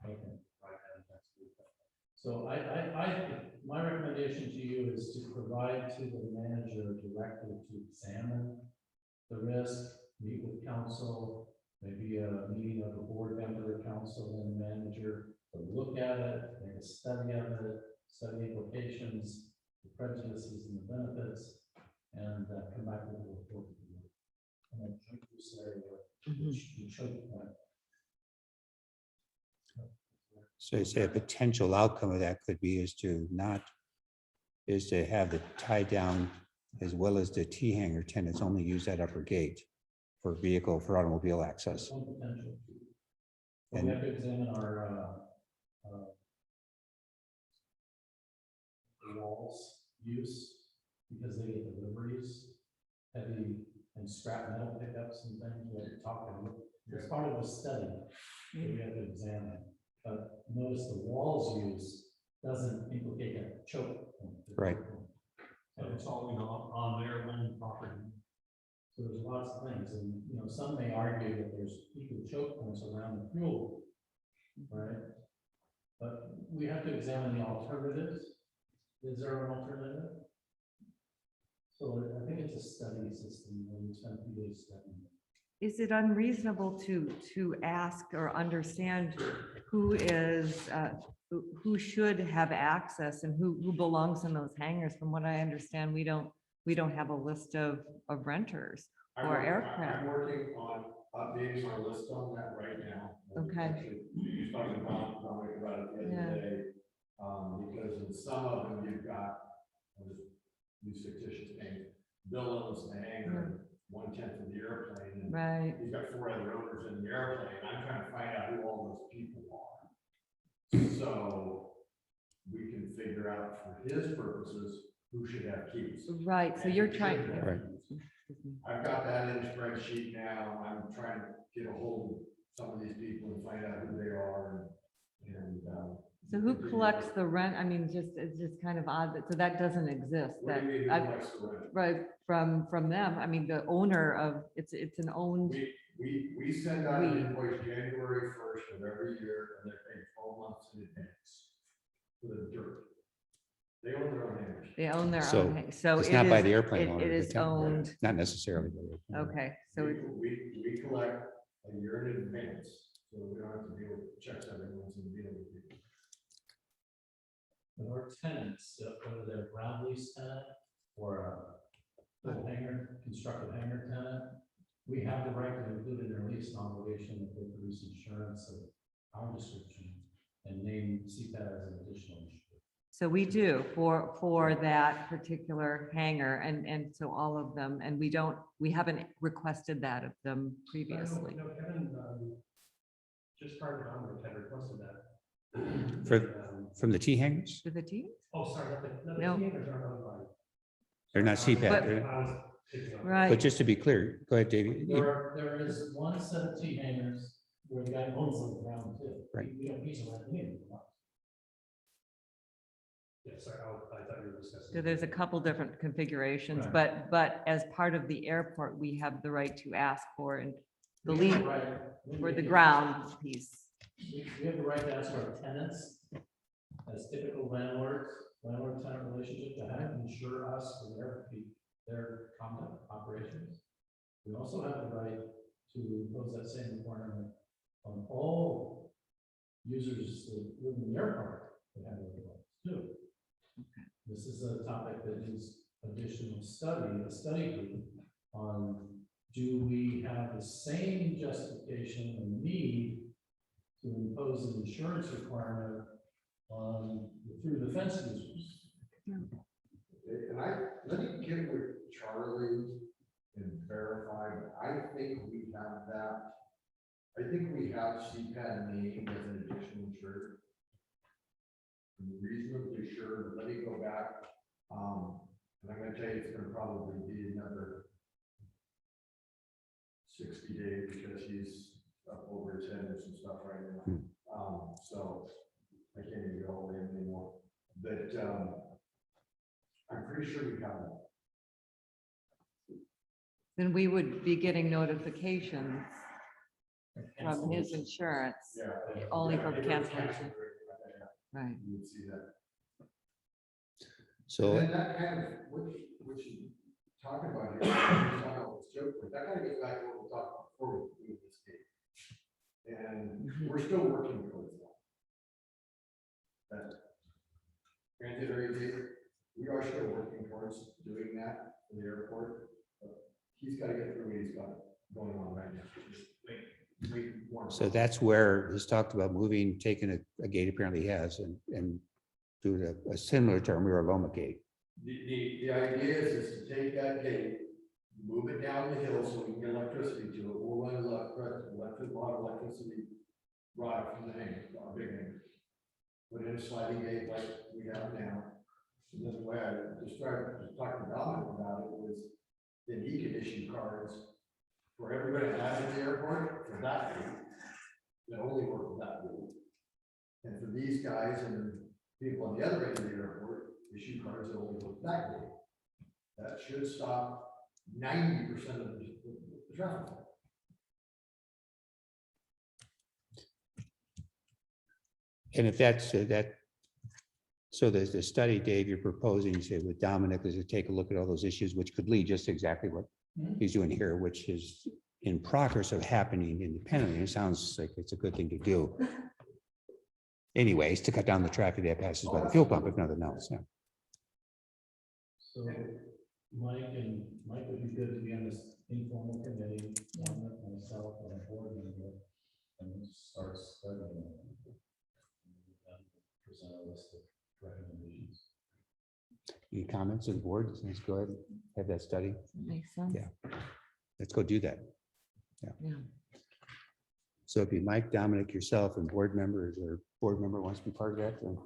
Okay. Right-hand maximum. So my recommendation to you is to provide to the manager a directive to examine the risk, meet with council, maybe a meeting of a board member, council and manager, to look at it, make a study of it, study implications, the prejudices and the benefits, and come back with a report. And then choke this area, the choke point. So you say a potential outcome of that could be is to have the tie down as well as the T hanger tenants only use that upper gate for automobile access. One potential. We And- have to examine our walls use, because they get deliveries, heavy and scrap metal pickups and things. We have to talk to them. It's part of the study that we have to examine. But notice the walls use doesn't implicate a choke point. Right. And it's all on their own property. So there's lots of things, and some may argue that there's equal choke points around the fuel, right? But we have to examine the alternatives. Is there an alternative? So I think it's a study system where we spend 2 days studying. Is it unreasonable to ask or understand who is, who should have access and who belongs in those hangars? From what I understand, we don't have a list of renters or aircraft. I'm working on updating our list on that right now. Okay. Actually, we was talking about it the other day. Because in some of them, you've got, I'll just use fictitious names, Bill owns the hangar, 1/10 of the airplane. And Right. he's got 4 other owners in the airplane. I'm trying to find out who all those people are. So we can figure out for his purposes, who should have keys. Right. So And you're who trying. shouldn't have Right. keys. I've got that in a spreadsheet now. I'm trying to get a hold of some of these people and find out who they are and So who collects the rent? I mean, it's just kind of odd that, so that doesn't exist. what That do you mean, who I- collects the rent? right from them. I mean, the owner of, it's an owned, We send out an invoice January 1st of every year, and they're paid 12 months in advance for the dirt. They own their own hangars. they own their So own. So it's it not by is- the airplane owner, It the is tenant. owned. Not necessarily. by the airplane owner. Okay, so We collect a year in advance, so we don't have to deal with checks every once in a deal with people. But our tenants, whether they're a ground lease tenant or a little hangar, constructed hangar tenant, we have the right to include in their lease an obligation that they produce insurance of our description and name CPAT as an additional insurance. So we do for that particular hangar and so all of them, and we haven't requested that of them previously. No, Kevin, just prior to Dominic had requested that. From the T hangars? To the team? Oh, sorry, No. no, the teamers aren't notified. They're not CPAT. But- they're- I was picking up. Right. But just to be clear, go ahead, David. There is one set of T hangars where the guy owns the ground too. Right. We don't use it anymore. Yeah, sorry, I thought you were discussing. So there's a couple different configurations, Right. but as part of the airport, we have the right to ask for and the We have lead right- for the ground piece. We have the right to ask our tenants, as typical landlord-tenant relationship, to have insure us for their conduct operations. We also have the right to impose that same requirement on all users that live in the airport that have those rights too. This is a topic that needs additional study, a study group on, do we have the same justification and need to impose an insurance requirement on through the fence users? And let me get with Charlie and verify, but I think we have that. I think we have CPAD named as an additional insured. I'm reasonably sure, but let me go back. And I'm gonna tell you, it's gonna probably be another 60 days because he's up over his head with some stuff right now. So I can't even go over him anymore. But I'm pretty sure we have that. Then we would be getting notifications from his insurance, only from cancellation. Right. You would see that. So, And then that kind of, which you talking about here, that kind of gets back to what we talked about before we do this game. And we're still working towards that. That granted, we are still working towards doing that in the airport. But he's got to get through what he's got going on right now. so that's where he's talked about moving, taking a gate apparently he has and do a similar to our Loma gate. The idea is to take that gate, move it down the hill so we can get electricity to it. We'll run electricity rod from the hangar, our big hangar. Put in a sliding gate like we have now. And then the way I described, talking to Dominic about it was, then he can issue cards for everybody that has in the airport for that gate, that only work with that gate. And for these guys and people on the other end of the airport, issue cards that only work with that gate. That should stop 90% of the traffic. And if that's that, so there's the study, Dave, you're proposing, you say with Dominic, is to take a look at all those issues, which could lead just exactly what he's doing here, which is in progress of happening independently. It sounds like it's a good thing to do. Anyways, to cut down the traffic that passes by the fuel pump, if nothing else. Yeah. So Mike would be good to be on this informal committee, myself and a board member, and start studying it. Present a list of recommendations. Any comments on the board? Let's go ahead and have that study. Makes sense. Yeah. Let's go do that. Yeah. So if you, Mike, Dominic, yourself, and board members or board member wants to be part of that, then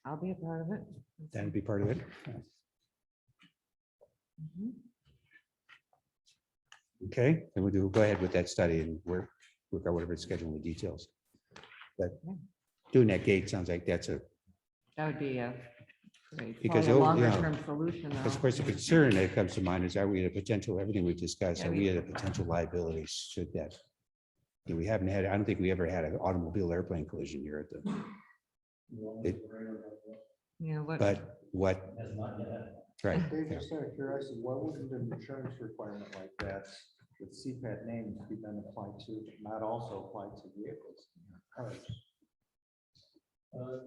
I'll be a part of it. that'd be part of it. Mhm. Okay, then we'll go ahead with that study and work out whatever scheduling the details. But doing that gate sounds like that's That would be a great, Because, probably a oh, yeah. longer term solution. because though. of course the concern that comes to mind is, are we at a potential, everything we've discussed, are we at a potential liability should that? We haven't had, I don't think we ever had an automobile airplane collision here at the, Yeah, what? but what, Has not yet. right, Dave, just out of curiosity, why wouldn't an insurance requirement like that with CPAT names be then applied to, not also applied to vehicles? Cars?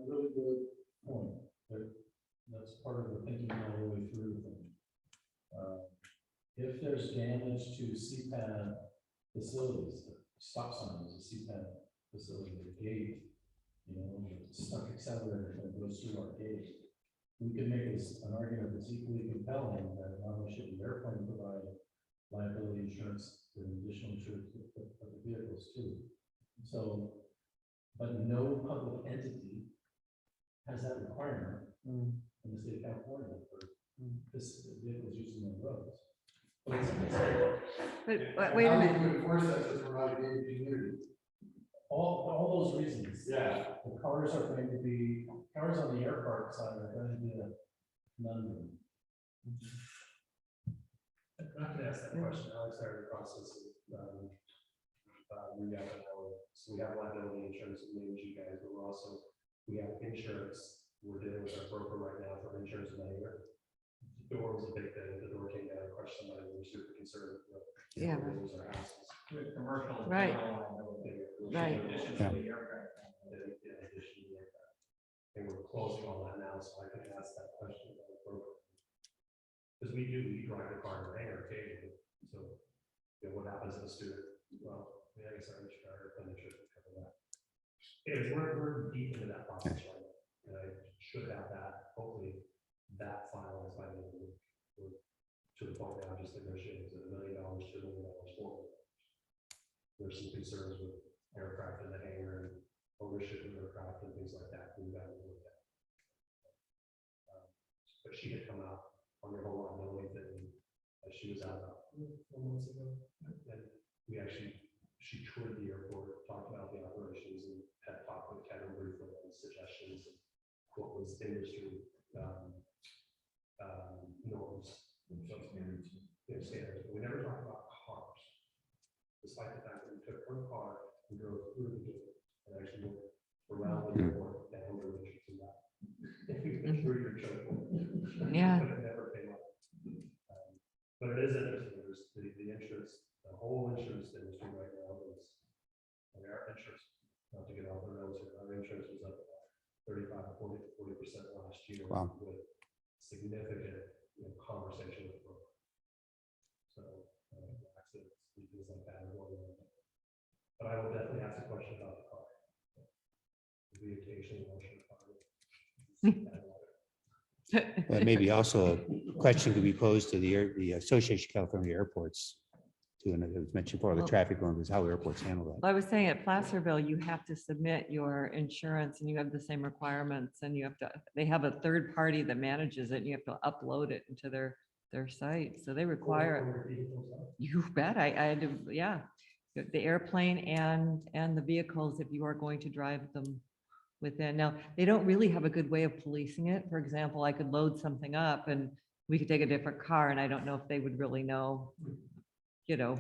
Really good point. That's part of the thinking all the way through the thing. If there's damage to CPAD facilities, the stop sign is a CPAD facility, the gate, stuck accelerator that goes through our gate. We can make this an argument that's equally compelling that not only should the airplane provide liability insurance, but additional insurance for the vehicles too. So, but no public entity has that requirement in the state of California for this vehicles using the roads. But wait a How do minute. you enforce that since we're not a gated community? All those reasons. Yeah. The cars are going to be, cars on the air park side are going to be a conundrum. I can ask that question. Alex started the process of so we have liability insurance with you guys, but we have insurance. We're dealing with our broker right now for insurance in the hangar. The door was a big thing. The door came down, crushed somebody. We're super concerned. Yeah. Lose our houses. Commercial. Right. Right. In addition to the aircraft. And we're closing on that now, so I can ask that question of the broker. Because we drive the car in the hangar occasionally, so what happens if a student, well, I guess I should cover that. Anyways, we're deep into that process right now, and I should have that, hopefully, that finalized by the end of the week. We're to the point now, just negotiating, is it $1 million, $2 million, $4 million? There's some concerns with aircraft in the hangar and ownership of aircraft and things like that. We've got to look at. But she had come out on your whole liability thing, she was out about 4 months ago, and we actually she toured the airport, talked about the operations, and had talked with Kevin briefly on suggestions of what was industry norms. Standards. We never talked about cars, despite the fact that we took her car and drove through the gate and actually went around the airport and over the and back. Through your choke. Yeah. But it never came up. But it is interesting. There's the insurance, the whole insurance industry right now is, and our insurance, not to get off the rails here, our insurance was up 35, 40% last year. Wow. With significant conversation with brokers. So accidents, things like that are going on. But I will definitely ask a question about the car. The occasional motion car. Well, maybe also a question could be posed to the Association of California Airports. To another, it was mentioned before, the traffic one was how airports handle that. Well, I was saying at Placerville, you have to submit your insurance and you have the same requirements and you have to, they have a third party that manages it. And you have to upload it into their site. So they require it. You bet. I had to, yeah. The airplane and the vehicles, if you are going to drive them within. Now, they don't really have a good way of policing it. For example, I could load something up and we could take a different car and I don't know if they would really know, They didn't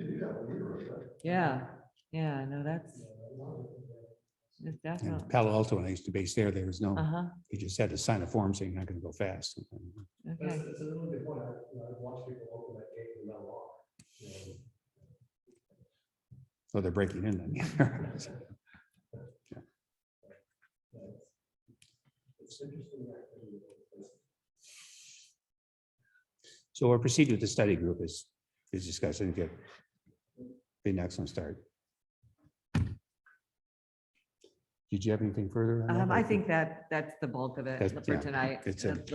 do that when we were there. Yeah, no, that's definitely. And Palo Alto, when I used to base there, there was no, Uh-huh, you just had to sign a form saying you're not going to go fast. okay. It's a really good point. I've watched people open that gate and not lock. So they're breaking in then. It's interesting. So we'll proceed with the study group as discussed. I think it'd be an excellent start. Did you have anything further? on that? I think that's the bulk of it That's- for yeah, tonight. it's Let's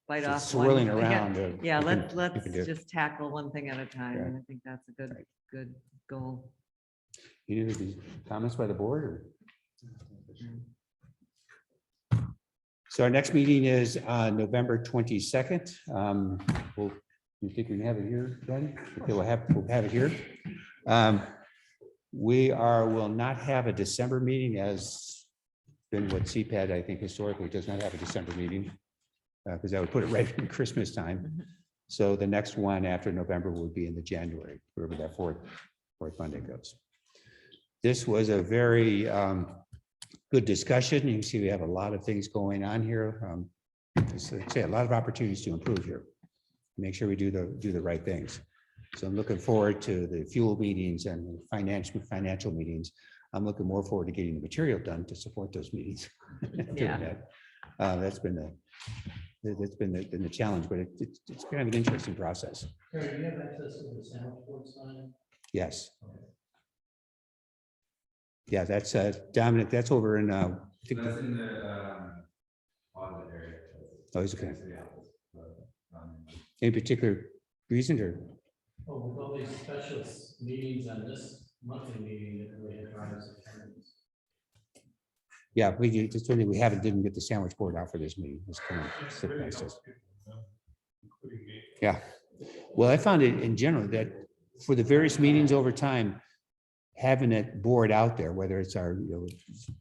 bite it's off. swirling one. around, Yeah, we can- let's we can do- just tackle one thing at a time. Right. And I think that's a good goal. Any of these comments by the board? Or? So our next meeting is November 22nd. You think we can have it here, Ben? Okay, we'll have it here. We will not have a December meeting, as been what CPAD, I think historically does not have a December meeting, because that would put it right in Christmas time. So the next one after November would be in the January, wherever that fourth Monday goes. This was a very good discussion. You can see we have a lot of things going on here. Say a lot of opportunities to improve here. Make sure we do the right things. So I'm looking forward to the fuel meetings and the financial meetings. I'm looking more forward to getting the material done to support those meetings. Yeah. That's been the challenge, but it's kind of an interesting process. Terry, do you have access to the sandwich board sign? Yes. Yeah, that's Dominic. That's over in. I think That's in the audit area. Oh, he's okay. Any particular reason or? Oh, with all these specialist meetings and this monthly meeting, that really drives attendance. Yeah, we just really didn't get the sandwich board out for this meeting. It's kind of sit next to us. Yeah. Well, I found it in general that for the various meetings over time, having that board out there, whether it's our,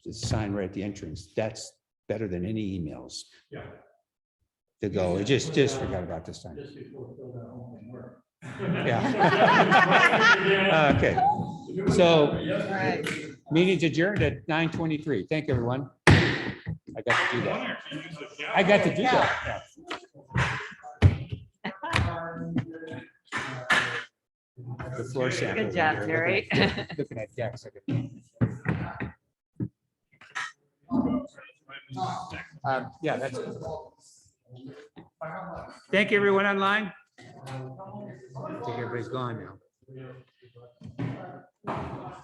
the sign right at the entrance, that's better than any emails. Yeah. To go. I just forgot about this time. Just before Phil got home from work. Yeah. Okay. So Right. meeting's adjourned at 9:23. Thank you, everyone. I got to do that. I got to do that. The floor sample. Good job, Terry. Looking at decks. Yeah, that's. Thank you, everyone online. I think everybody's gone now.